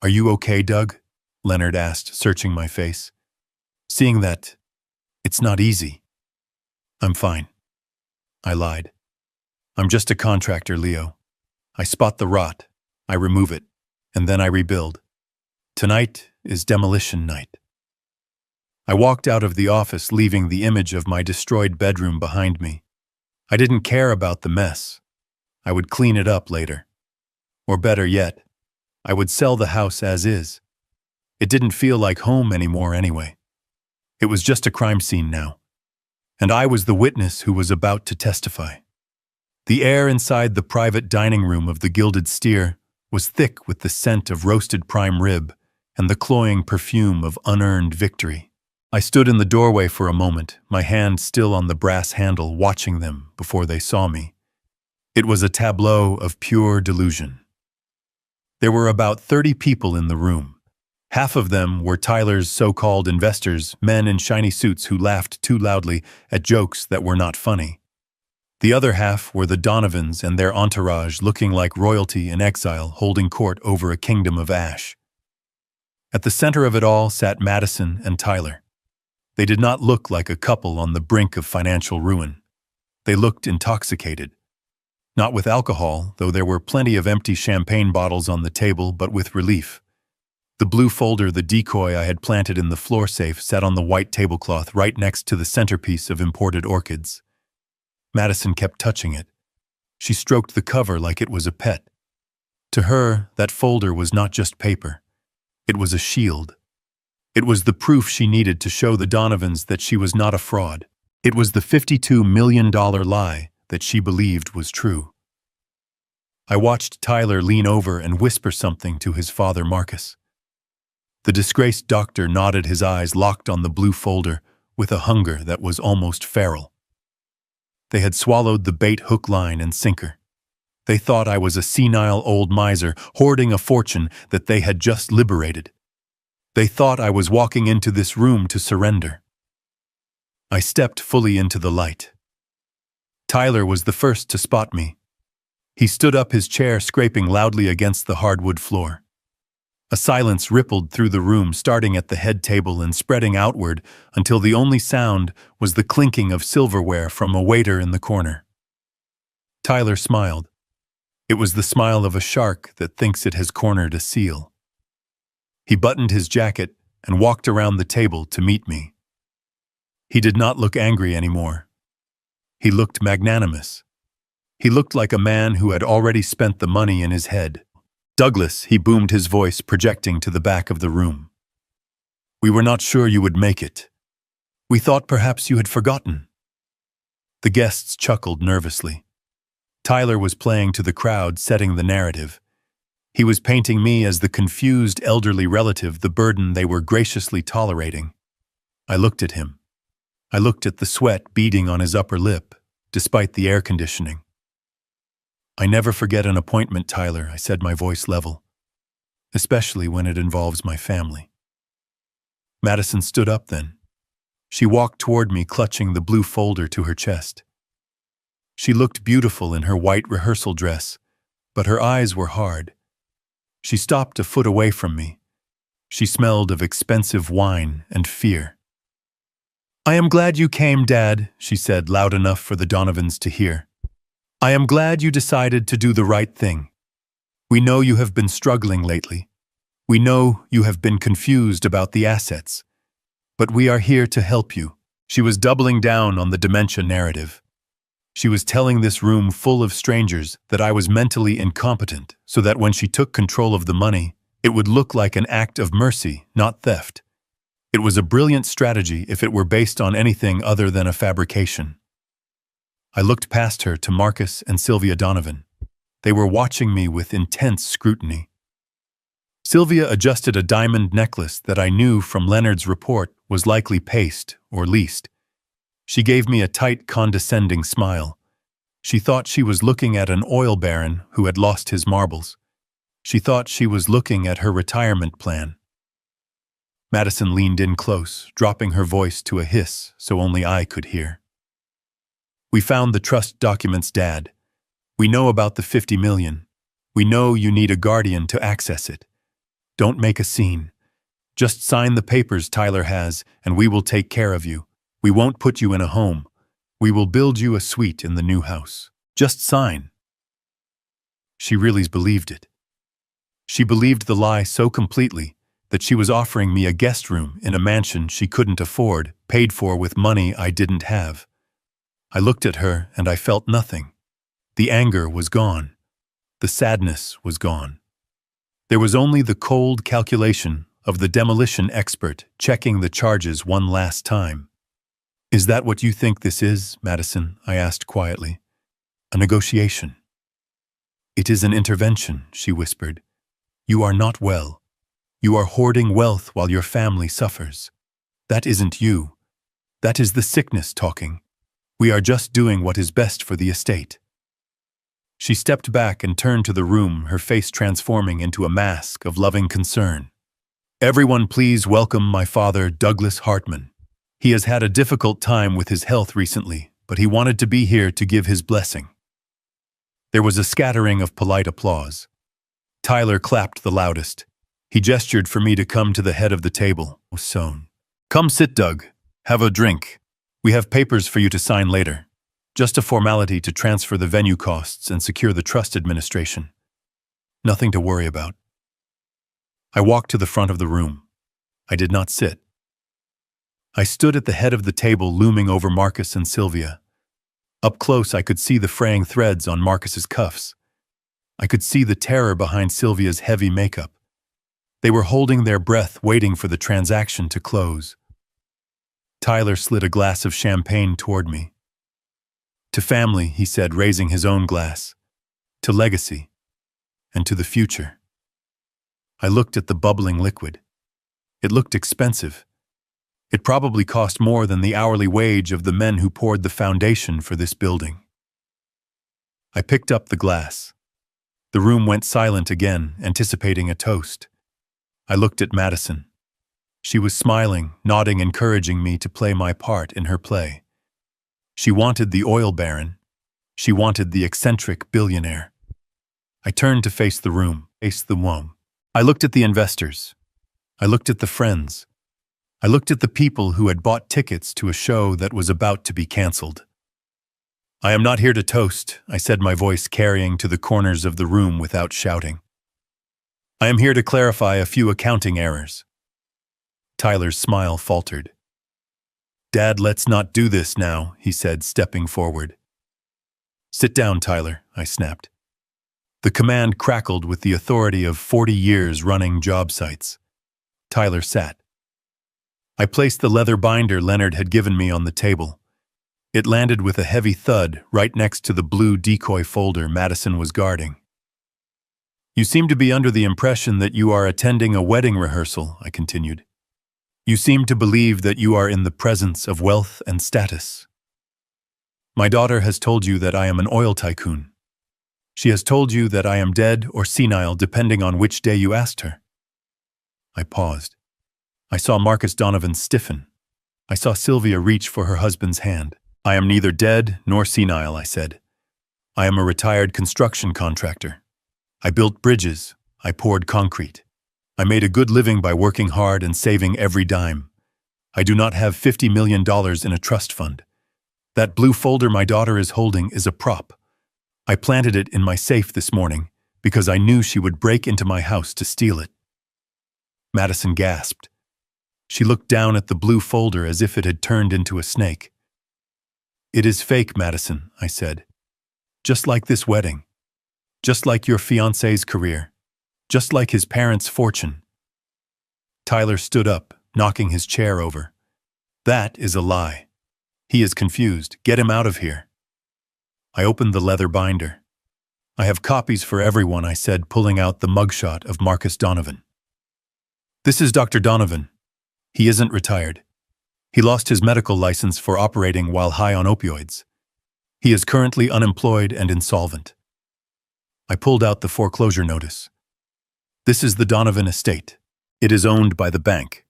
"Are you okay, Doug?" Leonard asked, searching my face. "Seeing that it's not easy." "I'm fine." I lied. "I'm just a contractor, Leo. I spot the rot, I remove it, and then I rebuild. Tonight is demolition night." I walked out of the office, leaving the image of my destroyed bedroom behind me. I didn't care about the mess. I would clean it up later. Or better yet, I would sell the house as is. It didn't feel like home anymore anyway. It was just a crime scene now. And I was the witness who was about to testify. The air inside the private dining room of the Gilded Steer was thick with the scent of roasted prime rib and the cloying perfume of unearned victory. I stood in the doorway for a moment, my hand still on the brass handle, watching them before they saw me. It was a tableau of pure delusion. There were about 30 people in the room. Half of them were Tyler's so-called investors, men in shiny suits who laughed too loudly at jokes that were not funny. The other half were the Donovans and their entourage, looking like royalty in exile, holding court over a kingdom of ash. At the center of it all sat Madison and Tyler. They did not look like a couple on the brink of financial ruin. They looked intoxicated. Not with alcohol, though there were plenty of empty champagne bottles on the table, but with relief. The blue folder, the decoy I had planted in the floor safe, sat on the white tablecloth right next to the centerpiece of imported orchids. Madison kept touching it. She stroked the cover like it was a pet. To her, that folder was not just paper. It was a shield. It was the proof she needed to show the Donovans that she was not a fraud. It was the $52 million lie that she believed was true. I watched Tyler lean over and whisper something to his father, Marcus. The disgraced doctor nodded, his eyes locked on the blue folder with a hunger that was almost feral. They had swallowed the bait hook, line, and sinker. They thought I was a senile old miser hoarding a fortune that they had just liberated. They thought I was walking into this room to surrender. I stepped fully into the light. Tyler was the first to spot me. He stood up, his chair scraping loudly against the hardwood floor. A silence rippled through the room, starting at the head table and spreading outward until the only sound was the clinking of silverware from a waiter in the corner. Tyler smiled. It was the smile of a shark that thinks it has cornered a seal. He buttoned his jacket and walked around the table to meet me. He did not look angry anymore. He looked magnanimous. He looked like a man who had already spent the money in his head. "Douglas," he boomed, his voice projecting to the back of the room. "We were not sure you would make it. We thought perhaps you had forgotten." The guests chuckled nervously. Tyler was playing to the crowd, setting the narrative. He was painting me as the confused elderly relative, the burden they were graciously tolerating. I looked at him. I looked at the sweat beading on his upper lip, despite the air conditioning. "I never forget an appointment, Tyler," I said, my voice level, "especially when it involves my family." Madison stood up then. She walked toward me, clutching the blue folder to her chest. She looked beautiful in her white rehearsal dress, but her eyes were hard. She stopped a foot away from me. She smelled of expensive wine and fear. "I am glad you came, Dad," she said, loud enough for the Donovans to hear. "I am glad you decided to do the right thing. We know you have been struggling lately. We know you have been confused about the assets. But we are here to help you." She was doubling down on the dementia narrative. She was telling this room full of strangers that I was mentally incompetent, so that when she took control of the money, it would look like an act of mercy, not theft. It was a brilliant strategy if it were based on anything other than a fabrication. I looked past her to Marcus and Sylvia Donovan. They were watching me with intense scrutiny. Sylvia adjusted a diamond necklace that I knew from Leonard's report was likely paste or leased. She gave me a tight, condescending smile. She thought she was looking at an oil baron who had lost his marbles. She thought she was looking at her retirement plan. Madison leaned in close, dropping her voice to a hiss so only I could hear. "We found the trust documents, Dad. We know about the 50 million. We know you need a guardian to access it. Don't make a scene. Just sign the papers Tyler has, and we will take care of you. We won't put you in a home. We will build you a suite in the new house. Just sign." She really believed it. She believed the lie so completely that she was offering me a guest room in a mansion she couldn't afford, paid for with money I didn't have. I looked at her and I felt nothing. The anger was gone. The sadness was gone. There was only the cold calculation of the demolition expert checking the charges one last time. "Is that what you think this is, Madison?" I asked quietly. "A negotiation?" "It is an intervention," she whispered. "You are not well. You are hoarding wealth while your family suffers. That isn't you. That is the sickness talking. We are just doing what is best for the estate." She stepped back and turned to the room, her face transforming into a mask of loving concern. "Everyone please welcome my father, Douglas Hartman. He has had a difficult time with his health recently, but he wanted to be here to give his blessing." There was a scattering of polite applause. Tyler clapped the loudest. He gestured for me to come to the head of the table. "Sown. Come sit, Doug. Have a drink. We have papers for you to sign later. Just a formality to transfer the venue costs and secure the trust administration. Nothing to worry about." I walked to the front of the room. I did not sit. I stood at the head of the table, looming over Marcus and Sylvia. Up close, I could see the fraying threads on Marcus's cuffs. I could see the terror behind Sylvia's heavy makeup. They were holding their breath, waiting for the transaction to close. Tyler slid a glass of champagne toward me. "To family," he said, raising his own glass. "To legacy. And to the future." I looked at the bubbling liquid. It looked expensive. It probably cost more than the hourly wage of the men who poured the foundation for this building. I picked up the glass. The room went silent again, anticipating a toast. I looked at Madison. She was smiling, nodding, encouraging me to play my part in her play. She wanted the oil baron, She wanted the eccentric billionaire. I turned to face the room. I looked at the investors. I looked at the friends. I looked at the people who had bought tickets to a show that was about to be canceled. I am not here to toast, I said, my voice carrying to the corners of the room without shouting. I am here to clarify a few accounting errors. Tyler's smile faltered. Dad, let's not do this now, he said, stepping forward. Sit down, Tyler, I snapped. The command crackled with the authority of 40 years running job sites. Tyler sat. I placed the leather binder Leonard had given me on the table. It landed with a heavy thud right next to the blue decoy folder Madison was guarding. You seem to be under the impression that you are attending a wedding rehearsal, I continued. You seem to believe that you are in the presence of wealth and status. My daughter has told you that I am an oil tycoon. She has told you that I am dead or senile depending on which day you asked her. I paused. I saw Marcus Donovan stiffen. I saw Sylvia reach for her husband's hand. I am neither dead nor senile, I said. I am a retired construction contractor. I built bridges. I poured concrete. I made a good living by working hard and saving every dime. I do not have $50 million in a trust fund. That blue folder my daughter is holding is a prop. I planted it in my safe this morning because I knew she would break into my house to steal it. Madison gasped. She looked down at the blue folder as if it had turned into a snake. It is fake, Madison, I said. Just like this wedding. Just like your fiancé's career. Just like his parents' fortune. Tyler stood up, knocking his chair over. That is a lie. He is confused. Get him out of here. I opened the leather binder. I have copies for everyone, I said, pulling out the mugshot of Marcus Donovan. This is Dr. Donovan. He isn't retired. He lost his medical license for operating while high on opioids. He is currently unemployed and insolvent. I pulled out the foreclosure notice. This is the Donovan estate. It is owned by the bank.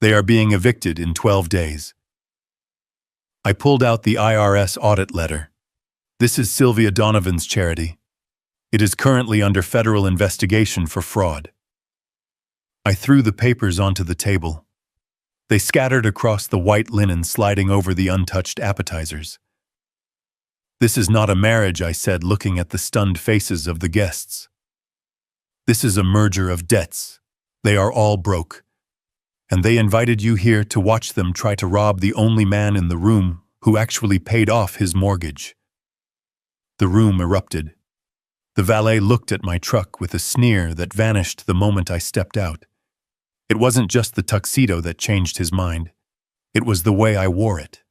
They are being evicted in 12 days. I pulled out the IRS audit letter. This is Sylvia Donovan's charity. It is currently under federal investigation for fraud. I threw the papers onto the table. They scattered across the white linen, sliding over the untouched appetizers. This is not a marriage, I said, looking at the stunned faces of the guests. This is a merger of debts. They are all broke. And they invited you here to watch them try to rob the only man in the room who actually paid off his mortgage. The room erupted. The valet looked at my truck with a sneer that vanished the moment I stepped out. It wasn't just the tuxedo that changed his mind. It was the way I wore it.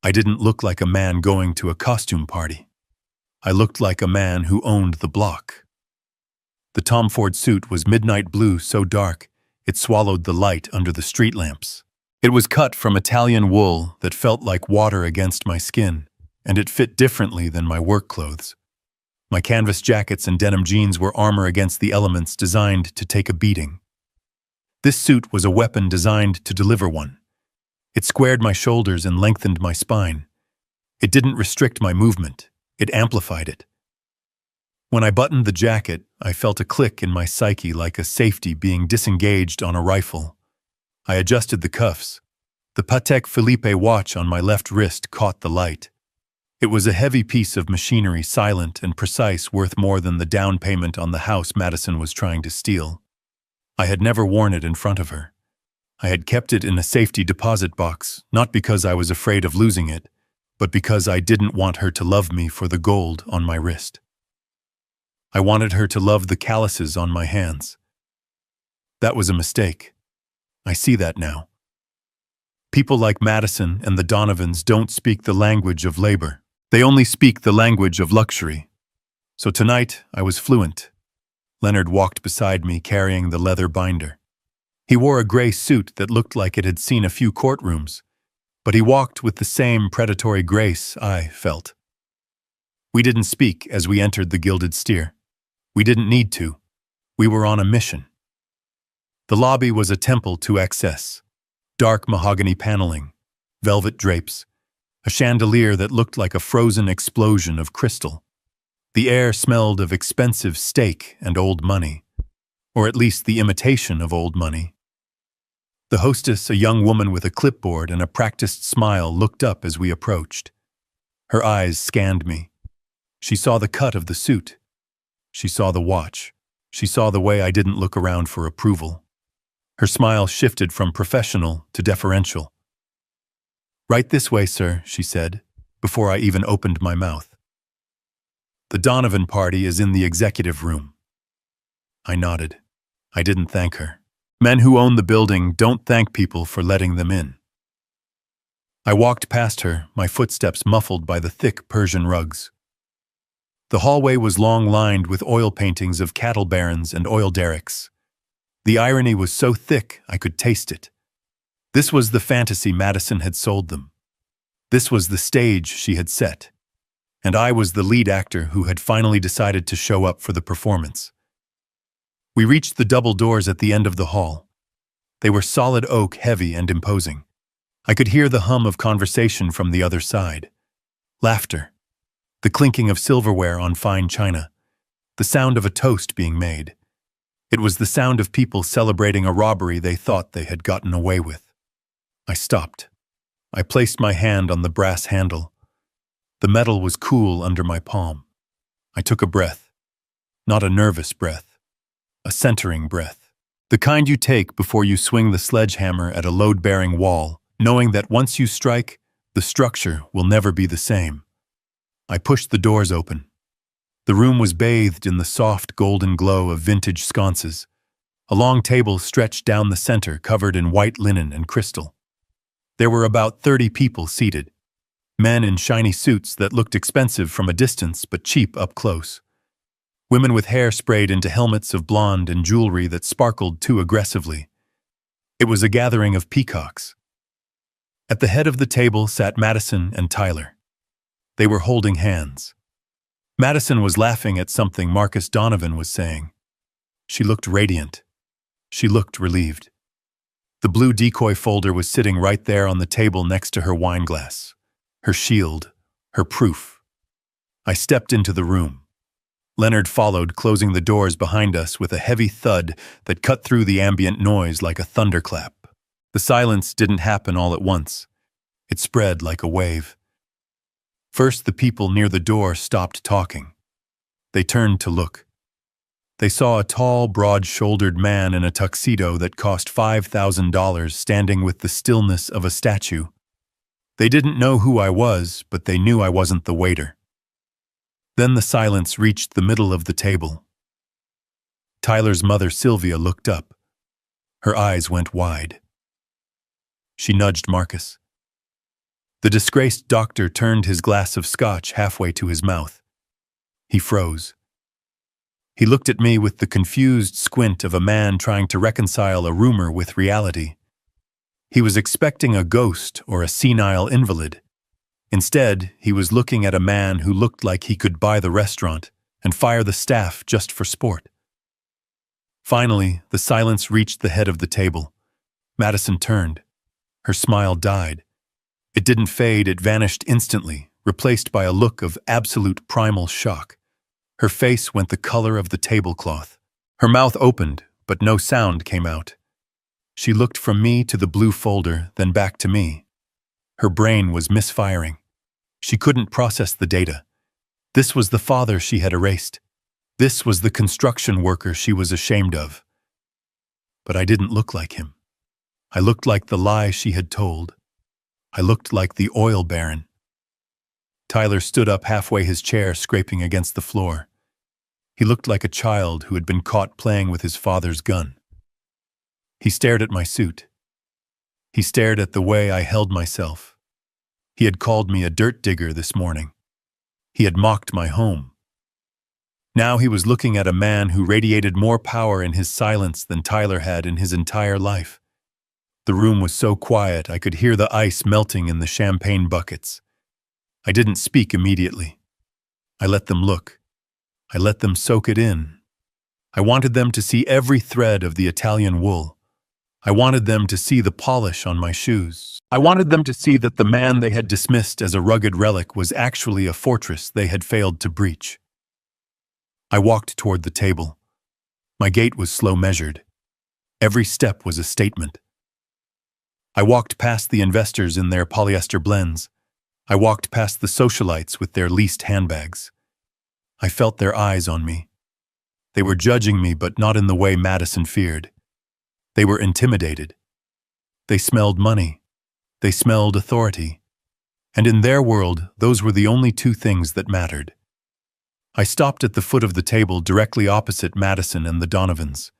I didn't look like a man going to a costume party. I looked like a man who owned the block. The Tom Ford suit was midnight blue, so dark it swallowed the light under the street lamps. It was cut from Italian wool that felt like water against my skin, and it fit differently than my work clothes. My canvas jackets and denim jeans were armor against the elements, designed to take a beating. This suit was a weapon designed to deliver one. It squared my shoulders and lengthened my spine. It didn't restrict my movement. It amplified it. When I buttoned the jacket, I felt a click in my psyche, like a safety being disengaged on a rifle. I adjusted the cuffs. The Patek Philippe watch on my left wrist caught the light. It was a heavy piece of machinery, silent and precise, worth more than the down payment on the house Madison was trying to steal. I had never worn it in front of her. I had kept it in a safety deposit box, not because I was afraid of losing it, but because I didn't want her to love me for the gold on my wrist. I wanted her to love the calluses on my hands. That was a mistake. I see that now. People like Madison and the Donovans don't speak the language of labor. They only speak the language of luxury. So tonight, I was fluent. Leonard walked beside me, carrying the leather binder. He wore a gray suit that looked like it had seen a few courtrooms, but he walked with the same predatory grace I felt. We didn't speak as we entered the Gilded Steer. We didn't need to. We were on a mission. The lobby was a temple to excess. Dark mahogany paneling, velvet drapes, a chandelier that looked like a frozen explosion of crystal. The air smelled of expensive steak and old money, or at least the imitation of old money. The hostess, a young woman with a clipboard and a practiced smile, looked up as we approached. Her eyes scanned me. She saw the cut of the suit. She saw the watch. She saw the way I didn't look around for approval. Her smile shifted from professional to deferential. "Right this way, sir," she said, before I even opened my mouth. "The Donovan party is in the executive room." I nodded. I didn't thank her. Men who own the building don't thank people for letting them in. I walked past her, my footsteps muffled by the thick Persian rugs. The hallway was long lined with oil paintings of cattle barons and oil derricks. The irony was so thick I could taste it. This was the fantasy Madison had sold them. This was the stage she had set. And I was the lead actor who had finally decided to show up for the performance. We reached the double doors at the end of the hall. They were solid oak, heavy and imposing. I could hear the hum of conversation from the other side. Laughter. The clinking of silverware on fine china. The sound of a toast being made. It was the sound of people celebrating a robbery they thought they had gotten away with. I stopped. I placed my hand on the brass handle. The metal was cool under my palm. I took a breath. Not a nervous breath. A centering breath. The kind you take before you swing the sledgehammer at a load-bearing wall, knowing that once you strike, the structure will never be the same. I pushed the doors open. The room was bathed in the soft golden glow of vintage sconces. A long table stretched down the center, covered in white linen and crystal. There were about 30 people seated. Men in shiny suits that looked expensive from a distance but cheap up close. Women with hair sprayed into helmets of blonde and jewelry that sparkled too aggressively. It was a gathering of peacocks. At the head of the table sat Madison and Tyler. They were holding hands. Madison was laughing at something Marcus Donovan was saying. She looked radiant. She looked relieved. The blue decoy folder was sitting right there on the table next to her wine glass. Her shield, her proof. I stepped into the room. Leonard followed, closing the doors behind us with a heavy thud that cut through the ambient noise like a thunderclap. The silence didn't happen all at once. It spread like a wave. First, the people near the door stopped talking. They turned to look. They saw a tall, broad-shouldered man in a tuxedo that cost $5,000 standing with the stillness of a statue. They didn't know who I was, but they knew I wasn't the waiter. Then the silence reached the middle of the table. Tyler's mother, Sylvia, looked up. Her eyes went wide. She nudged Marcus. The disgraced doctor turned his glass of scotch halfway to his mouth. He froze. He looked at me with the confused squint of a man trying to reconcile a rumor with reality. He was expecting a ghost or a senile invalid. Instead, he was looking at a man who looked like he could buy the restaurant and fire the staff just for sport. Finally, the silence reached the head of the table. Madison turned. Her smile died. It didn't fade, it vanished instantly, replaced by a look of absolute primal shock. Her face went the color of the tablecloth. Her mouth opened, but no sound came out. She looked from me to the blue folder, then back to me. Her brain was misfiring. She couldn't process the data. This was the father she had erased. This was the construction worker she was ashamed of. But I didn't look like him. I looked like the lie she had told. I looked like the oil baron. Tyler stood up halfway, his chair scraping against the floor. He looked like a child who had been caught playing with his father's gun. He stared at my suit. He stared at the way I held myself. He had called me a dirt digger this morning. He had mocked my home. Now he was looking at a man who radiated more power in his silence than Tyler had in his entire life. The room was so quiet I could hear the ice melting in the champagne buckets. I didn't speak immediately. I let them look. I let them soak it in. I wanted them to see every thread of the Italian wool. I wanted them to see the polish on my shoes. I wanted them to see that the man they had dismissed as a rugged relic was actually a fortress they had failed to breach. I walked toward the table. My gait was slow measured. Every step was a statement. I walked past the investors in their polyester blends. I walked past the socialites with their leased handbags. I felt their eyes on me. They were judging me, but not in the way Madison feared. They were intimidated. They smelled money. They smelled authority. And in their world, those were the only two things that mattered. I stopped at the foot of the table directly opposite Madison and the Donovans.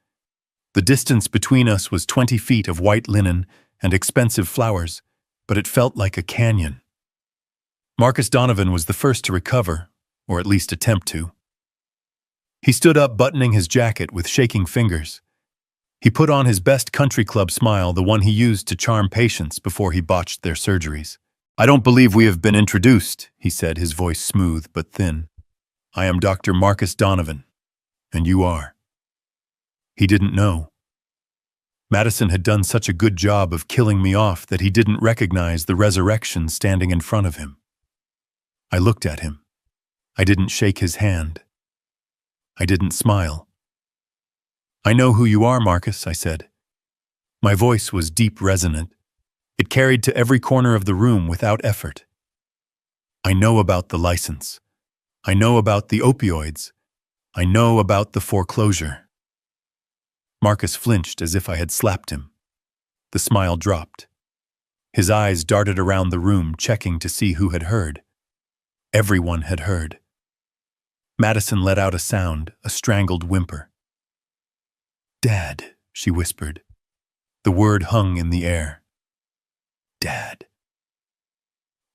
The distance between us was 20 feet of white linen and expensive flowers, but it felt like a canyon. Marcus Donovan was the first to recover, or at least attempt to. He stood up, buttoning his jacket with shaking fingers. He put on his best country club smile, the one he used to charm patients before he botched their surgeries. "I don't believe we have been introduced," he said, his voice smooth but thin. "I am Dr. Marcus Donovan, and you are." He didn't know. Madison had done such a good job of killing me off that he didn't recognize the resurrection standing in front of him. I looked at him. I didn't shake his hand. I didn't smile. "I know who you are, Marcus," I said. My voice was deep, resonant. It carried to every corner of the room without effort. "I know about the license. I know about the opioids. I know about the foreclosure." Marcus flinched as if I had slapped him. The smile dropped. His eyes darted around the room, checking to see who had heard. Everyone had heard. Madison let out a sound, a strangled whimper. "Dad," she whispered. The word hung in the air. "Dad."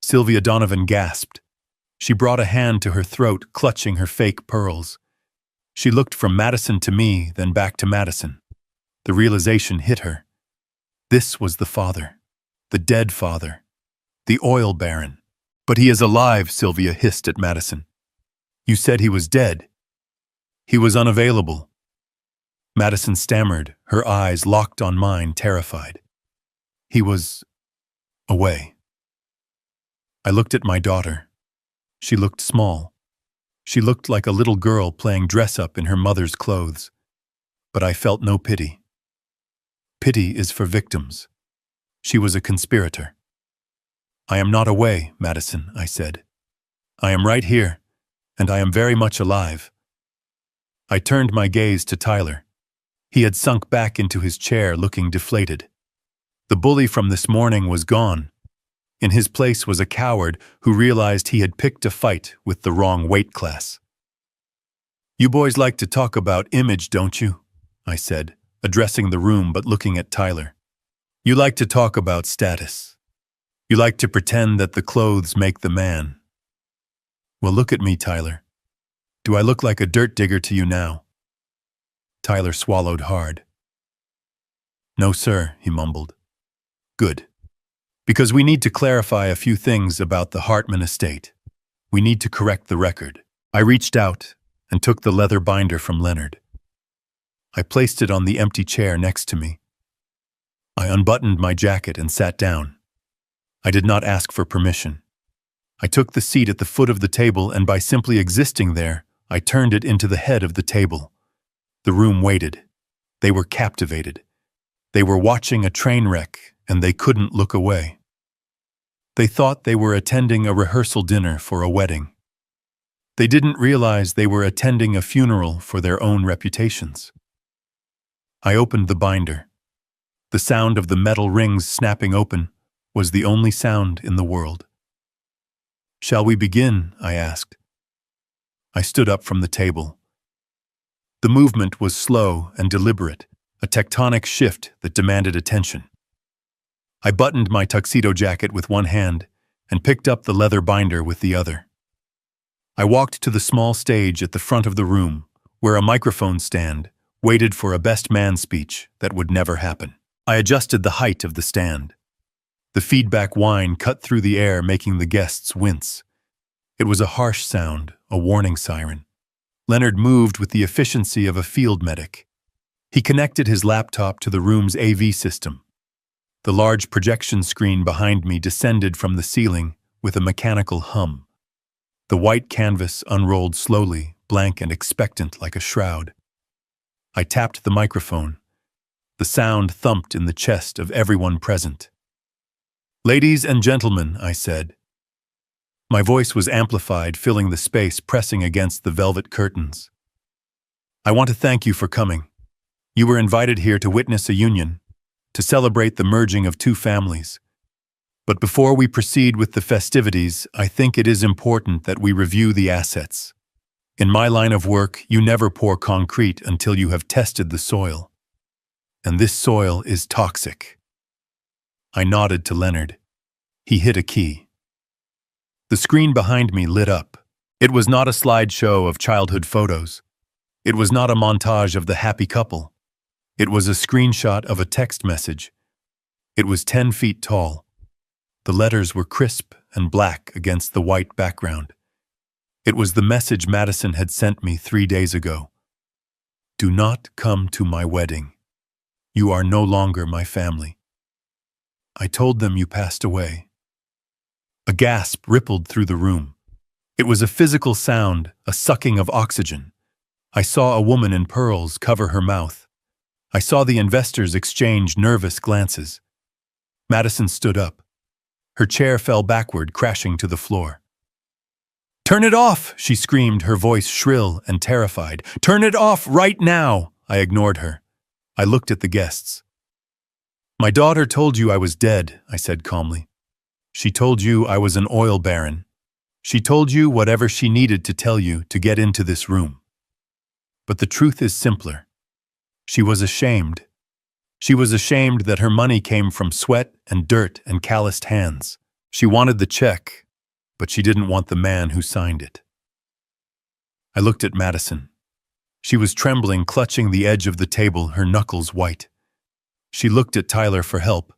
Sylvia Donovan gasped. She brought a hand to her throat, clutching her fake pearls. She looked from Madison to me, then back to Madison. The realization hit her. This was the father, the dead father, the oil baron. "But he is alive," Sylvia hissed at Madison. "You said he was dead." "He was unavailable." Madison stammered, her eyes locked on mine, terrified. "He was away." I looked at my daughter. She looked small. She looked like a little girl playing dress-up in her mother's clothes. But I felt no pity. Pity is for victims. She was a conspirator. "I am not away, Madison," I said. "I am right here, and I am very much alive." I turned my gaze to Tyler. He had sunk back into his chair, looking deflated. The bully from this morning was gone. In his place was a coward who realized he had picked a fight with the wrong weight class. "You boys like to talk about image, don't you?" I said, addressing the room but looking at Tyler. "You like to talk about status. You like to pretend that the clothes make the man. Well, look at me, Tyler. Do I look like a dirt digger to you now?" Tyler swallowed hard. "No, sir," he mumbled. "Good. Because we need to clarify a few things about the Hartman estate. We need to correct the record." I reached out and took the leather binder from Leonard. I placed it on the empty chair next to me. I unbuttoned my jacket and sat down. I did not ask for permission. I took the seat at the foot of the table, and by simply existing there, I turned it into the head of the table. The room waited. They were captivated. They were watching a train wreck, and they couldn't look away. They thought they were attending a rehearsal dinner for a wedding. They didn't realize they were attending a funeral for their own reputations. I opened the binder. The sound of the metal rings snapping open was the only sound in the world. "Shall we begin?" I asked. I stood up from the table. The movement was slow and deliberate, a tectonic shift that demanded attention. I buttoned my tuxedo jacket with one hand and picked up the leather binder with the other. I walked to the small stage at the front of the room, where a microphone stand waited for a best man speech that would never happen. I adjusted the height of the stand. The feedback whine cut through the air, making the guests wince. It was a harsh sound, a warning siren. Leonard moved with the efficiency of a field medic. He connected his laptop to the room's AV system. The large projection screen behind me descended from the ceiling with a mechanical hum. The white canvas unrolled slowly, blank and expectant like a shroud. I tapped the microphone. The sound thumped in the chest of everyone present. "Ladies and gentlemen," I said. My voice was amplified, filling the space, pressing against the velvet curtains. "I want to thank you for coming. You were invited here to witness a union, to celebrate the merging of two families. But before we proceed with the festivities, I think it is important that we review the assets. In my line of work, you never pour concrete until you have tested the soil. And this soil is toxic." I nodded to Leonard. He hit a key. The screen behind me lit up. It was not a slideshow of childhood photos. It was not a montage of the happy couple. It was a screenshot of a text message. It was 10 feet tall. The letters were crisp and black against the white background. It was the message Madison had sent me 3 days ago. "Do not come to my wedding. You are no longer my family. I told them you passed away." A gasp rippled through the room. It was a physical sound, a sucking of oxygen. I saw a woman in pearls cover her mouth. I saw the investors exchange nervous glances. Madison stood up. Her chair fell backward, crashing to the floor. "Turn it off!" she screamed, her voice shrill and terrified. "Turn it off right now!" I ignored her. I looked at the guests. "My daughter told you I was dead," I said calmly. "She told you I was an oil baron. She told you whatever she needed to tell you to get into this room. But the truth is simpler. She was ashamed. She was ashamed that her money came from sweat and dirt and calloused hands. She wanted the check, but she didn't want the man who signed it." I looked at Madison. She was trembling, clutching the edge of the table, her knuckles white. She looked at Tyler for help,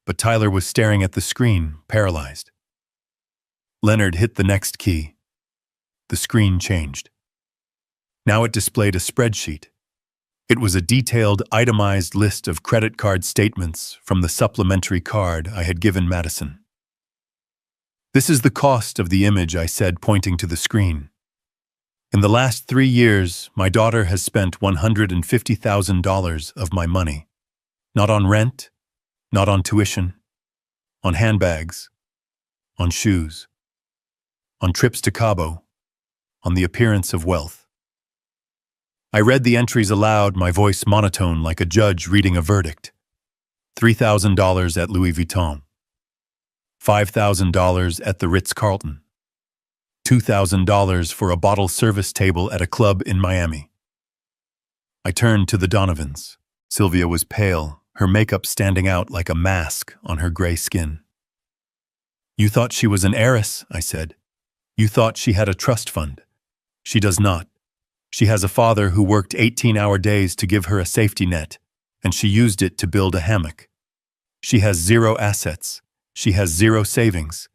but Tyler was staring at the screen, paralyzed. Leonard hit the next key. The screen changed. Now it displayed a spreadsheet. It was a detailed, itemized list of credit card statements from the supplementary card I had given Madison. "This is the cost of the image," I said, pointing to the screen. "In the last 3 years, my daughter has spent $150,000 of my money. Not on rent, not on tuition, on handbags, on shoes, on trips to Cabo, on the appearance of wealth." I read the entries aloud, my voice monotone like a judge reading a verdict. $3,000 at Louis Vuitton. $5,000 at the Ritz-Carlton. $2,000 for a bottle service table at a club in Miami. I turned to the Donovans. Sylvia was pale, her makeup standing out like a mask on her gray skin. "You thought she was an heiress," I said. "You thought she had a trust fund. She does not. She has a father who worked 18-hour days to give her a safety net, and she used it to build a hammock. She has 0 assets. She has 0 savings.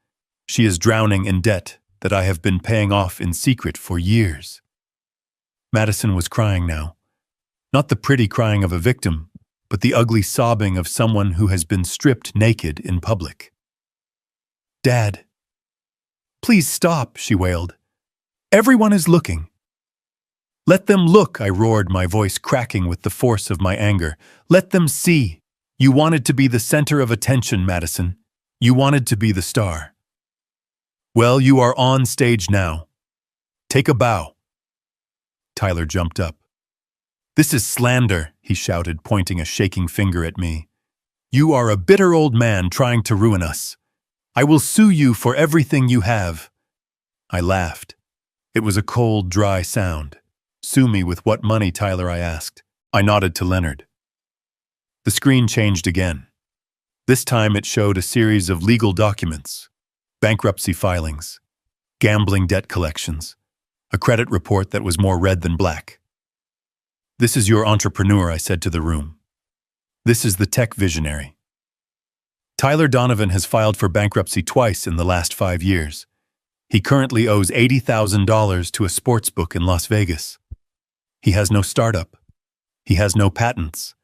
She is drowning in debt that I have been paying off in secret for years." Madison was crying now. Not the pretty crying of a victim, but the ugly sobbing of someone who has been stripped naked in public. "Dad, please stop," she wailed. "Everyone is looking." "Let them look," I roared, my voice cracking with the force of my anger. "Let them see. You wanted to be the center of attention, Madison. You wanted to be the star. Well, you are on stage now. Take a bow." Tyler jumped up. "This is slander," he shouted, pointing a shaking finger at me. "You are a bitter old man trying to ruin us. I will sue you for everything you have." I laughed. It was a cold, dry sound. "Sue me with what money, Tyler?" I asked. I nodded to Leonard. The screen changed again. This time it showed a series of legal documents, bankruptcy filings, gambling debt collections, a credit report that was more red than black. "This is your entrepreneur," I said to the room. "This is the tech visionary. Tyler Donovan has filed for bankruptcy twice in the last 5 years. He currently owes $80,000 to a sports book in Las Vegas. He has no startup, He has no patents.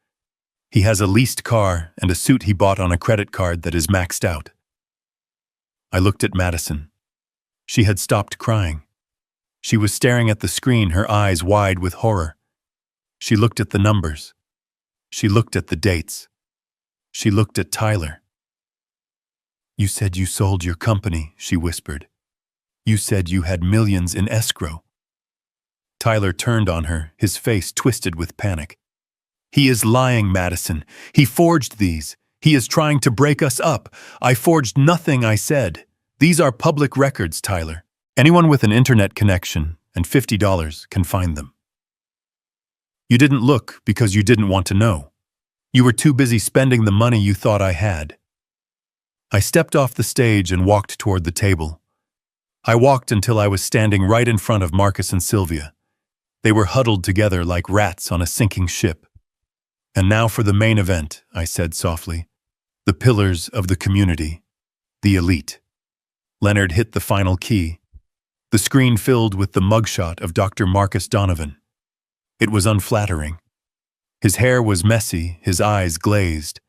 He has a leased car and a suit he bought on a credit card that is maxed out. I looked at Madison. She had stopped crying. She was staring at the screen, her eyes wide with horror. She looked at the numbers. She looked at the dates. She looked at Tyler. "You said you sold your company," she whispered. "You said you had millions in escrow." Tyler turned on her, his face twisted with panic. "He is lying, Madison. He forged these. He is trying to break us up. I forged nothing I said. These are public records, Tyler. Anyone with an internet connection and $50 can find them." "You didn't look because you didn't want to know. You were too busy spending the money you thought I had." I stepped off the stage and walked toward the table. I walked until I was standing right in front of Marcus and Sylvia. They were huddled together like rats on a sinking ship. "And now for the main event," I said softly. "The pillars of the community. The elite." Leonard hit the final key. The screen filled with the mugshot of Dr. Marcus Donovan. It was unflattering. His hair was messy, his eyes glazed.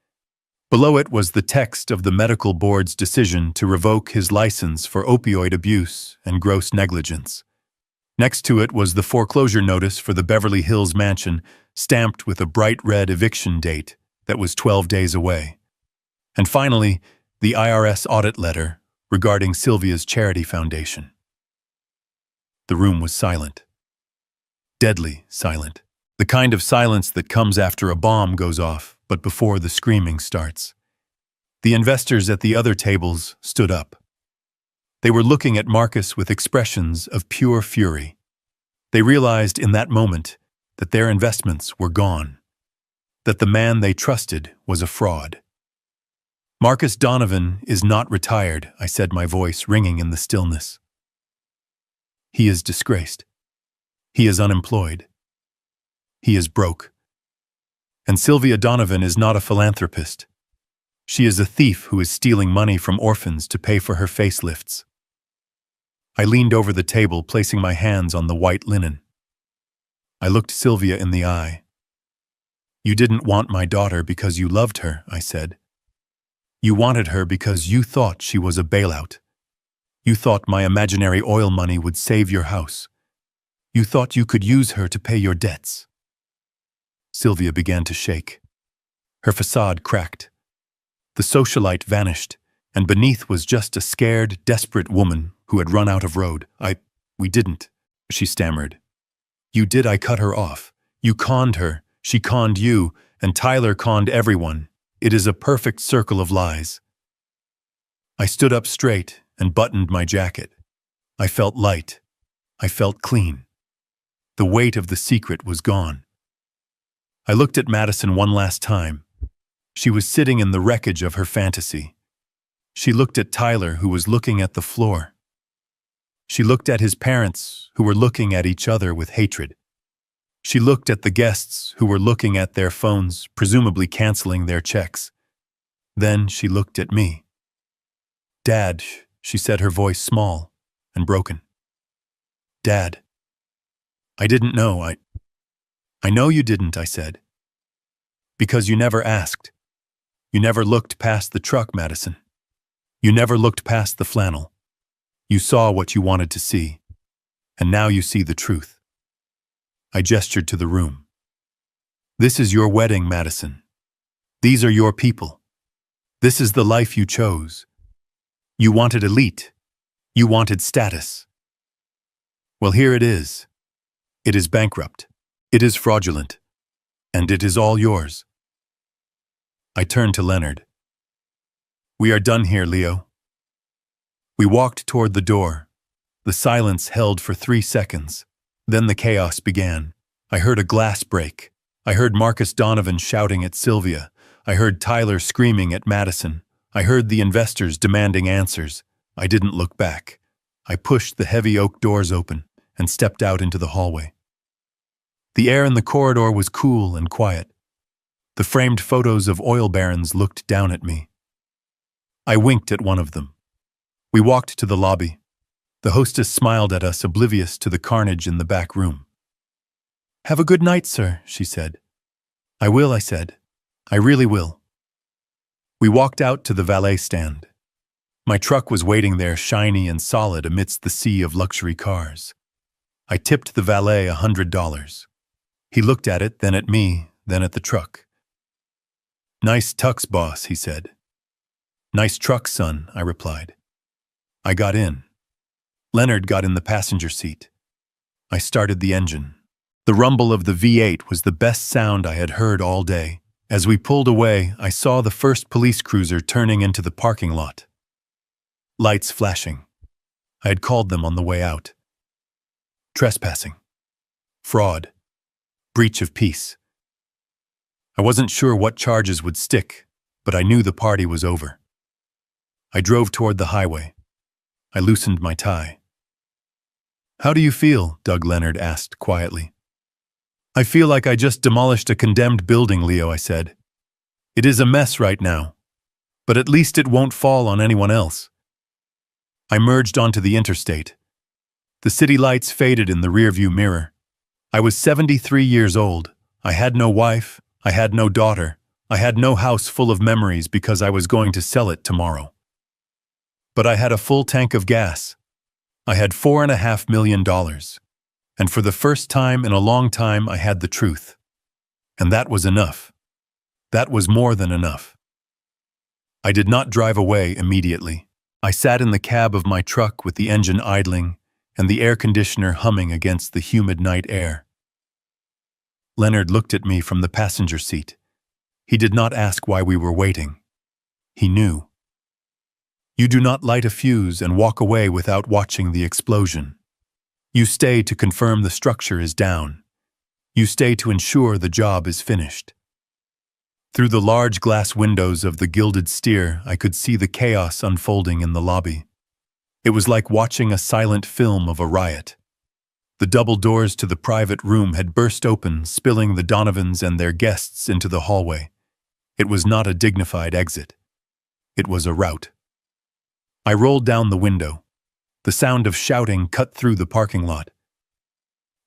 Below it was the text of the medical board's decision to revoke his license for opioid abuse and gross negligence. Next to it was the foreclosure notice for the Beverly Hills mansion, stamped with a bright red eviction date that was 12 days away. And finally, the IRS audit letter regarding Sylvia's charity foundation. The room was silent. Deadly silent. The kind of silence that comes after a bomb goes off, but before the screaming starts. The investors at the other tables stood up. They were looking at Marcus with expressions of pure fury. They realized in that moment that their investments were gone, that the man they trusted was a fraud. "Marcus Donovan is not retired," I said, my voice ringing in the stillness. "He is disgraced. He is unemployed. He is broke. And Sylvia Donovan is not a philanthropist. She is a thief who is stealing money from orphans to pay for her facelifts." I leaned over the table, placing my hands on the white linen. I looked Sylvia in the eye. "You didn't want my daughter because you loved her," I said. "You wanted her because you thought she was a bailout. You thought my imaginary oil money would save your house. You thought you could use her to pay your debts." Sylvia began to shake. Her facade cracked. The socialite vanished, and beneath was just a scared, desperate woman who had run out of road. We didn't," she stammered. "You did. I cut her off. You conned her, she conned you, and Tyler conned everyone. It is a perfect circle of lies." I stood up straight and buttoned my jacket. I felt light. I felt clean. The weight of the secret was gone. I looked at Madison one last time. She was sitting in the wreckage of her fantasy. She looked at Tyler, who was looking at the floor. She looked at his parents, who were looking at each other with hatred. She looked at the guests, who were looking at their phones, presumably canceling their checks. Then she looked at me. "Dad," she said, her voice small and broken. "Dad, I didn't know. I know you didn't," I said. "Because you never asked. You never looked past the truck, Madison. You never looked past the flannel. You saw what you wanted to see, and now you see the truth." I gestured to the room. "This is your wedding, Madison. These are your people. This is the life you chose. You wanted elite. You wanted status. Well, here it is. It is bankrupt. It is fraudulent. And it is all yours." I turned to Leonard. "We are done here, Leo." We walked toward the door. The silence held for 3 seconds. Then the chaos began. I heard a glass break. I heard Marcus Donovan shouting at Sylvia. I heard Tyler screaming at Madison. I heard the investors demanding answers. I didn't look back. I pushed the heavy oak doors open and stepped out into the hallway. The air in the corridor was cool and quiet. The framed photos of oil barons looked down at me. I winked at one of them. We walked to the lobby. The hostess smiled at us, oblivious to the carnage in the back room. "Have a good night, sir," she said. I will, I said. I really will. We walked out to the valet stand. My truck was waiting there, shiny and solid amidst the sea of luxury cars. I tipped the valet $100. He looked at it, then at me, then at the truck. Nice tux, boss, he said. Nice truck, son, I replied. I got in. Leonard got in the passenger seat. I started the engine. The rumble of the V8 was the best sound I had heard all day. As we pulled away, I saw the first police cruiser turning into the parking lot. Lights flashing. I had called them on the way out. Trespassing. Fraud. Breach of peace. I wasn't sure what charges would stick, but I knew the party was over. I drove toward the highway. I loosened my tie. How do you feel? Doug Leonard asked quietly. I feel like I just demolished a condemned building, Leo, I said. It is a mess right now, but at least it won't fall on anyone else. I merged onto the interstate. The city lights faded in the rearview mirror. I was 73 years old. I had no wife. I had no daughter. I had no house full of memories because I was going to sell it tomorrow. But I had a full tank of gas. I had $4.5 million. And for the first time in a long time, I had the truth. And that was enough. That was more than enough. I did not drive away immediately. I sat in the cab of my truck with the engine idling and the air conditioner humming against the humid night air. Leonard looked at me from the passenger seat. He did not ask why we were waiting. He knew. You do not light a fuse and walk away without watching the explosion. You stay to confirm the structure is down. You stay to ensure the job is finished. Through the large glass windows of the Gilded Steer, I could see the chaos unfolding in the lobby. It was like watching a silent film of a riot. The double doors to the private room had burst open, spilling the Donovans and their guests into the hallway. It was not a dignified exit. It was a rout. I rolled down the window. The sound of shouting cut through the parking lot.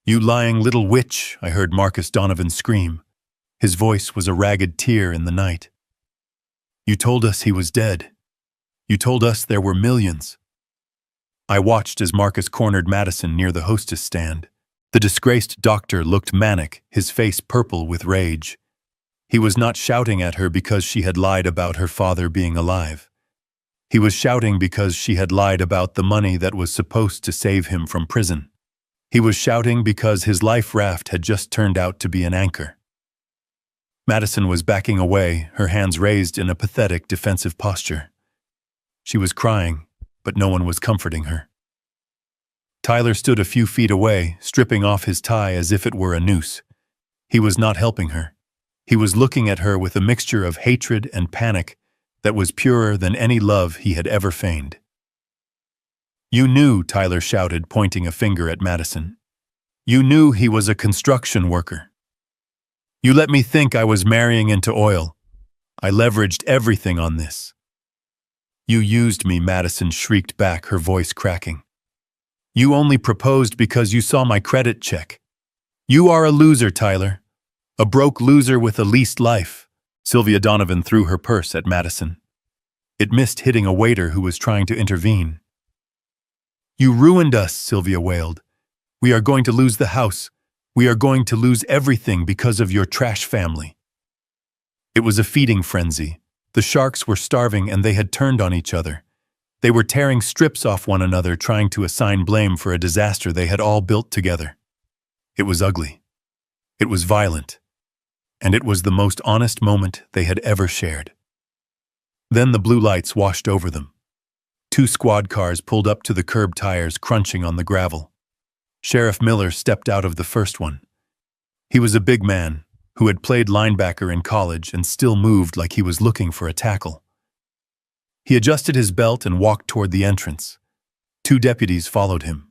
You lying little witch, I heard Marcus Donovan scream. His voice was a ragged tear in the night. You told us he was dead. You told us there were millions. I watched as Marcus cornered Madison near the hostess stand. The disgraced doctor looked manic, his face purple with rage. He was not shouting at her because she had lied about her father being alive. He was shouting because she had lied about the money that was supposed to save him from prison. He was shouting because his life raft had just turned out to be an anchor. Madison was backing away, her hands raised in a pathetic defensive posture. She was crying, but no one was comforting her. Tyler stood a few feet away, stripping off his tie as if it were a noose. He was not helping her. He was looking at her with a mixture of hatred and panic that was purer than any love he had ever feigned. You knew, Tyler shouted, pointing a finger at Madison. You knew he was a construction worker. You let me think I was marrying into oil. I leveraged everything on this. You used me, Madison shrieked back, her voice cracking. You only proposed because you saw my credit check. You are a loser, Tyler. A broke loser with a leased life. Sylvia Donovan threw her purse at Madison. It missed hitting a waiter who was trying to intervene. You ruined us, Sylvia wailed. We are going to lose the house. We are going to lose everything because of your trash family. It was a feeding frenzy. The sharks were starving and they had turned on each other. They were tearing strips off one another, trying to assign blame for a disaster they had all built together. It was ugly. It was violent. And it was the most honest moment they had ever shared. Then the blue lights washed over them. 2 squad cars pulled up to the curb, tires crunching on the gravel. Sheriff Miller stepped out of the first one. He was a big man who had played linebacker in college and still moved like he was looking for a tackle. He adjusted his belt and walked toward the entrance. 2 deputies followed him.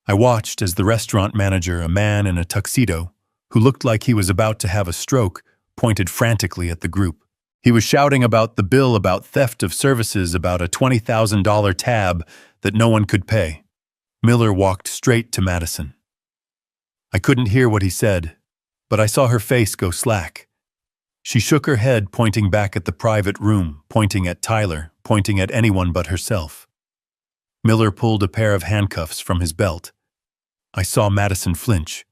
I watched as the restaurant manager, a man in a tuxedo, who looked like he was about to have a stroke, pointed frantically at the group. He was shouting about the bill, about theft of services, about a $20,000 tab that no one could pay. Miller walked straight to Madison. I couldn't hear what he said, but I saw her face go slack. She shook her head, pointing back at the private room, pointing at Tyler, pointing at anyone but herself. Miller pulled a pair of handcuffs from his belt. I saw Madison flinch.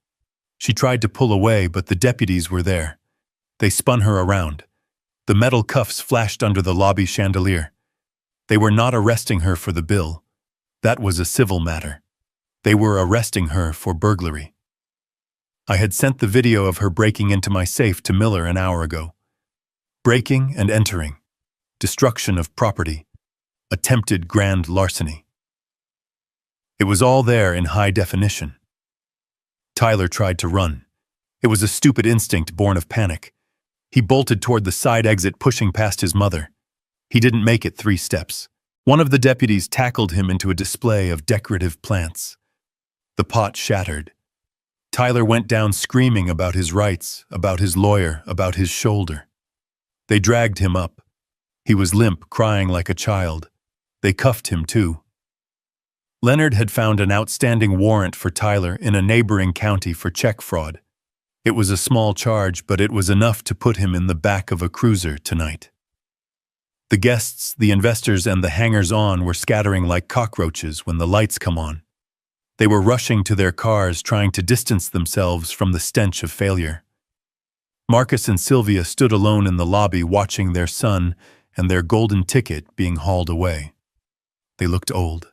She tried to pull away, but the deputies were there. They spun her around. The metal cuffs flashed under the lobby chandelier. They were not arresting her for the bill. That was a civil matter. They were arresting her for burglary. I had sent the video of her breaking into my safe to Miller an hour ago. Breaking and entering. Destruction of property. Attempted grand larceny. It was all there in high definition. Tyler tried to run. It was a stupid instinct born of panic. He bolted toward the side exit, pushing past his mother. He didn't make it 3 steps. One of the deputies tackled him into a display of decorative plants. The pot shattered. Tyler went down screaming about his rights, about his lawyer, about his shoulder. They dragged him up. He was limp, crying like a child. They cuffed him too. Leonard had found an outstanding warrant for Tyler in a neighboring county for check fraud. It was a small charge, but it was enough to put him in the back of a cruiser tonight. The guests, the investors, and the hangers-on were scattering like cockroaches when the lights come on. They were rushing to their cars, trying to distance themselves from the stench of failure. Marcus and Sylvia stood alone in the lobby, watching their son and their golden ticket being hauled away. They looked old.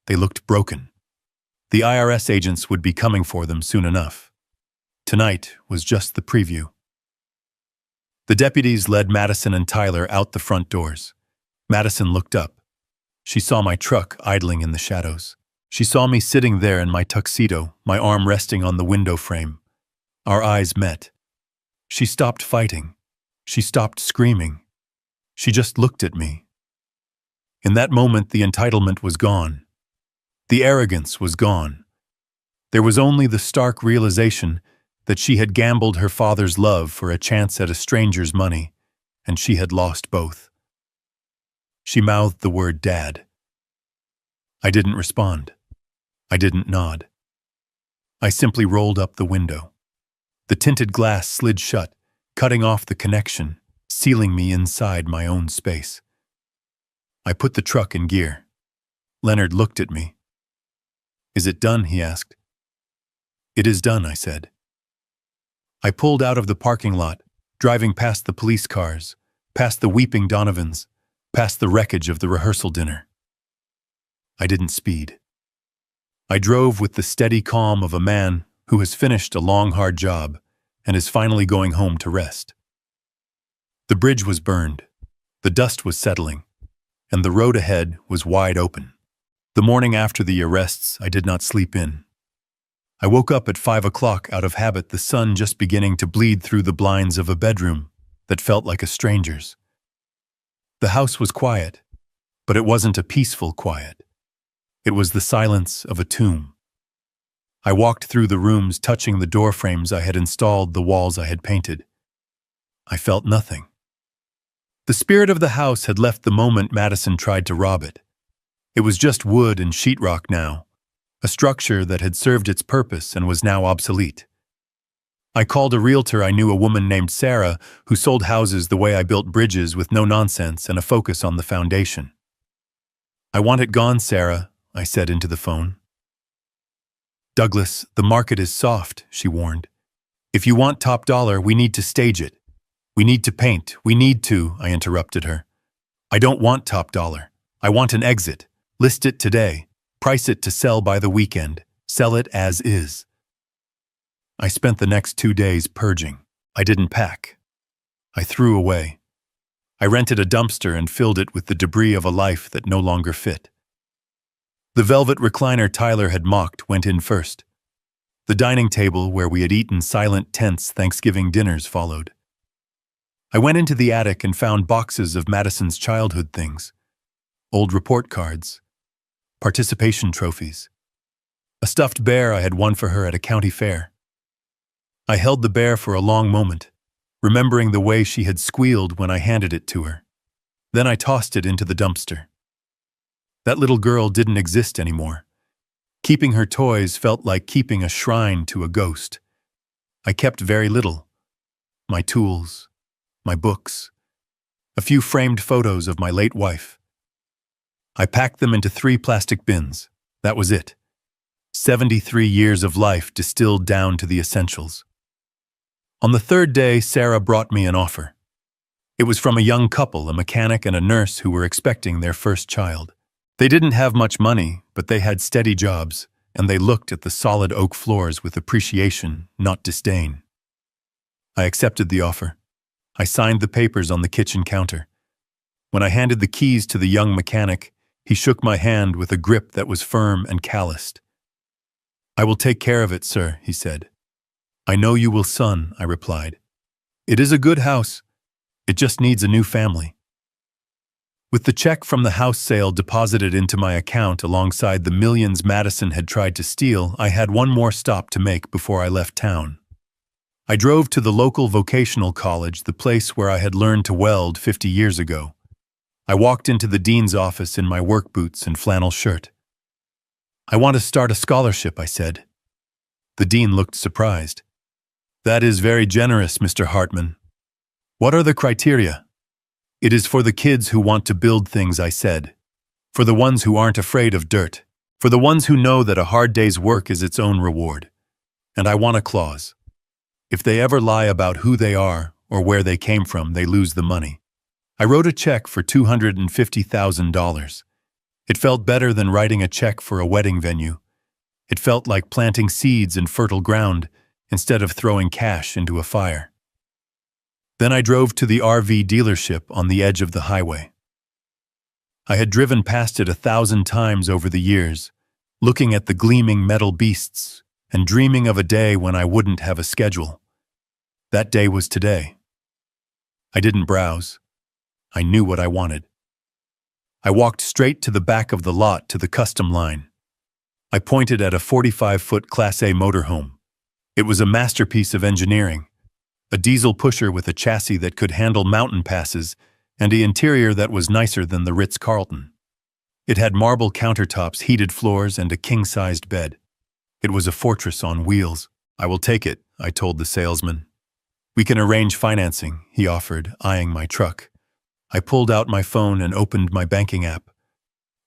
They looked broken. The IRS agents would be coming for them soon enough. Tonight was just the preview. The deputies led Madison and Tyler out the front doors. Madison looked up. She saw my truck idling in the shadows. She saw me sitting there in my tuxedo, my arm resting on the window frame. Our eyes met. She stopped fighting. She stopped screaming. She just looked at me. In that moment, the entitlement was gone. The arrogance was gone. There was only the stark realization that she had gambled her father's love for a chance at a stranger's money, and she had lost both. She mouthed the word Dad. I didn't respond. I didn't nod. I simply rolled up the window. The tinted glass slid shut, cutting off the connection, sealing me inside my own space. I put the truck in gear. Leonard looked at me. Is it done? He asked. It is done, I said. I pulled out of the parking lot, driving past the police cars, past the weeping Donovans, past the wreckage of the rehearsal dinner. I didn't speed. I drove with the steady calm of a man who has finished a long, hard job and is finally going home to rest. The bridge was burned, the dust was settling, and the road ahead was wide open. The morning after the arrests, I did not sleep in. I woke up at 5 o'clock out of habit, the sun just beginning to bleed through the blinds of a bedroom that felt like a stranger's. The house was quiet, but it wasn't a peaceful quiet. It was the silence of a tomb. I walked through the rooms, touching the door frames I had installed, the walls I had painted. I felt nothing. The spirit of the house had left the moment Madison tried to rob it. It was just wood and sheetrock now, a structure that had served its purpose and was now obsolete. I called a realtor I knew, a woman named Sarah, who sold houses the way I built bridges, with no nonsense and a focus on the foundation. I want it gone, Sarah, I said into the phone. Douglas, the market is soft, she warned. If you want top dollar, we need to stage it. We need to paint. We need to, I interrupted her. I don't want top dollar. I want an exit. List it today. Price it to sell by the weekend. Sell it as is. I spent the next 2 days purging. I didn't pack. I threw away. I rented a dumpster and filled it with the debris of a life that no longer fit. The velvet recliner Tyler had mocked went in first. The dining table where we had eaten silent, tense Thanksgiving dinners followed. I went into the attic and found boxes of Madison's childhood things. Old report cards. Participation trophies. A stuffed bear I had won for her at a county fair. I held the bear for a long moment, remembering the way she had squealed when I handed it to her. Then I tossed it into the dumpster. That little girl didn't exist anymore. Keeping her toys felt like keeping a shrine to a ghost. I kept very little. My tools, my books, a few framed photos of my late wife. I packed them into 3 plastic bins. That was it. 73 years of life distilled down to the essentials. On the 3rd day, Sarah brought me an offer. It was from a young couple, a mechanic and a nurse who were expecting their first child. They didn't have much money, but they had steady jobs, and they looked at the solid oak floors with appreciation, not disdain. I accepted the offer. I signed the papers on the kitchen counter. When I handed the keys to the young mechanic, he shook my hand with a grip that was firm and calloused. "I will take care of it, sir," he said. "I know you will, son," I replied. "It is a good house. It just needs a new family." With the check from the house sale deposited into my account alongside the millions Madison had tried to steal, I had one more stop to make before I left town. I drove to the local vocational college, the place where I had learned to weld 50 years ago. I walked into the dean's office in my work boots and flannel shirt. "I want to start a scholarship," I said. The dean looked surprised. "That is very generous, Mr. Hartman. What are the criteria?" "It is for the kids who want to build things," I said. "For the ones who aren't afraid of dirt. For the ones who know that a hard day's work is its own reward. And I want a clause. If they ever lie about who they are or where they came from, they lose the money." I wrote a check for $250,000. It felt better than writing a check for a wedding venue. It felt like planting seeds in fertile ground instead of throwing cash into a fire. Then I drove to the RV dealership on the edge of the highway. I had driven past it 1,000 times over the years, looking at the gleaming metal beasts and dreaming of a day when I wouldn't have a schedule. That day was today. I didn't browse. I knew what I wanted. I walked straight to the back of the lot to the custom line. I pointed at a 45-foot Class A motorhome. It was a masterpiece of engineering. A diesel pusher with a chassis that could handle mountain passes and an interior that was nicer than the Ritz-Carlton. It had marble countertops, heated floors, and a king-sized bed. It was a fortress on wheels. "I will take it," I told the salesman. "We can arrange financing," he offered, eyeing my truck. I pulled out my phone and opened my banking app.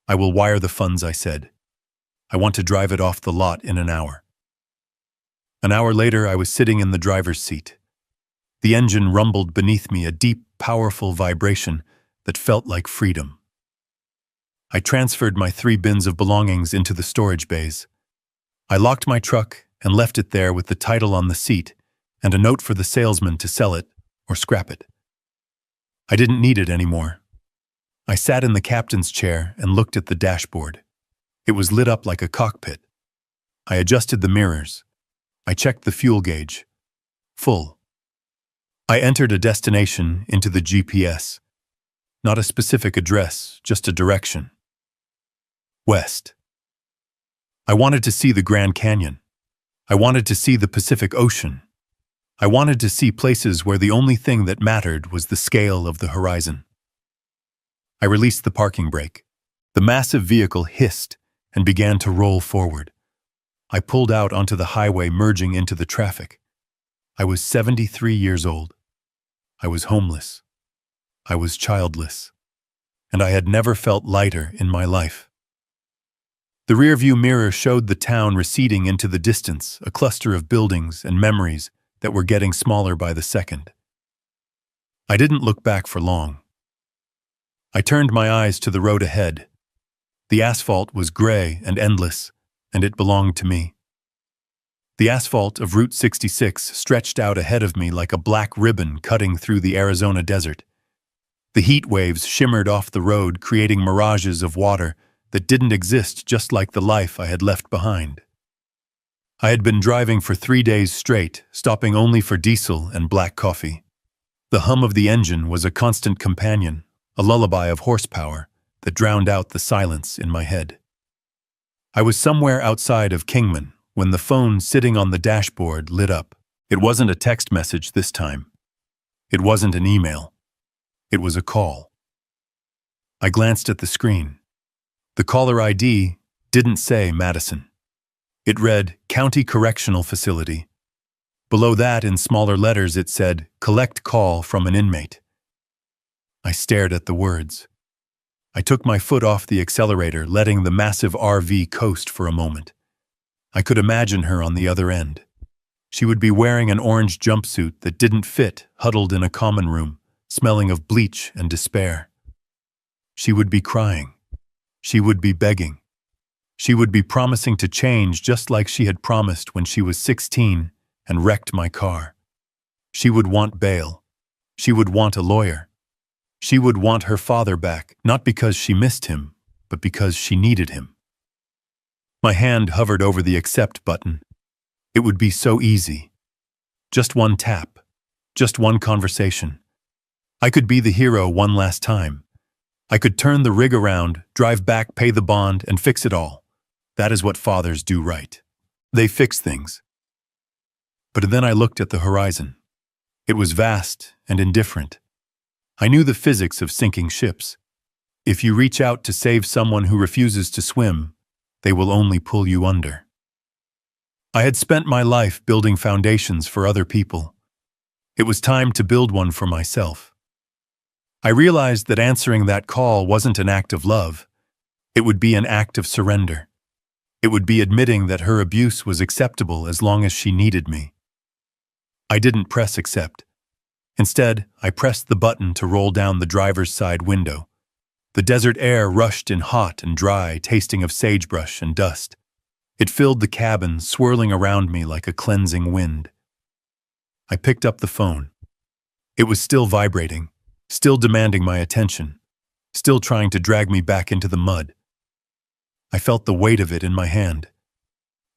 "I will wire the funds," I said. "I want to drive it off the lot in an hour." An hour later, I was sitting in the driver's seat. The engine rumbled beneath me, a deep, powerful vibration that felt like freedom. I transferred my 3 bins of belongings into the storage bays. I locked my truck and left it there with the title on the seat and a note for the salesman to sell it or scrap it. I didn't need it anymore. I sat in the captain's chair and looked at the dashboard. It was lit up like a cockpit. I adjusted the mirrors. I checked the fuel gauge. Full. I entered a destination into the GPS. Not a specific address, just a direction. West. I wanted to see the Grand Canyon. I wanted to see the Pacific Ocean. I wanted to see places where the only thing that mattered was the scale of the horizon. I released the parking brake. The massive vehicle hissed and began to roll forward. I pulled out onto the highway, merging into the traffic. I was 73 years old. I was homeless. I was childless. And I had never felt lighter in my life. The rearview mirror showed the town receding into the distance, a cluster of buildings and memories that were getting smaller by the second. I didn't look back for long. I turned my eyes to the road ahead. The asphalt was gray and endless, and it belonged to me. The asphalt of Route 66 stretched out ahead of me like a black ribbon cutting through the Arizona desert. The heat waves shimmered off the road, creating mirages of water that didn't exist, just like the life I had left behind. I had been driving for 3 days straight, stopping only for diesel and black coffee. The hum of the engine was a constant companion, a lullaby of horsepower that drowned out the silence in my head. I was somewhere outside of Kingman when the phone sitting on the dashboard lit up. It wasn't a text message this time. It wasn't an email. It was a call. I glanced at the screen. The caller ID didn't say Madison. It read County Correctional Facility. Below that, in smaller letters, it said, "Collect call from an inmate." I stared at the words. I took my foot off the accelerator, letting the massive RV coast for a moment. I could imagine her on the other end. She would be wearing an orange jumpsuit that didn't fit, huddled in a common room, smelling of bleach and despair. She would be crying. She would be begging. She would be promising to change just like she had promised when she was 16 and wrecked my car. She would want bail. She would want a lawyer. She would want her father back, not because she missed him, but because she needed him. My hand hovered over the accept button. It would be so easy. Just one tap. Just one conversation. I could be the hero one last time. I could turn the rig around, drive back, pay the bond, and fix it all. That is what fathers do, right? They fix things. But then I looked at the horizon. It was vast and indifferent. I knew the physics of sinking ships. If you reach out to save someone who refuses to swim, they will only pull you under. I had spent my life building foundations for other people. It was time to build one for myself. I realized that answering that call wasn't an act of love. It would be an act of surrender. It would be admitting that her abuse was acceptable as long as she needed me. I didn't press accept. Instead, I pressed the button to roll down the driver's side window. The desert air rushed in hot and dry, tasting of sagebrush and dust. It filled the cabin, swirling around me like a cleansing wind. I picked up the phone. It was still vibrating, still demanding my attention, still trying to drag me back into the mud. I felt the weight of it in my hand.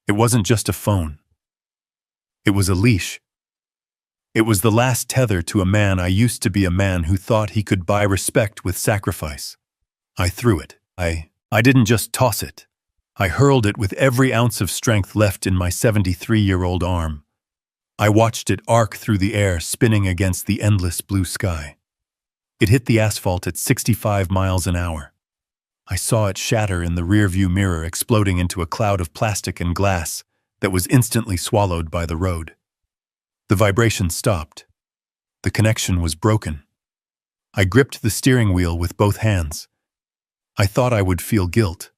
It wasn't just a phone. It was a leash. It was the last tether to a man I used to be, a man who thought he could buy respect with sacrifice. I threw it. I didn't just toss it. I hurled it with every ounce of strength left in my 73-year-old arm. I watched it arc through the air, spinning against the endless blue sky. It hit the asphalt at 65 miles an hour. I saw it shatter in the rearview mirror, exploding into a cloud of plastic and glass that was instantly swallowed by the road. The vibration stopped. The connection was broken. I gripped the steering wheel with both hands. I thought I would feel guilt.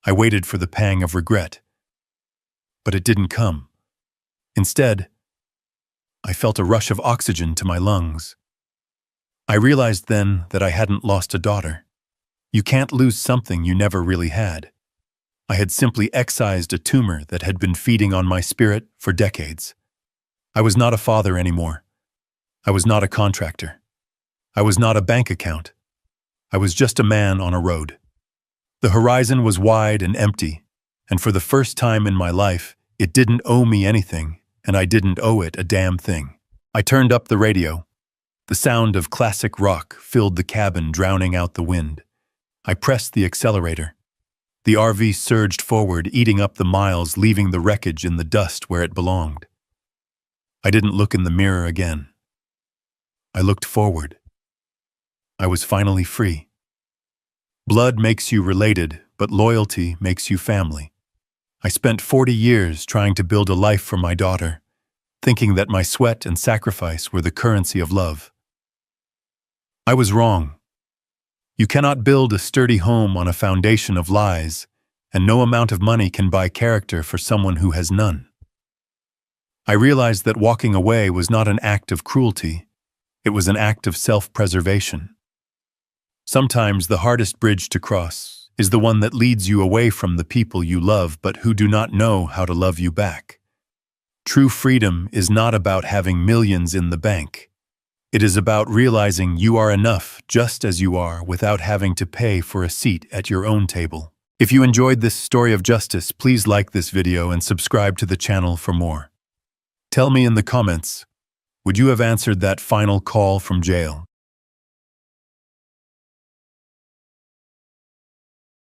I waited for the pang of regret. But it didn't come. Instead, I felt a rush of oxygen to my lungs. I realized then that I hadn't lost a daughter. You can't lose something you never really had. I had simply excised a tumor that had been feeding on my spirit for decades. I was not a father anymore. I was not a contractor. I was not a bank account. I was just a man on a road. The horizon was wide and empty, and for the first time in my life, it didn't owe me anything, and I didn't owe it a damn thing. I turned up the radio. The sound of classic rock filled the cabin, drowning out the wind. I pressed the accelerator. The RV surged forward, eating up the miles, leaving the wreckage in the dust where it belonged. I didn't look in the mirror again. I looked forward. I was finally free. Blood makes you related, but loyalty makes you family. I spent 40 years trying to build a life for my daughter, thinking that my sweat and sacrifice were the currency of love. I was wrong. You cannot build a sturdy home on a foundation of lies, and no amount of money can buy character for someone who has none. I realized that walking away was not an act of cruelty. It was an act of self-preservation. Sometimes the hardest bridge to cross is the one that leads you away from the people you love but who do not know how to love you back. True freedom is not about having millions in the bank. It is about realizing you are enough just as you are without having to pay for a seat at your own table. If you enjoyed this story of justice, please like this video and subscribe to the channel for more. Tell me in the comments, would you have answered that final call from jail?